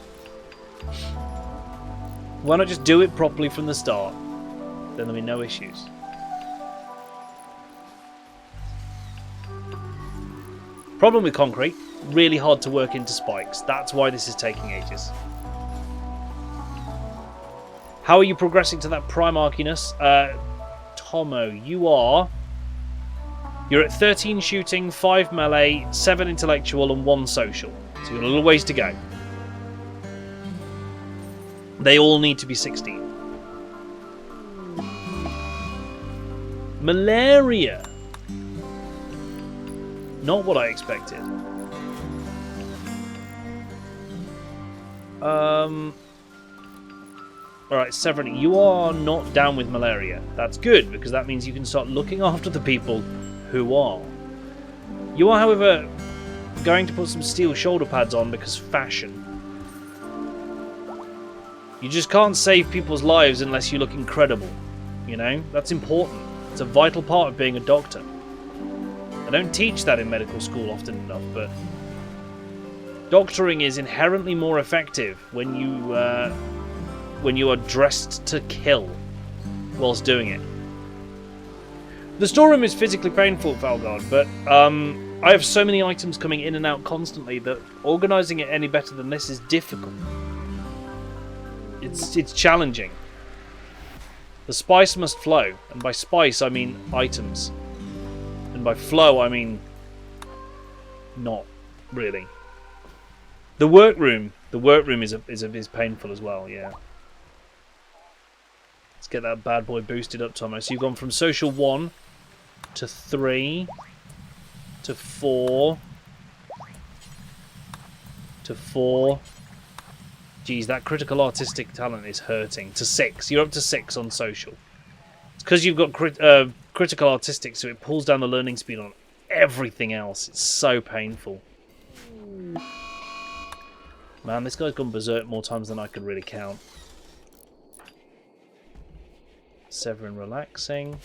Why not just do it properly from the start? Then there'll be no issues. Problem with concrete, really hard to work into spikes. That's why this is taking ages. How are you progressing to that Primarchiness? Tomo, you're at 13 shooting, 5 melee, 7 intellectual and 1 social. So you've got a little ways to go. They all need to be 16. Malaria. Not what I expected. Alright, Severity, you are not down with malaria. That's good, because that means you can start looking after the people who are. You are, however, going to put some steel shoulder pads on because fashion. You just can't save people's lives unless you look incredible. You know? That's important. It's a vital part of being a doctor. I don't teach that in medical school often enough, but doctoring is inherently more effective when you are dressed to kill whilst doing it. The storeroom is physically painful, Valgard, but I have so many items coming in and out constantly that organising it any better than this is difficult. It's challenging. The spice must flow, and by spice I mean items. And by flow I mean not really. The workroom is painful as well, yeah. Let's get that bad boy boosted up, Tomo. So you've gone from social 1 to 3 to 4 to 4. Geez, that critical artistic talent is hurting. To 6. You're up to 6 on social. It's because you've got critical artistic, so it pulls down the learning speed on everything else. It's so painful. Man, this guy's gone berserk more times than I could really count. Severin relaxing.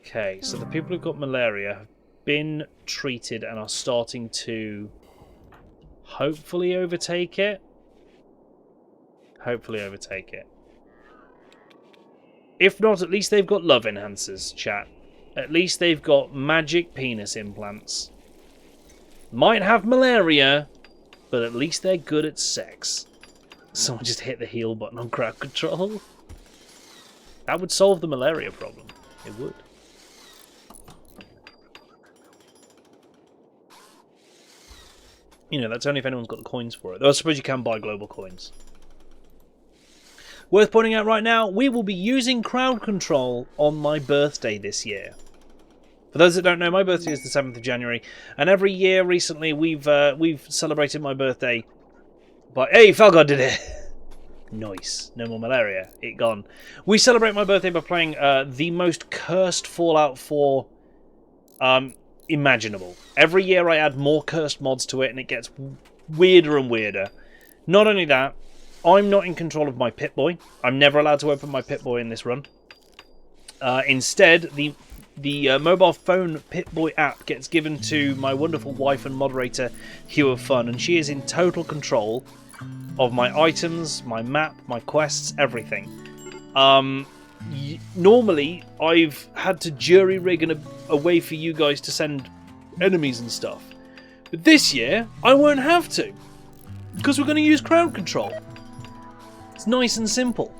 Okay, so the people who've got malaria have been treated and are starting to hopefully overtake it. Hopefully overtake it. If not, at least they've got love enhancers, chat. At least they've got magic penis implants. Might have malaria, but at least they're good at sex. Someone just hit the heal button on crowd control. That would solve the malaria problem. It would. You know, that's only if anyone's got the coins for it. Though I suppose you can buy global coins. Worth pointing out right now, we will be using crowd control on my birthday this year. For those that don't know, my birthday is the 7th of January, and every year recently we've celebrated my birthday by... Hey, Falgod did it! Nice. No more malaria. It gone. We celebrate my birthday by playing the most cursed Fallout 4 imaginable. Every year I add more cursed mods to it, and it gets weirder and weirder. Not only that, I'm not in control of my Pip-Boy. I'm never allowed to open my Pip-Boy in this run. Instead, the mobile phone Pip-Boy app gets given to my wonderful wife and moderator, Hugh of Fun, and she is in total control of my items, my map, my quests, everything. Normally, I've had to jury-rig a way for you guys to send enemies and stuff. But this year, I won't have to. Because we're going to use crowd control. It's nice and simple.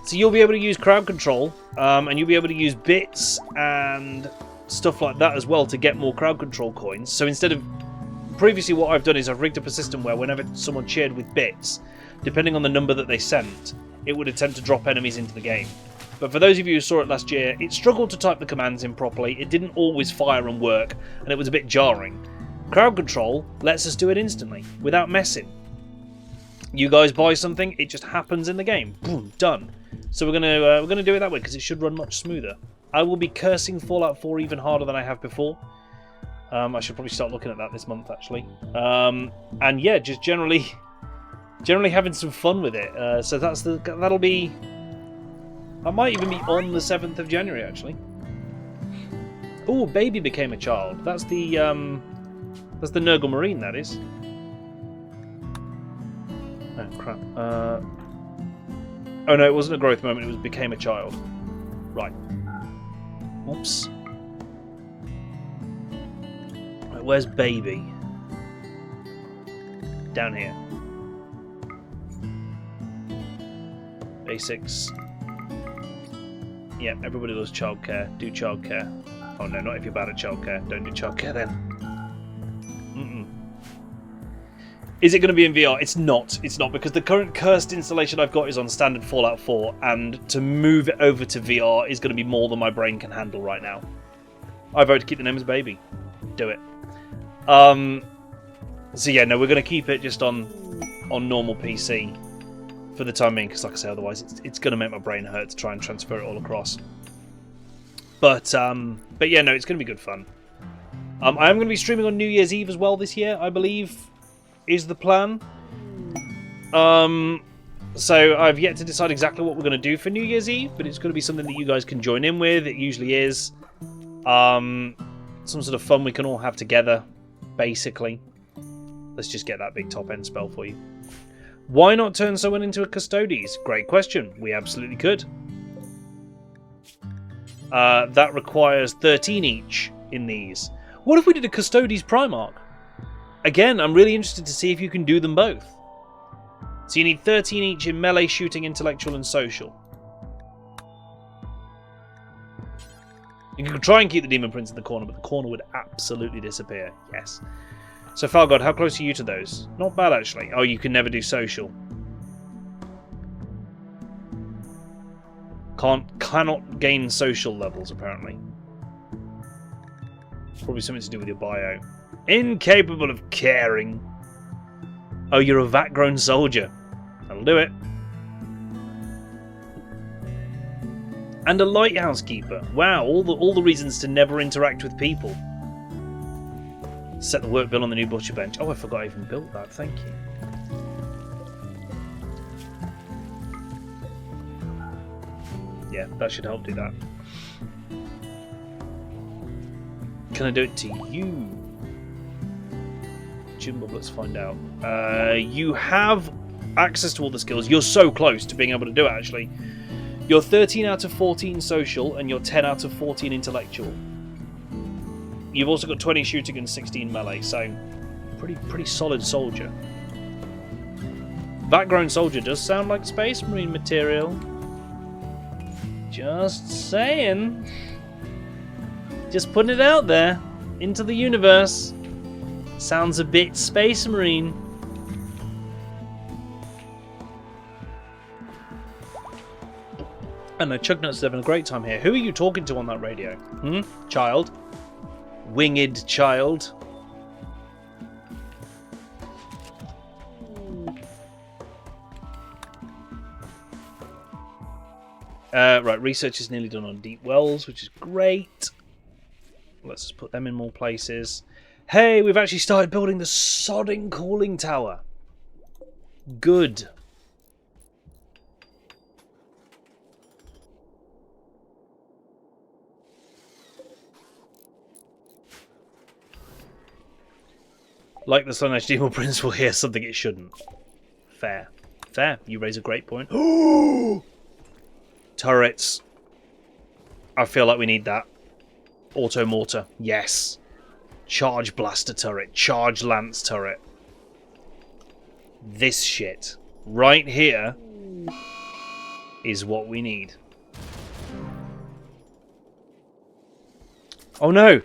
So you'll be able to use crowd control, and you'll be able to use bits and stuff like that as well to get more crowd control coins. So instead of... Previously what I've done is I've rigged up a system where whenever someone cheered with bits, depending on the number that they sent, it would attempt to drop enemies into the game. But for those of you who saw it last year, it struggled to type the commands in properly, it didn't always fire and work, and it was a bit jarring. Crowd control lets us do it instantly, without messing. You guys buy something, it just happens in the game. Boom, done. So we're gonna do it that way because it should run much smoother. I will be cursing Fallout 4 even harder than I have before. I should probably start looking at that this month, actually. And yeah, just generally having some fun with it. So that'll be... I might even be on the 7th of January, actually. Oh, baby became a child. That's the Nurgle Marine, that is. Oh, crap. Oh no, it wasn't a growth moment, it was became a child. Right. Oops. Where's baby? Down here. Basics. Yeah, everybody loves childcare. Do childcare. Oh no, not if you're bad at childcare. Don't do childcare then. Is it going to be in VR? It's not. It's not, because the current cursed installation I've got is on standard Fallout 4, and to move it over to VR is going to be more than my brain can handle right now. I vote to keep the name as baby. Do it. So yeah, no, we're going to keep it just on normal PC for the time being, because like I say, otherwise it's going to make my brain hurt to try and transfer it all across. But yeah, no, it's going to be good fun. I am going to be streaming on New Year's Eve as well this year, I believe, is the plan. So I've yet to decide exactly what we're going to do for New Year's Eve, but it's going to be something that you guys can join in with. It usually is. Some sort of fun we can all have together, basically. Let's just get that big top end spell for you. Why not turn someone into a Custodes? Great question. We absolutely could. That requires 13 each in these. What if we did a Custodes Primarch? Again, I'm really interested to see if you can do them both. So you need 13 each in melee, shooting, intellectual, and social. You can try and keep the Demon Prince in the corner, but the corner would absolutely disappear. Yes. So, Falgod, how close are you to those? Not bad, actually. Oh, you can never do social. Cannot gain social levels, apparently. Probably something to do with your bio. Incapable of caring. Oh, you're a vat-grown soldier. That'll do it. And a lighthouse keeper. Wow, all the reasons to never interact with people. Set the work bill on the new butcher bench. Oh, I forgot I even built that. Thank you. Yeah, that should help do that. Can I do it to you? Jimbob, let's find out. You have access to all the skills. You're so close to being able to do it, actually. You're 13 out of 14 social, and you're 10 out of 14 intellectual. You've also got 20 shooting and 16 melee, so pretty solid soldier. Vat-grown soldier does sound like Space Marine material. Just saying. Just putting it out there into the universe. Sounds a bit Space Marine. I know Chugnut's having a great time here. Who are you talking to on that radio? Child? Winged child? Right, research is nearly done on deep wells, which is great. Let's just put them in more places. Hey, we've actually started building the sodding cooling tower. Good. Like the Slaanesh Demon Prince will hear something it shouldn't. Fair. Fair. You raise a great point. Turrets. I feel like we need that. Auto mortar. Yes. Charge blaster turret. Charge lance turret. This shit right here is what we need. Oh no!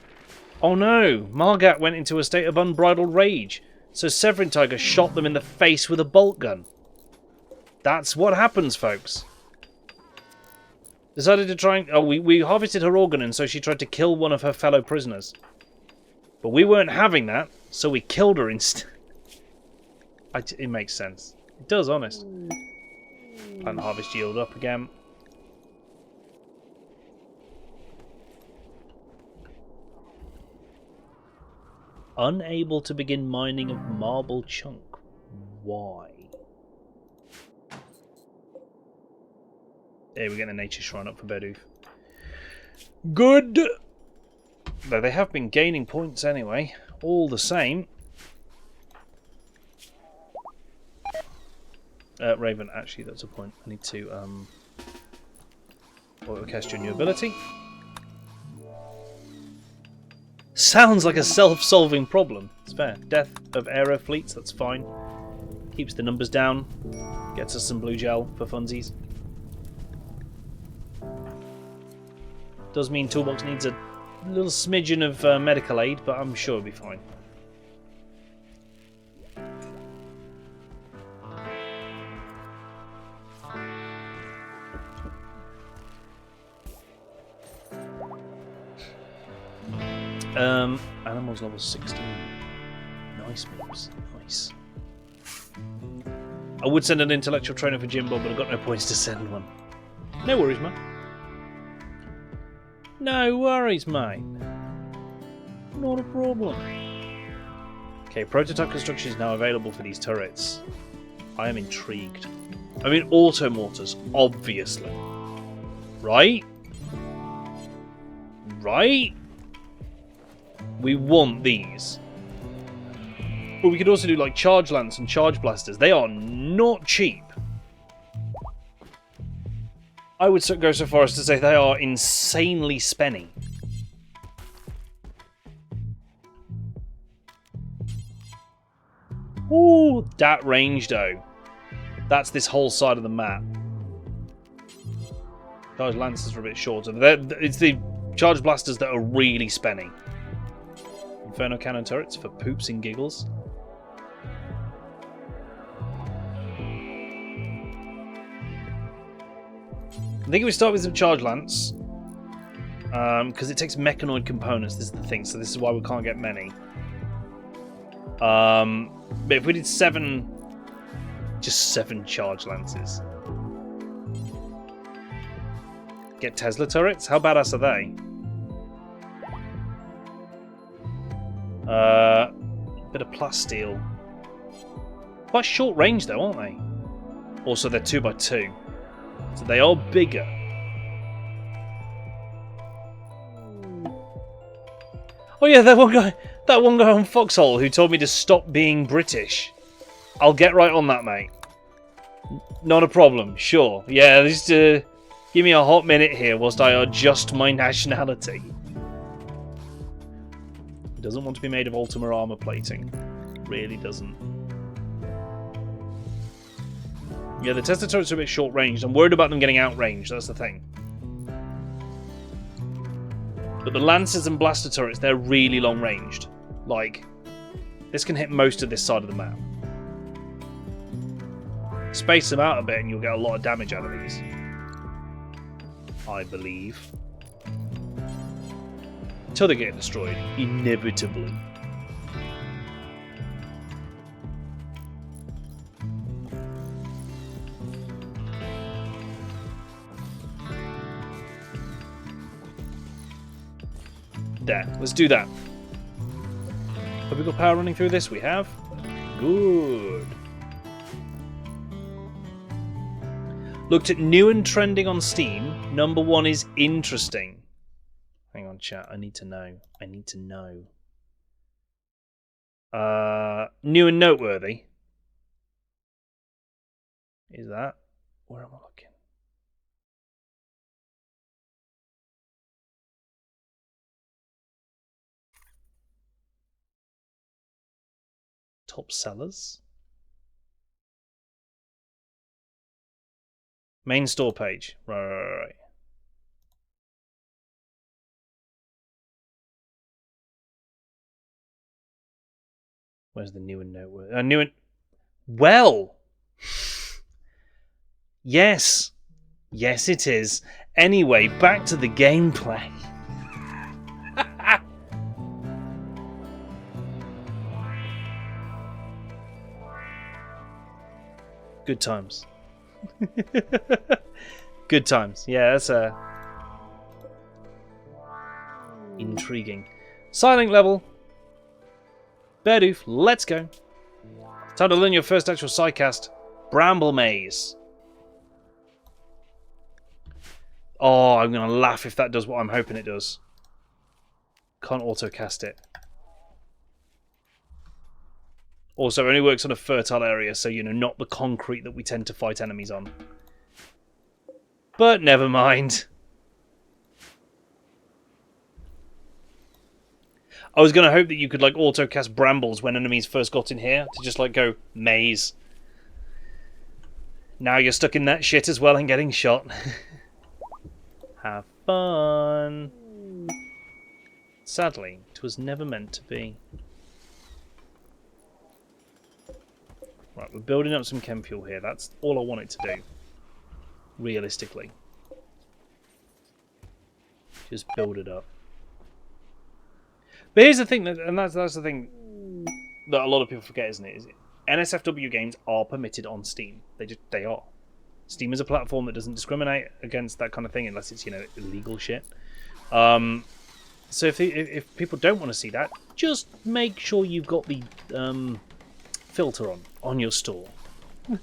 Oh no! Margat went into a state of unbridled rage, so Severin Tiger shot them in the face with a bolt gun. That's what happens, folks. Decided to try and... Oh, we harvested her organ, and so she tried to kill one of her fellow prisoners. But we weren't having that, so we killed her instead. It makes sense. It does, honest. Plant harvest yield up again. Unable to begin mining of marble chunk. Why? There we get the nature shrine up for Berdoof. Good! Though they have been gaining points anyway. All the same. Raven, actually that's a point. I need to cast your new ability. Sounds like a self-solving problem. It's fair. Death of aero fleets, that's fine. Keeps the numbers down. Gets us some blue gel for funsies. Does mean Toolbox needs a little smidgen of medical aid, but I'm sure it'll be fine. Animals level 16. Nice moves. Nice. I would send an intellectual trainer for Jimbo, but I've got no points to send one. No worries, mate. No worries, mate. Not a problem. Okay, prototype construction is now available for these turrets. I am intrigued. I mean, auto mortars, obviously. Right? Right? We want these. But we could also do like charge lance and charge blasters. They are not cheap. I would go so far as to say they are insanely spenny. Ooh, that range though. That's this whole side of the map. Charge lancers are a bit shorter. It's the charge blasters that are really spenny. Inferno cannon turrets for poops and giggles. I think if we start with some charge lance, because it takes mechanoid components. This is the thing, so this is why we can't get many. But if we did just seven charge lances, get Tesla turrets. How badass are they? Bit of plasteel. Quite short range though, aren't they? Also, they're 2x2, so they are bigger. Oh yeah, that one guy on Foxhole who told me to stop being British. I'll get right on that, mate. Not a problem. Sure. Yeah, just give me a hot minute here whilst I adjust my nationality. Doesn't want to be made of Ultima armor plating. Really doesn't. Yeah, the Tesla turrets are a bit short ranged. I'm worried about them getting outranged, that's the thing. But the Lancers and Blaster turrets, they're really long ranged. Like, this can hit most of this side of the map. Space them out a bit and you'll get a lot of damage out of these. I believe. Until they get destroyed, inevitably. There, let's do that. Have we got power running through this? We have. Good. Looked at new and trending on Steam. Number 1 is interesting. Hang on, chat. I need to know. I need to know. New and noteworthy. Is that? Where am I looking? Top sellers. Main store page. Right. Where's the new and noteworthy? New and... Well! Yes. Yes, it is. Anyway, back to the gameplay. Good times. Good times. Yeah, that's intriguing. Silent level. Berdoof, let's go. Time to learn your first actual sidecast. Bramble Maze. Oh, I'm going to laugh if that does what I'm hoping it does. Can't autocast it. Also, it only works on a fertile area, so, you know, not the concrete that we tend to fight enemies on. But never mind. I was going to hope that you could, like, auto-cast brambles when enemies first got in here, to just, like, go, maze. Now you're stuck in that shit as well and getting shot. Have fun. Sadly, it was never meant to be. Right, we're building up some chem fuel here. That's all I want it to do. Realistically. Just build it up. But here's the thing, and that's the thing that a lot of people forget, isn't it? Is NSFW games are permitted on Steam. They are. Steam is a platform that doesn't discriminate against that kind of thing unless it's, you know, illegal shit. So if people don't want to see that, just make sure you've got the filter on your store.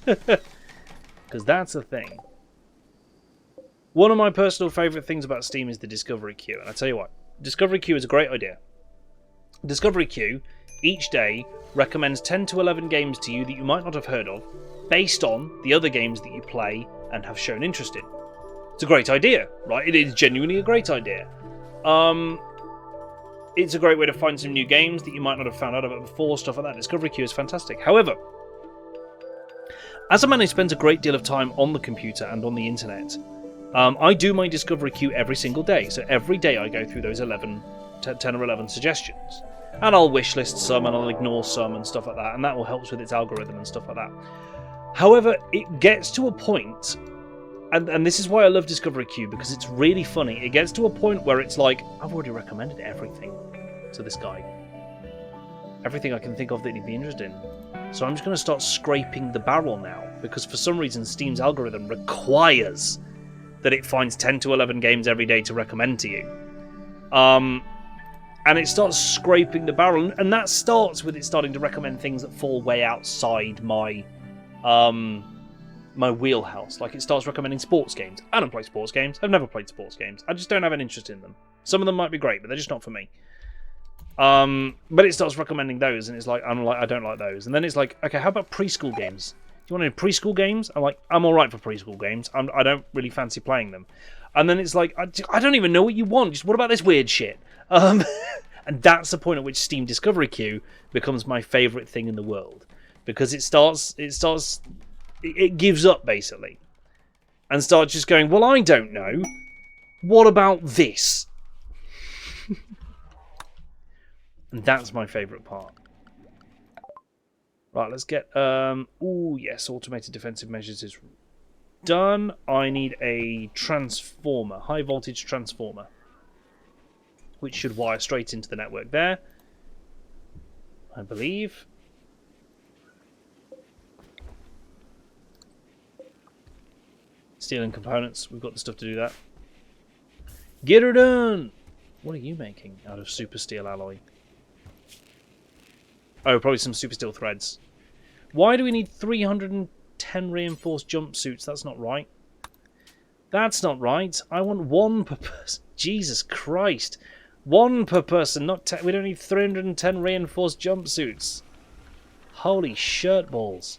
Because that's the thing. One of my personal favourite things about Steam is the Discovery Queue. And I tell you what, Discovery Queue is a great idea. Discovery Queue, each day, recommends 10 to 11 games to you that you might not have heard of, based on the other games that you play and have shown interest in. It's a great idea, right? It is genuinely a great idea. It's a great way to find some new games that you might not have found out about before, stuff like that. Discovery Queue is fantastic. However, as a man who spends a great deal of time on the computer and on the internet, I do my Discovery Queue every single day. So every day I go through those 10 or 11 suggestions. And I'll wishlist some and I'll ignore some and stuff like that. And that will help with its algorithm and stuff like that. However, it gets to a point, and this is why I love Discovery Queue, because it's really funny. It gets to a point where it's like, I've already recommended everything to this guy. Everything I can think of that he'd be interested in. So I'm just going to start scraping the barrel now, because for some reason Steam's algorithm requires that it finds 10 to 11 games every day to recommend to you. And it starts scraping the barrel, and that starts with it starting to recommend things that fall way outside my my wheelhouse. Like, it starts recommending sports games. I don't play sports games. I've never played sports games. I just don't have an interest in them. Some of them might be great, but they're just not for me. But it starts recommending those, and it's like, I don't like those. And then it's like, okay, how about preschool games? Do you want any preschool games? I'm like, I'm alright for preschool games. I don't really fancy playing them. And then it's like, I don't even know what you want. Just what about this weird shit? And that's the point at which Steam Discovery Queue becomes my favourite thing in the world. Because it gives up, basically. And starts just going, well, I don't know. What about this? And that's my favourite part. Right, let's get... ooh, yes, automated defensive measures is done. I need a transformer, high voltage transformer, which should wire straight into the network there, I believe. Steel and components. We've got the stuff to do that. Get her done! What are you making out of super steel alloy? Oh, probably some super steel threads. Why do we need 310 reinforced jumpsuits? That's not right. That's not right. I want one per person. Jesus Christ. One per person, not 10. We don't need 310 reinforced jumpsuits. Holy shirt balls.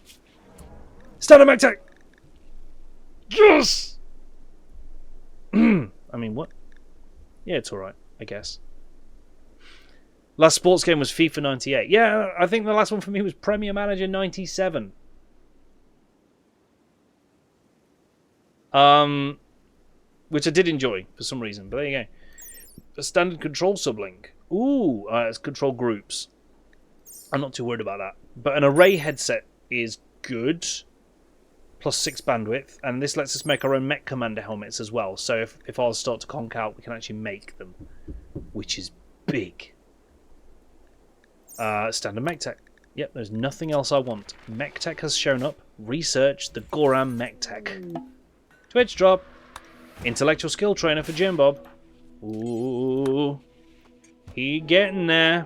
Standard mech tech! Yes! I mean, what? Yeah, it's alright, I guess. Last sports game was FIFA 98. Yeah, I think the last one for me was Premier Manager 97. Which I did enjoy for some reason, but there you go. A standard control sublink. Ooh, it's control groups. I'm not too worried about that. But an array headset is good. Plus 6 bandwidth. And this lets us make our own mech commander helmets as well. So if ours start to conk out, we can actually make them. Which is big. Standard mech tech. Yep, there's nothing else I want. Mech tech has shown up. Research the Goram mech tech. Twitch drop. Intellectual skill trainer for Jim Bob. Ooh. He getting there.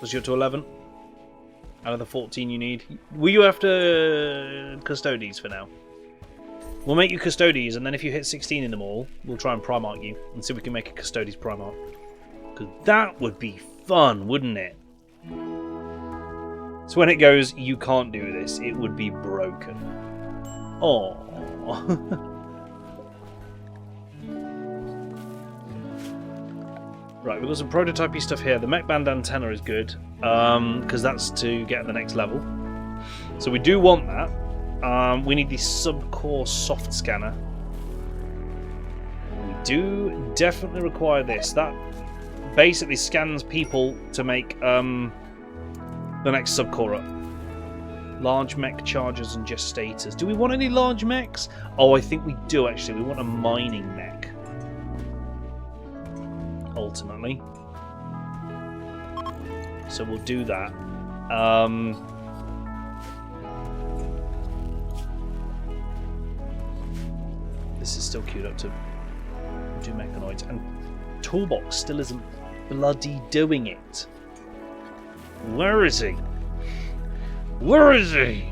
Was you up to 11? Out of the 14 you need. Will you after Custodes for now? We'll make you Custodes, and then if you hit 16 in them all, we'll try and Primark you and see if we can make a Custodes Primark. Because that would be fun, wouldn't it? So when it goes, you can't do this, it would be broken. Oh. Right, we've got some prototypey stuff here. The mech band antenna is good, because that's to get the next level. So we do want that. We need the subcore soft scanner. We do definitely require this. That basically scans people to make the next subcore up. Large mech chargers and gestators. Do we want any large mechs? Oh, I think we do actually. We want a mining mech. Ultimately. So we'll do that. This is still queued up to do mechanoids, and Toolbox still isn't bloody doing it. Where is he? Where is he?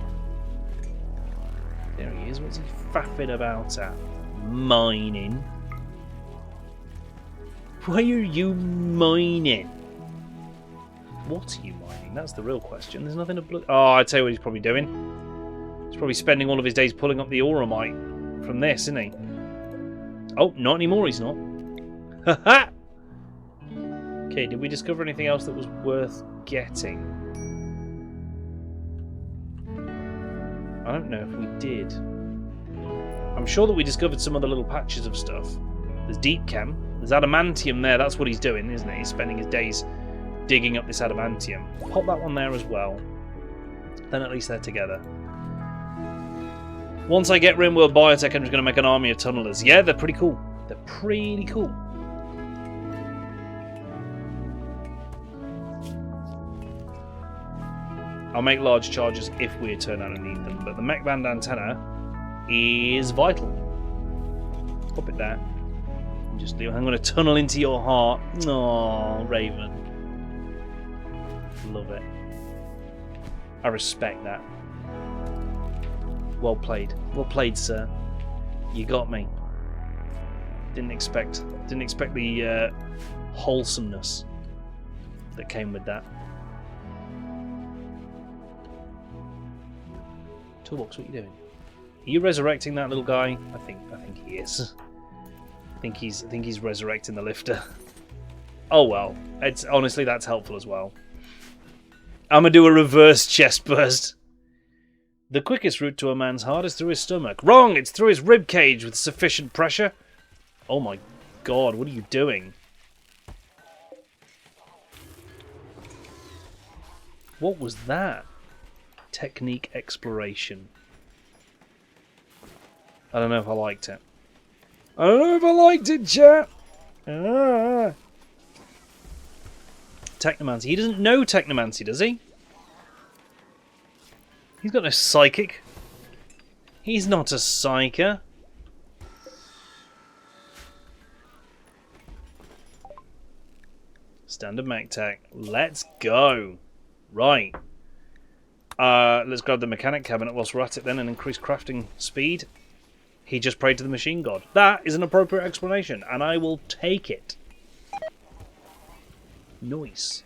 There he is. What's he faffing about at? Mining. Why are you mining? What are you mining? That's the real question. There's nothing to Oh, I tell you what he's probably doing. He's probably spending all of his days pulling up the auramite from this, isn't he? Oh, not anymore, he's not. Haha! Okay, did we discover anything else that was worth getting? I don't know if we did. I'm sure that we discovered some other little patches of stuff. There's deep chem. There's adamantium there. That's what he's doing, isn't he? He's spending his days digging up this adamantium. Pop that one there as well. Then at least they're together. Once I get RimWorld Biotech, I'm just going to make an army of tunnelers. Yeah, they're pretty cool. They're pretty cool. I'll make large charges if we turn out to need them. But the mech band antenna is vital. Pop it there. And just leave. I'm going to tunnel into your heart. Aww, Raven. Love it. I respect that. Well played. Well played, sir. You got me. Didn't expect the wholesomeness that came with that. Toolbox, what are you doing? Are you resurrecting that little guy? I think he is. I think he's resurrecting the lifter. Oh well. It's honestly that's helpful as well. I'm gonna do a reverse chest burst. The quickest route to a man's heart is through his stomach. Wrong! It's through his rib cage with sufficient pressure. Oh my god, what are you doing? What was that? Technique exploration. I don't know if I liked it. I don't know if I liked it, chat. Technomancy. He doesn't know Technomancy, does he? He's got no psychic. He's not a psyker. Standard mech tech. Let's go. Right. Let's grab the mechanic cabinet whilst we're at it then and increase crafting speed. He just prayed to the machine god. That is an appropriate explanation, and I will take it. Nice.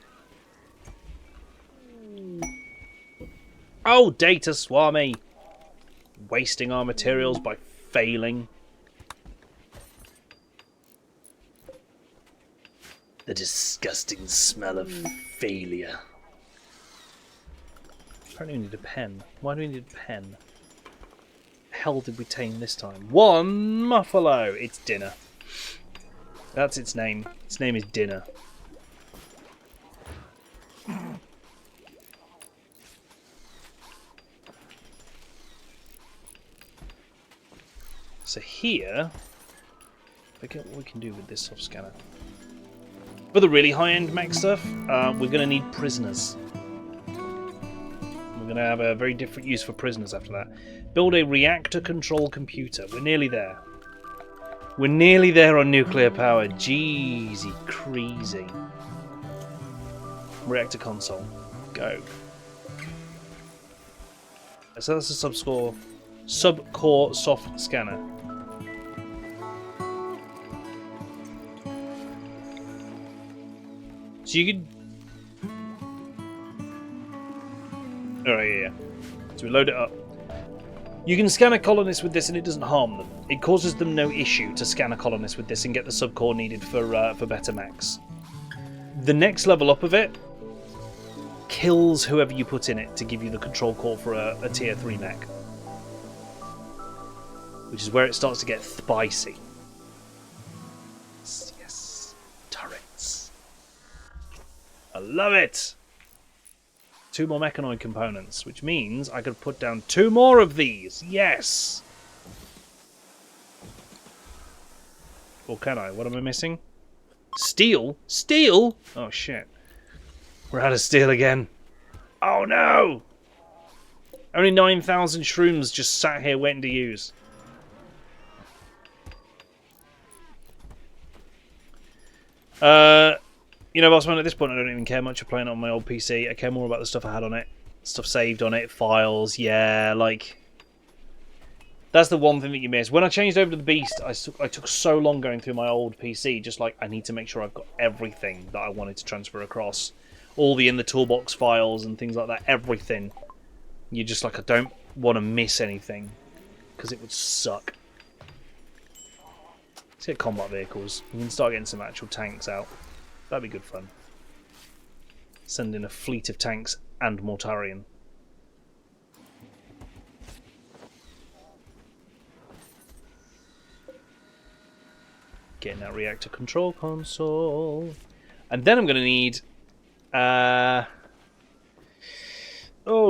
Oh, data swami. Wasting our materials by failing. The disgusting smell of failure. Apparently we need a pen. Why do we need a pen? Hell did we tame this time? One Muffalo! It's dinner. That's its name. Its name is dinner. So here, forget what we can do with this soft scanner. For the really high-end mech stuff, we're going to need prisoners. We're going to have a very different use for prisoners after that. Build a reactor control computer. We're nearly there. We're nearly there on nuclear power. Jeezy crazy. Reactor console. Go. So that's a sub-core soft scanner. So you could... Alright, yeah. So we load it up. You can scan a colonist with this and it doesn't harm them. It causes them no issue to scan a colonist with this and get the subcore needed for better mechs. The next level up of it kills whoever you put in it to give you the control core for a tier 3 mech. Which is where it starts to get spicy. Yes. Turrets. I love it! 2 more mechanoid components, which means I could put down 2 more of these. Yes! Or can I? What am I missing? Steel? Steel? Oh shit. We're out of steel again. Oh no! Only 9,000 shrooms just sat here waiting to use. You know, Bossman, at this point I don't even care much for playing it on my old PC. I care more about the stuff I had on it. Stuff saved on it, files, yeah, like... That's the one thing that you miss. When I changed over to the Beast, I took so long going through my old PC, just like, I need to make sure I've got everything that I wanted to transfer across. All the in the Toolbox files and things like that, everything. You're just like, I don't want to miss anything, because it would suck. Let's get combat vehicles. We can start getting some actual tanks out. That'd be good fun. Send in a fleet of tanks and Mortarion. Getting that reactor control console. And then I'm going to need... oh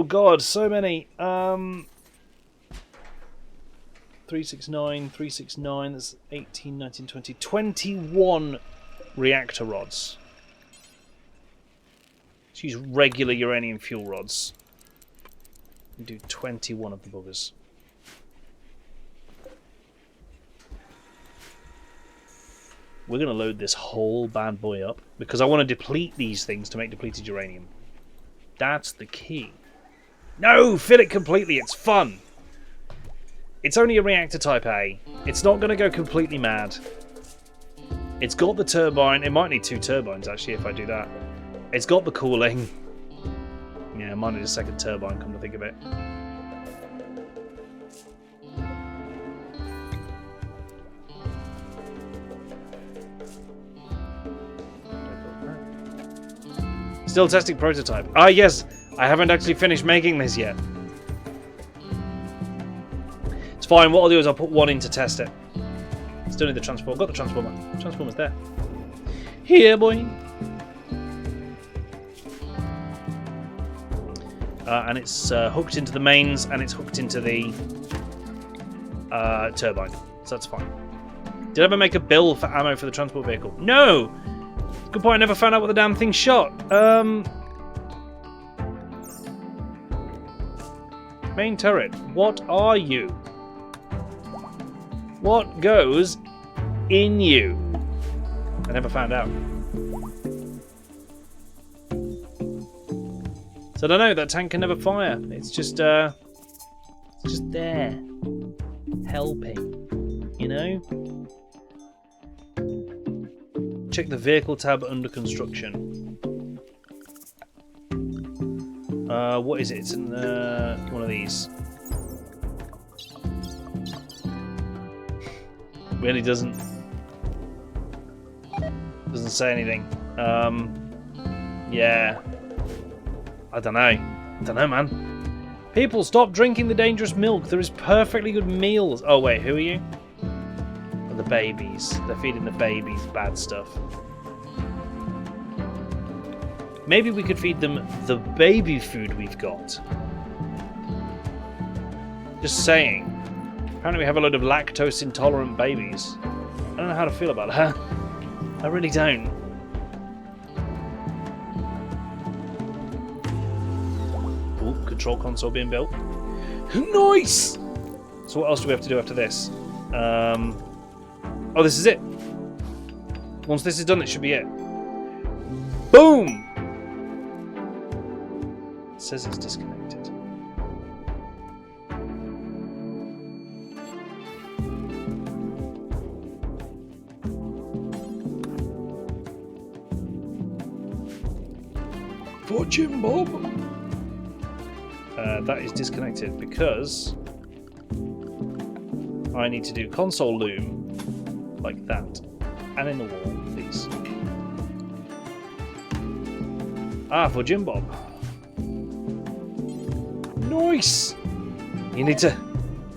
god, so many. 369, 369, that's 18, 19, 20, 21 reactor rods. Let's use regular uranium fuel rods. And do 21 of the buggers. We're going to load this whole bad boy up because I want to deplete these things to make depleted uranium. That's the key. No! Fill it completely, it's fun! It's only a reactor type A. It's not going to go completely mad. It's got the turbine. It might need 2 turbines, actually, if I do that. It's got the cooling. Yeah, I might need a second turbine, come to think of it. Still testing prototype. Ah, yes! I haven't actually finished making this yet. It's fine. What I'll do is I'll put 1 in to test it. Still need the transformer. Got the transformer. The transformer's there. Here, boy. And it's hooked into the mains, and it's hooked into the turbine. So that's fine. Did I ever make a bill for ammo for the transport vehicle? No! Good point, I never found out what the damn thing shot. Main turret, what are you? What goes in you? I never found out. So I don't know, that tank can never fire. It's just there. Helping. You know? Check the vehicle tab under construction. What is it? It's in one of these. Really doesn't say anything. Yeah. I don't know, man. People, stop drinking the dangerous milk. There is perfectly good meals. Oh wait, who are you? Oh, the babies. They're feeding the babies bad stuff. Maybe we could feed them the baby food we've got. Just saying. Apparently we have a load of lactose intolerant babies. I don't know how to feel about that. I really don't. Ooh, control console being built. Nice! So what else do we have to do after this? Oh, this is it. Once this is done, it should be it. Boom! It says it's disconnected. For Jim Bob. That is disconnected because I need to do console loom like that, and in the wall, please. Ah, for Jim Bob. Nice. You need to.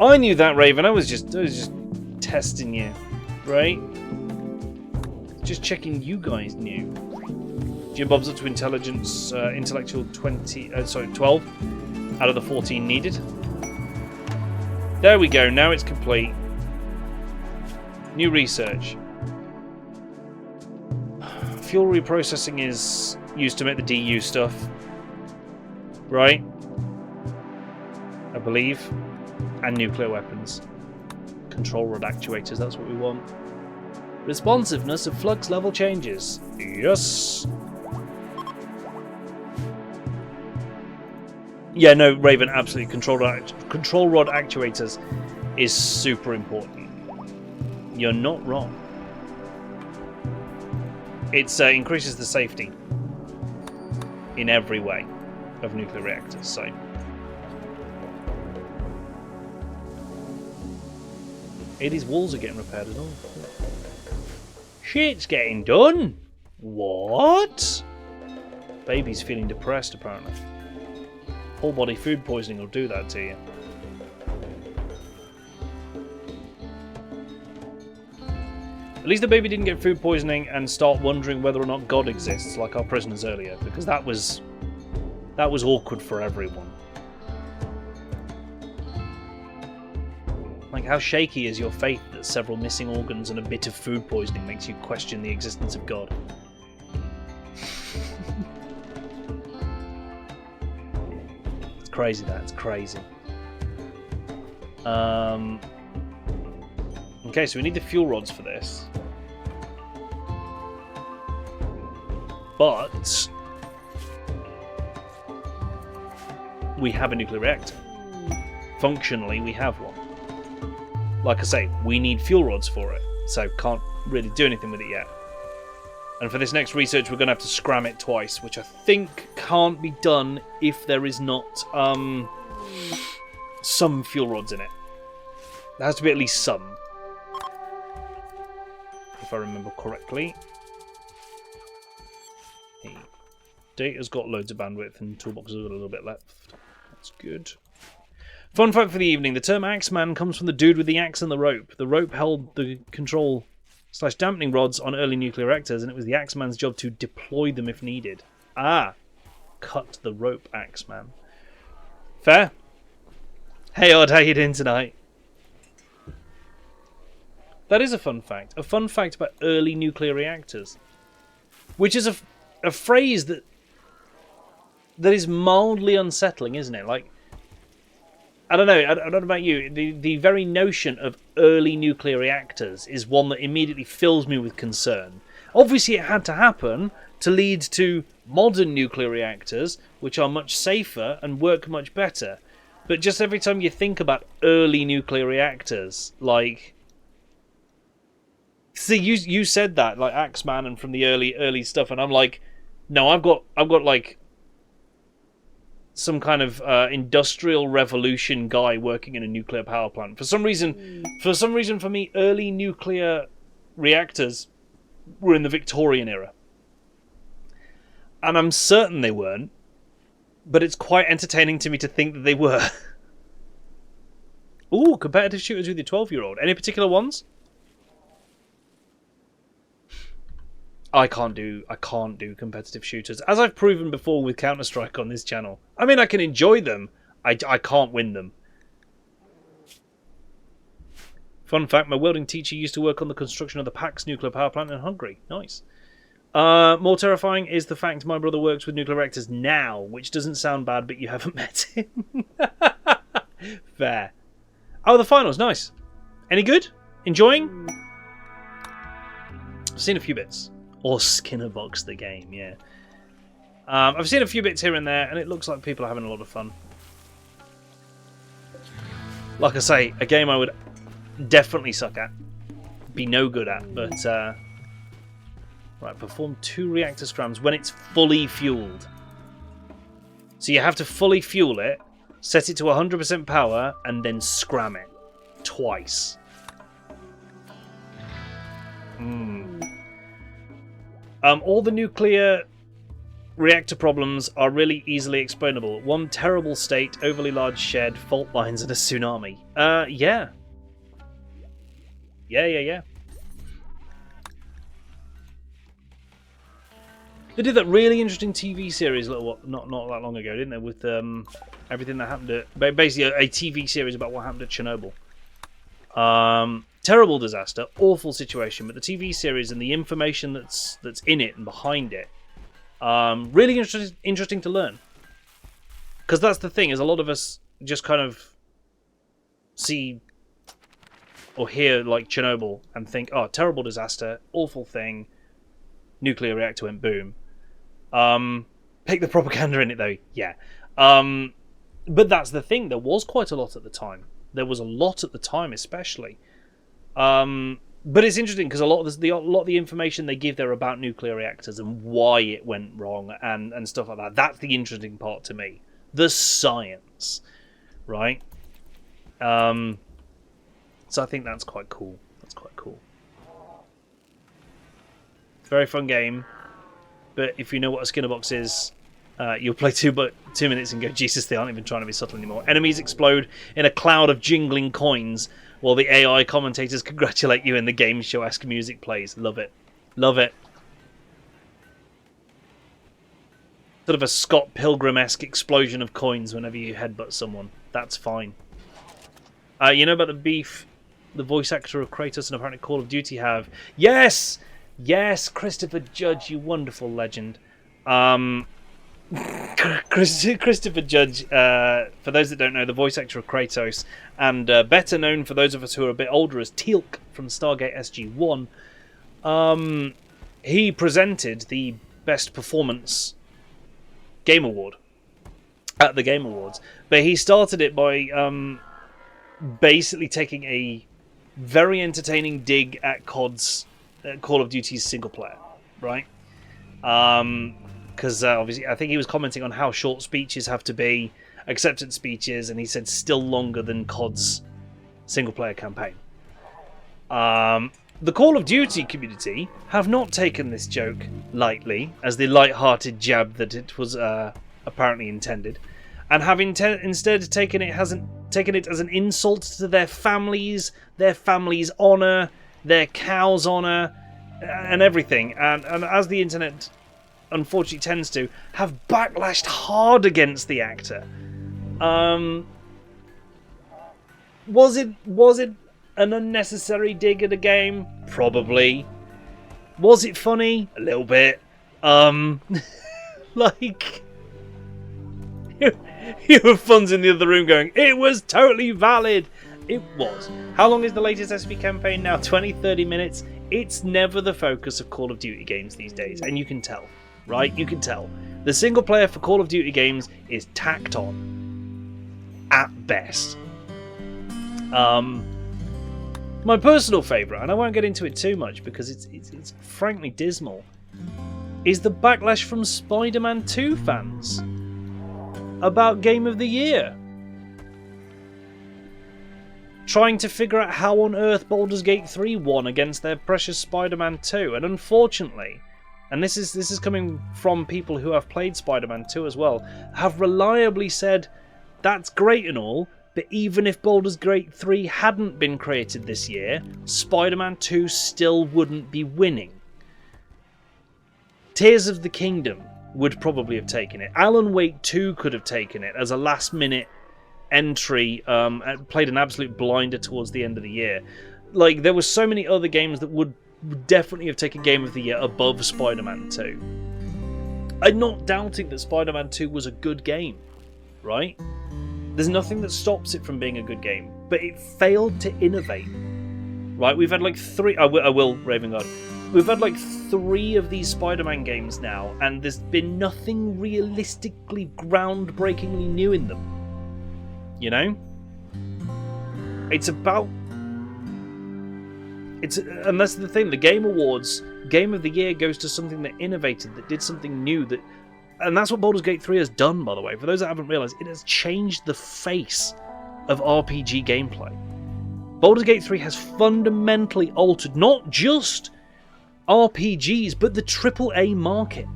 I knew that, Raven. I was just testing you, right? Just checking you guys knew. Jim Bob's up to intelligence, intellectual 12 out of the 14 needed. There we go. Now it's complete. New research. Fuel reprocessing is used to make the DU stuff, right? I believe, and nuclear weapons. Control rod actuators. That's what we want. Responsiveness of flux level changes. Yes. Yeah, no, Raven, absolutely. Control rod actuators is super important. You're not wrong. It increases the safety in every way of nuclear reactors. So, these walls are getting repaired as well. Shit's getting done. What? Baby's feeling depressed, apparently. Whole body food poisoning will do that to you. At least the baby didn't get food poisoning and start wondering whether or not God exists, like our prisoners earlier, because that was awkward for everyone. Like, how shaky is your faith that several missing organs and a bit of food poisoning makes you question the existence of God? Crazy, that's crazy. Okay, so we need the fuel rods for this, but we have a nuclear reactor. Functionally, we have one. Like I say, we need fuel rods for it, so can't really do anything with it yet. And for this next research, we're going to have to scram it twice, which I think can't be done if there is not some fuel rods in it. There has to be at least some, if I remember correctly. Hey. Data's got loads of bandwidth, and Toolbox has got a little bit left. That's good. Fun fact for the evening: the term Axeman comes from the dude with the axe and the rope. The rope held the control/dampening rods on early nuclear reactors, and it was the Axeman's job to deploy them if needed. Ah, cut the rope, Axeman. Fair. Hey, Odd, how you doing tonight? That is a fun fact. A fun fact about early nuclear reactors. Which is a phrase that is mildly unsettling, isn't it? Like, I don't know. I don't know about you. The very notion of early nuclear reactors is one that immediately fills me with concern. Obviously, it had to happen to lead to modern nuclear reactors, which are much safer and work much better. But just every time you think about early nuclear reactors, like... See, you said that, like Axeman and from the early stuff, and I'm like, no, I've got like some kind of industrial revolution guy working in a nuclear power plant. For some reason, for me, early nuclear reactors were in the Victorian era, and I'm certain they weren't. But it's quite entertaining to me to think that they were. Ooh, competitive shooters with your 12-year-old. Any particular ones? I can't do competitive shooters, as I've proven before with Counter-Strike on this channel. I mean, I can enjoy them. I can't win them. Fun fact, my welding teacher used to work on the construction of the Pax nuclear power plant in Hungary. Nice. More terrifying is the fact my brother works with nuclear reactors now, which doesn't sound bad, but you haven't met him. Fair. Oh, the finals. Nice. Any good? Enjoying? I've seen a few bits. Or Skinnerbox the game, yeah. I've seen a few bits here and there, and it looks like people are having a lot of fun. Like I say, a game I would definitely suck at. Be no good at, but... Right, perform 2 reactor scrams when it's fully fueled. So you have to fully fuel it, set it to 100% power, and then scram it. Twice. All the nuclear reactor problems are really easily explainable. One terrible state, overly large shed, fault lines, and a tsunami. Yeah. Yeah. They did that really interesting TV series not that long ago, didn't they? With everything that happened to... Basically, a TV series about what happened at Chernobyl. Terrible disaster, awful situation, but the TV series and the information that's in it and behind it, really interesting to learn. Because that's the thing, is a lot of us just kind of see or hear like Chernobyl and think, oh, terrible disaster, awful thing, nuclear reactor went boom. Pick the propaganda in it though, yeah. But that's the thing, there was quite a lot at the time. There was a lot at the time, especially. But it's interesting because a lot of the information they give there about nuclear reactors and why it went wrong and stuff like that. That's the interesting part to me. The science, right? So I think that's quite cool. That's quite cool. Very fun game. But if you know what a Skinnerbox is, you'll play 2 minutes and go, Jesus, they aren't even trying to be subtle anymore. Enemies explode in a cloud of jingling coins while the AI commentators congratulate you and the game show-esque music plays. Love it. Love it. Sort of a Scott Pilgrim-esque explosion of coins whenever you headbutt someone. That's fine. You know about the beef the voice actor of Kratos and apparently Call of Duty have? Yes! Yes, Christopher Judge, you wonderful legend. Christopher Judge, for those that don't know, the voice actor of Kratos, and better known for those of us who are a bit older as Teal'c from Stargate SG-1, he presented the Best Performance Game Award at the Game Awards. But he started it by basically taking a very entertaining dig at COD's Call of Duty's single player, right? Because obviously I think he was commenting on how short speeches have to be, acceptance speeches, and he said still longer than COD's single player campaign. The Call of Duty community have not taken this joke lightly, as the light-hearted jab that it was apparently intended, and have instead taken it as an insult to their families' honour, their cows' honour, and everything. And as the internet unfortunately tends to, have backlashed hard against the actor. Was it an unnecessary dig at a game? Probably. Was it funny? A little bit. Like, you were funds in the other room going, it was totally valid. It was. How long is the latest SP campaign now? 20-30 minutes. It's never the focus of Call of Duty games these days, and you can tell, right? You can tell. The single player for Call of Duty games is tacked on at best. My personal favourite, and I won't get into it too much because it's frankly dismal, is the backlash from Spider-Man 2 fans about Game of the Year. Trying to figure out how on earth Baldur's Gate 3 won against their precious Spider-Man 2. And unfortunately, and this is coming from people who have played Spider-Man 2 as well, have reliably said, that's great and all, but even if Baldur's Gate 3 hadn't been created this year, Spider-Man 2 still wouldn't be winning. Tears of the Kingdom would probably have taken it. Alan Wake 2 could have taken it as a last-minute entry, played an absolute blinder towards the end of the year. Like, there were so many other games that would definitely have taken Game of the Year above Spider-Man 2. I'm not doubting that Spider-Man 2 was a good game, right? There's nothing that stops it from being a good game, but it failed to innovate, right? We've had like three... I will, Raven God. We've had like 3 of these Spider-Man games now, and there's been nothing realistically groundbreakingly new in them. You know? It's about... And that's the thing, the Game Awards, Game of the Year goes to something that innovated, that did something new, that... And that's what Baldur's Gate 3 has done, by the way. For those that haven't realised, it has changed the face of RPG gameplay. Baldur's Gate 3 has fundamentally altered not just RPGs, but the AAA market.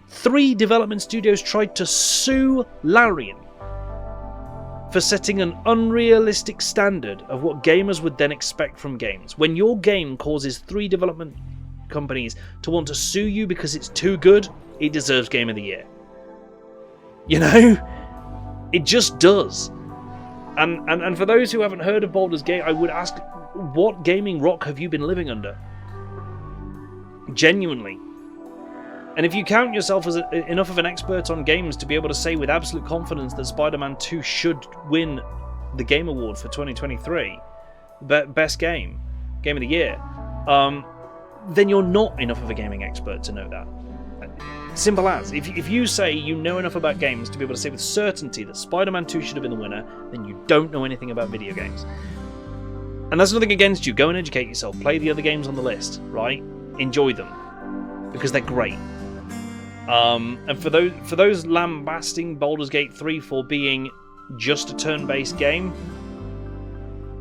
3 development studios tried to sue Larian for setting an unrealistic standard of what gamers would then expect from games. When your game causes 3 development companies to want to sue you because it's too good, it deserves Game of the Year. You know? It just does. And for those who haven't heard of Baldur's Gate, I would ask, what gaming rock have you been living under? Genuinely. And if you count yourself as enough of an expert on games to be able to say with absolute confidence that Spider-Man 2 should win the Game Award for 2023, best game of the year, then you're not enough of a gaming expert to know that. Simple as. If you say you know enough about games to be able to say with certainty that Spider-Man 2 should have been the winner, then you don't know anything about video games. And that's nothing against you. Go and educate yourself. Play the other games on the list, right? Enjoy them. Because they're great. And for those lambasting Baldur's Gate 3 for being just a turn-based game,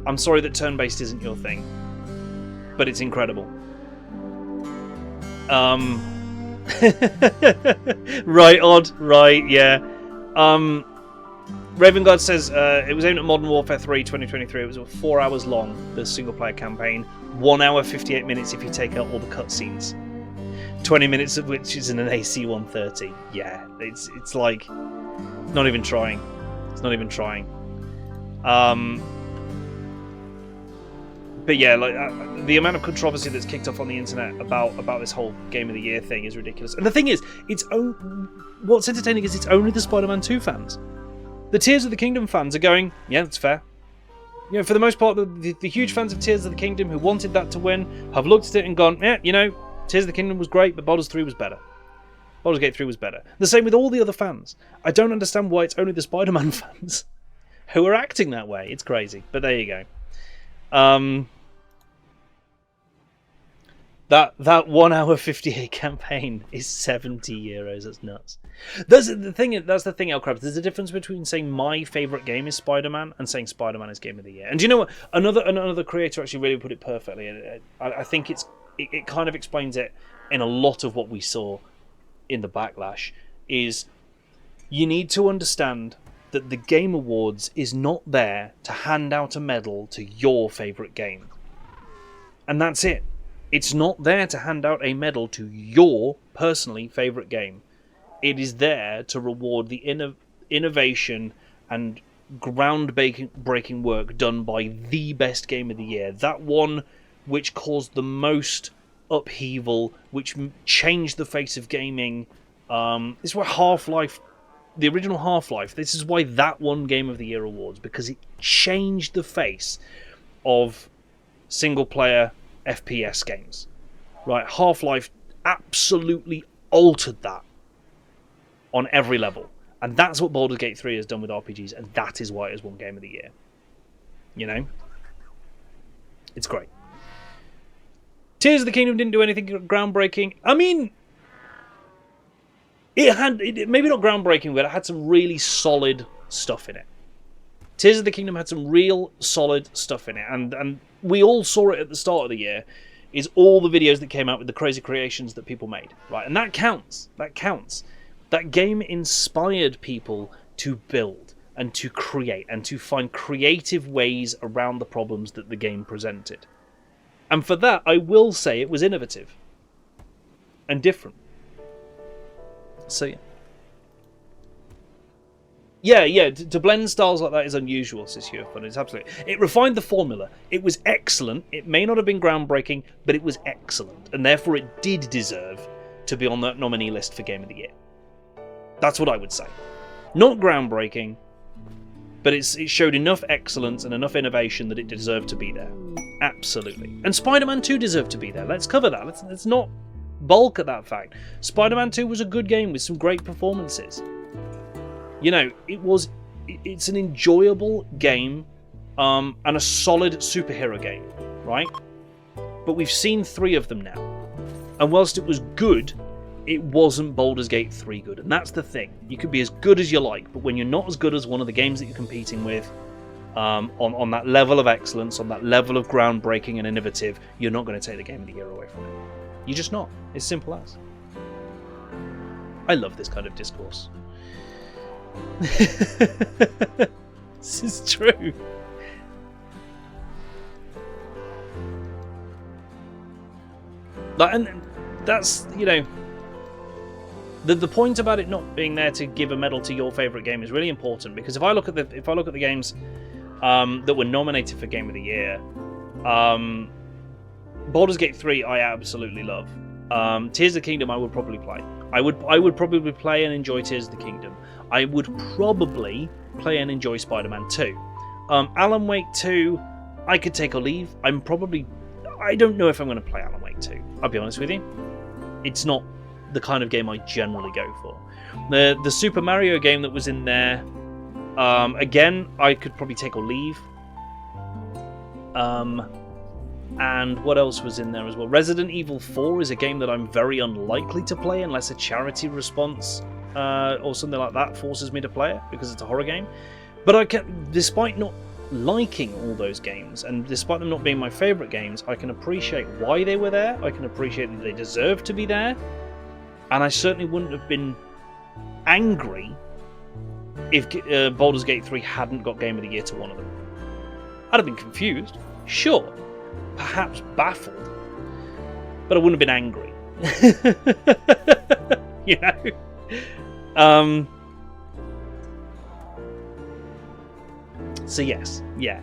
I'm sorry that turn-based isn't your thing. But it's incredible. Right, Odd. Right, yeah. Raven God says it was aimed at Modern Warfare 3 2023. It was 4 hours long, the single-player campaign. 1 hour, 58 minutes if you take out all the cutscenes. 20 minutes of which is in an AC-130. Yeah, it's like... Not even trying. It's not even trying. But yeah, like the amount of controversy that's kicked off on the internet about this whole Game of the Year thing is ridiculous. And the thing is, what's entertaining is it's only the Spider-Man 2 fans. The Tears of the Kingdom fans are going, yeah, that's fair. You know, for the most part, the huge fans of Tears of the Kingdom who wanted that to win have looked at it and gone, yeah, you know, Tears of the Kingdom was great, but Baldur's 3 was better. Baldur's Gate 3 was better. The same with all the other fans. I don't understand why it's only the Spider-Man fans who are acting that way. It's crazy, but there you go. That 1 hour 58 campaign is €70. That's nuts. That's the thing, Elcrabs. There's a difference between saying my favourite game is Spider-Man and saying Spider-Man is Game of the Year. And do you know what? Another creator actually really put it perfectly. I think it kind of explains it in a lot of what we saw in the backlash. Is you need to understand that the Game Awards is not there to hand out a medal to your favourite game. And that's it. It's not there to hand out a medal to your personally favourite game. It is there to reward the innovation and groundbreaking work done by the best game of the year. That one which caused the most upheaval, which changed the face of gaming. This is where Half-Life, the original Half-Life, this is why that won Game of the Year awards, because it changed the face of single-player FPS games. Right, Half-Life absolutely altered that on every level. And that's what Baldur's Gate 3 has done with RPGs, and that is why it has won Game of the Year. You know? It's great. Tears of the Kingdom didn't do anything groundbreaking. I mean, it maybe not groundbreaking, but it had some really solid stuff in it. Tears of the Kingdom had some real solid stuff in it, and we all saw it at the start of the year, is all the videos that came out with the crazy creations that people made, right? And that counts. That counts. That game inspired people to build and to create and to find creative ways around the problems that the game presented. And for that, I will say it was innovative and different. So, yeah. Yeah, to blend styles like that is unusual, says Hugh. But it's absolutely... It refined the formula. It was excellent. It may not have been groundbreaking, but it was excellent. And therefore it did deserve to be on that nominee list for Game of the Year. That's what I would say. Not groundbreaking, but it showed enough excellence and enough innovation that it deserved to be there. Absolutely. And Spider-Man 2 deserved to be there. Let's cover that. Let's not balk at that fact. Spider-Man 2 was a good game with some great performances. You know, it's an enjoyable game and a solid superhero game, right? But we've seen 3 of them now. And whilst it was good, it wasn't Baldur's Gate 3 good. And that's the thing. You could be as good as you like, but when you're not as good as one of the games that you're competing with, on that level of excellence, on that level of groundbreaking and innovative, you're not going to take the Game of the Year away from it. You're just not. It's simple as. I love this kind of discourse. This is true. And that's, you know, the point about it not being there to give a medal to your favourite game is really important, because if I look at the games that were nominated for Game of the Year, Baldur's Gate 3 I absolutely love. Tears of the Kingdom I would probably play. I would probably play and enjoy Tears of the Kingdom. I would probably play and enjoy Spider-Man 2. Alan Wake 2, I could take or leave. I don't know if I'm going to play Alan Wake 2. I'll be honest with you. It's not the kind of game I generally go for. The Super Mario game that was in there, again, I could probably take or leave. And what else was in there as well? Resident Evil 4 is a game that I'm very unlikely to play unless a charity response or something like that forces me to play it, because it's a horror game. But I can, despite not liking all those games, and despite them not being my favourite games, I can appreciate why they were there. I can appreciate that they deserve to be there. And I certainly wouldn't have been angry if Baldur's Gate 3 hadn't got Game of the Year to one of them. I'd have been confused, sure, perhaps baffled, but I wouldn't have been angry. You know? So yes, yeah.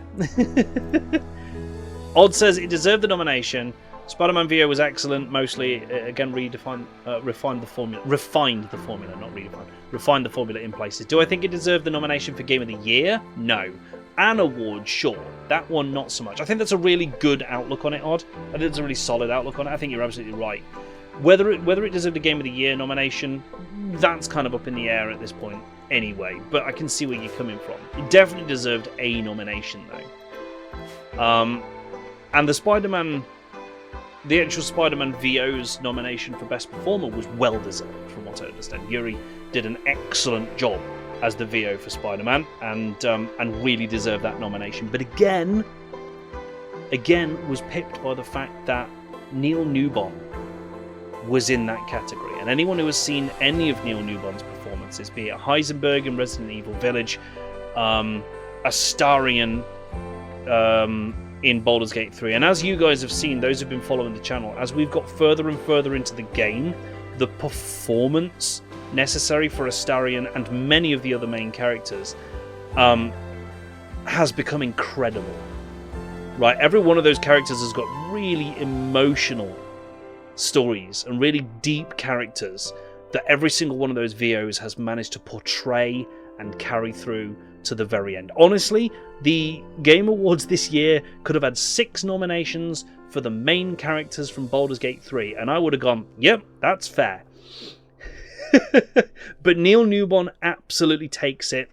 Odd says it deserved the nomination. Spider-Man VO was excellent, mostly, again, refined the formula, not redefined, refined the formula in places. Do I think it deserved the nomination for Game of the Year? No. An award, sure. That one, not so much. I think that's a really good outlook on it, Odd. I think it's a really solid outlook on it. I think you're absolutely right. Whether it deserved a Game of the Year nomination, that's kind of up in the air at this point anyway, but I can see where you're coming from. It definitely deserved a nomination, though. And the actual Spider-Man VO's nomination for Best Performer was well deserved, from what I understand. Yuri did an excellent job as the VO for Spider-Man, and really deserved that nomination. But again, was pipped by the fact that Neil Newbon was in that category. And anyone who has seen any of Neil Newbon's performances, be it Heisenberg in Resident Evil Village, Astarion in Baldur's Gate 3, and as you guys have seen, those who've been following the channel, as we've got further and further into the game, the performance necessary for Astarion and many of the other main characters has become incredible. Right, every one of those characters has got really emotional stories and really deep characters that every single one of those VOs has managed to portray and carry through to the very end. Honestly, the Game Awards this year could have had 6 nominations for the main characters from Baldur's Gate 3, and I would have gone, yep, that's fair. But Neil Newbon absolutely takes it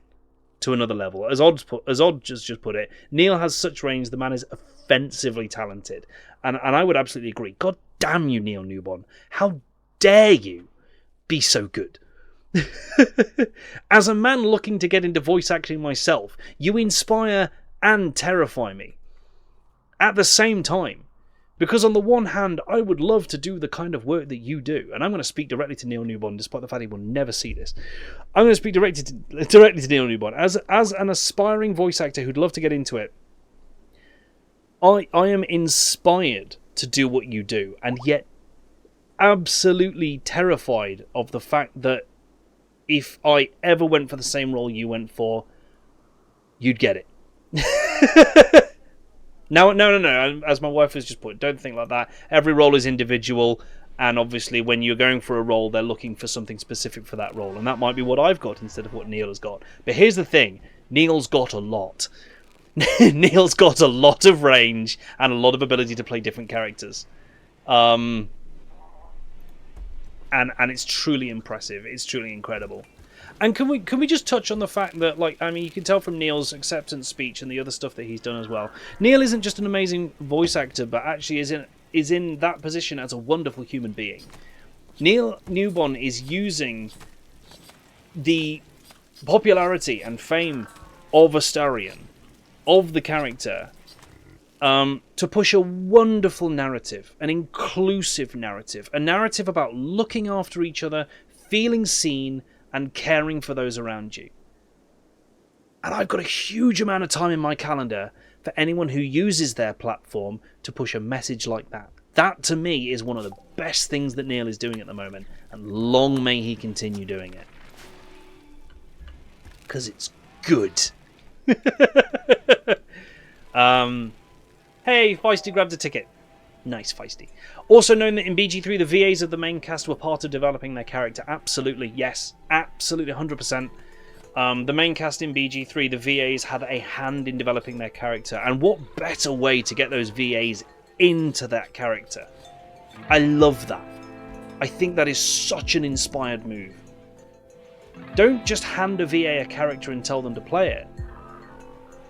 to another level. As Odd just put it, Neil has such range, the man is offensively talented. And I would absolutely agree. God damn you, Neil Newbon. How dare you be so good? As a man looking to get into voice acting myself, you inspire and terrify me at the same time. Because on the one hand, I would love to do the kind of work that you do. And I'm going to speak directly to Neil Newbon, despite the fact he will never see this. I'm going to speak directly to Neil Newbon. As an aspiring voice actor who'd love to get into it, I am inspired to do what you do. And yet absolutely terrified of the fact that if I ever went for the same role you went for, you'd get it. No. As my wife has just put, don't think like that. Every role is individual, and obviously when you're going for a role, they're looking for something specific for that role, and that might be what I've got instead of what Neil has got. But here's the thing, Neil's got a lot. Neil's got a lot of range and a lot of ability to play different characters. And it's truly impressive. It's truly incredible. And can we just touch on the fact that, like, I mean, you can tell from Neil's acceptance speech and the other stuff that he's done as well. Neil isn't just an amazing voice actor, but actually is in that position as a wonderful human being. Neil Newbon is using the popularity and fame of Astarion, of the character, to push a wonderful narrative, an inclusive narrative, a narrative about looking after each other, feeling seen, and caring for those around you. And I've got a huge amount of time in my calendar for anyone who uses their platform to push a message like that. That, to me, is one of the best things that Neil is doing at the moment, and long may he continue doing it. Because it's good. Hey, Feisty grabbed a ticket. Nice, Feisty. Also known that in BG3, the VAs of the main cast were part of developing their character. Absolutely, yes. Absolutely, 100%. The main cast in BG3, the VAs had a hand in developing their character. And what better way to get those VAs into that character? I love that. I think that is such an inspired move. Don't just hand a VA a character and tell them to play it.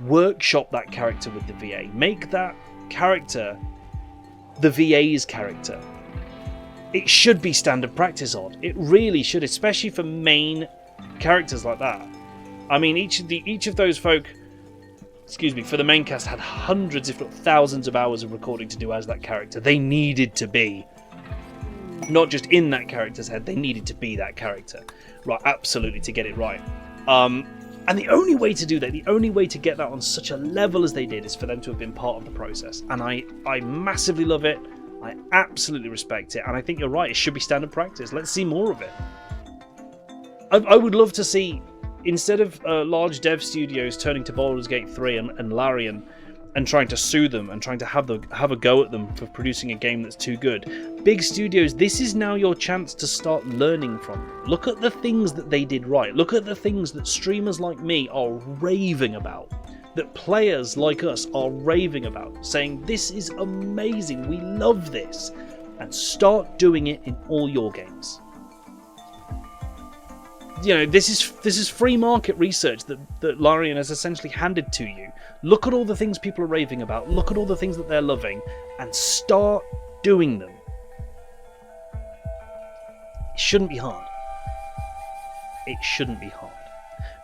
Workshop that character with the VA. Make that character the VA's character. It should be standard practice, Odd. It really should, especially for main characters like that. I mean, each of those folk, for the main cast had hundreds, if not thousands, of hours of recording to do as that character. They needed to be not just in that character's head, they needed to be that character. Right, absolutely, to get it right. And the only way to do that, the only way to get that on such a level as they did, is for them to have been part of the process. And I massively love it. I absolutely respect it. And I think you're right, it should be standard practice. Let's see more of it. I would love to see, instead of large dev studios turning to Baldur's Gate 3 and Larian and trying to sue them and trying to have a go at them for producing a game that's too good, big studios, this is now your chance to start learning from them. Look at the things that they did right. Look at the things that streamers like me are raving about, that players like us are raving about, saying this is amazing, we love this, and start doing it in all your games. You know, this is free market research that Larian has essentially handed to you. Look at all the things people are raving about, look at all the things that they're loving, and start doing them. It shouldn't be hard. It shouldn't be hard.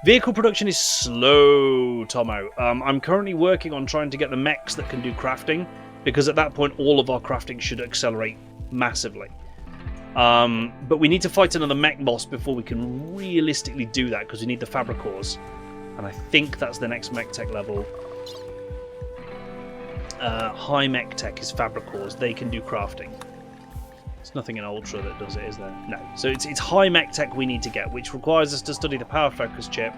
Vehicle production is slow, Tomo. I'm currently working on trying to get the mechs that can do crafting, because at that point all of our crafting should accelerate massively. But we need to fight another mech boss before we can realistically do that, because we need the fabricors, and I think that's the next mech tech level. High mech tech is fabricors. They can do crafting. There's nothing in Ultra that does it, is there? No. So it's high mech tech we need to get, which requires us to study the power focus chip,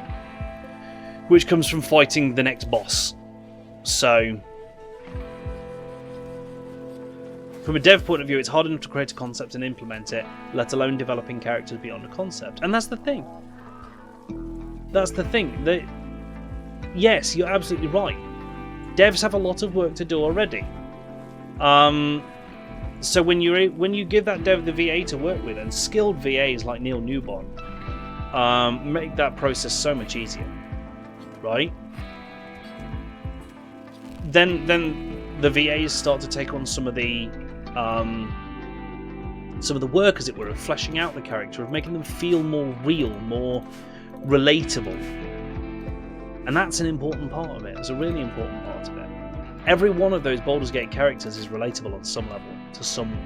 which comes from fighting the next boss. So, from a dev point of view, it's hard enough to create a concept and implement it, let alone developing characters beyond a concept. And that's the thing. That's the thing. Yes, you're absolutely right. Devs have a lot of work to do already. So when you give that dev the VA to work with, and skilled VAs like Neil Newbon, make that process so much easier, right? Then the VAs start to take on some of the work, as it were, of fleshing out the character, of making them feel more real, more relatable. And that's an important part of it. It's a really important part of it. Every one of those Baldur's Gate characters is relatable on some level to someone.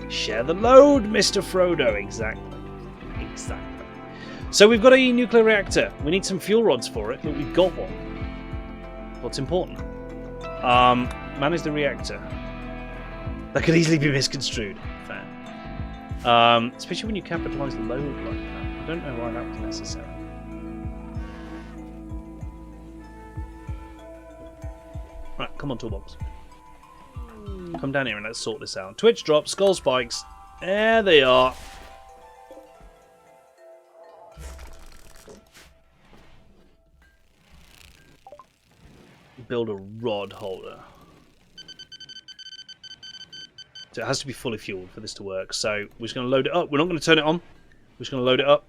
Share the load, Mr. Frodo. Exactly. So we've got a nuclear reactor. We need some fuel rods for it, but we've got one. What's important? Manage the reactor. That could easily be misconstrued. Fair. Especially when you capitalise load like that. I don't know why that was necessary. Right, come on, Toolbox. Come down here and let's sort this out. Twitch drops, skull spikes. There they are. Build a rod holder. So it has to be fully fueled for this to work. So we're just going to load it up. We're not going to turn it on. We're just going to load it up.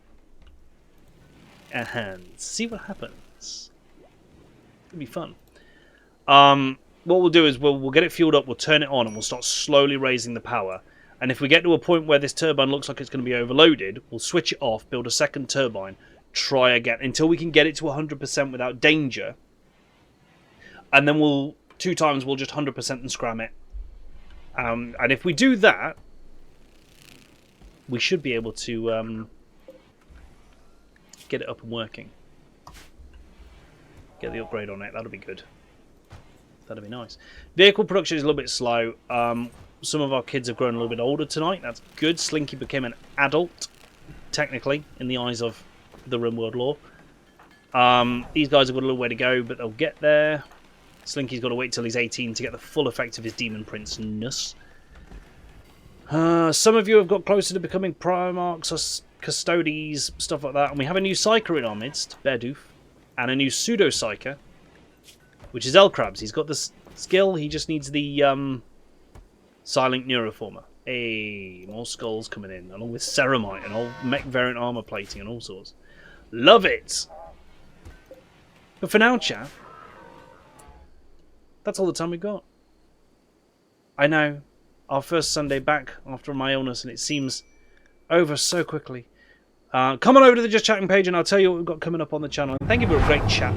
And see what happens. It'll be fun. What we'll do is we'll get it fueled up, we'll turn it on, and we'll start slowly raising the power. And if we get to a point where this turbine looks like it's going to be overloaded, we'll switch it off, build a second turbine, try again, until we can get it to 100% without danger. And then we'll just 100% and scram it. And if we do that, we should be able to get it up and working. Get the upgrade on it, that'll be good. That'd be nice. Vehicle production is a little bit slow. Some of our kids have grown a little bit older tonight. That's good. Slinky became an adult, technically, in the eyes of the RimWorld lore. These guys have got a little way to go, but they'll get there. Slinky's got to wait till he's 18 to get the full effect of his Demon Prince-ness. Some of you have got closer to becoming Primarchs or Custodes, stuff like that. And we have a new Psyker in our midst, Beardoof, and a new Pseudo-Psyker, which is Elkrabs. He's got the skill, he just needs the Silent Neuroformer. Hey, more skulls coming in, along with Ceramite and all mech variant armor plating and all sorts. Love it! But for now, chat, that's all the time we've got. I know, our first Sunday back after my illness, and it seems over so quickly. Come on over to the Just Chatting page and I'll tell you what we've got coming up on the channel. Thank you for a great chat.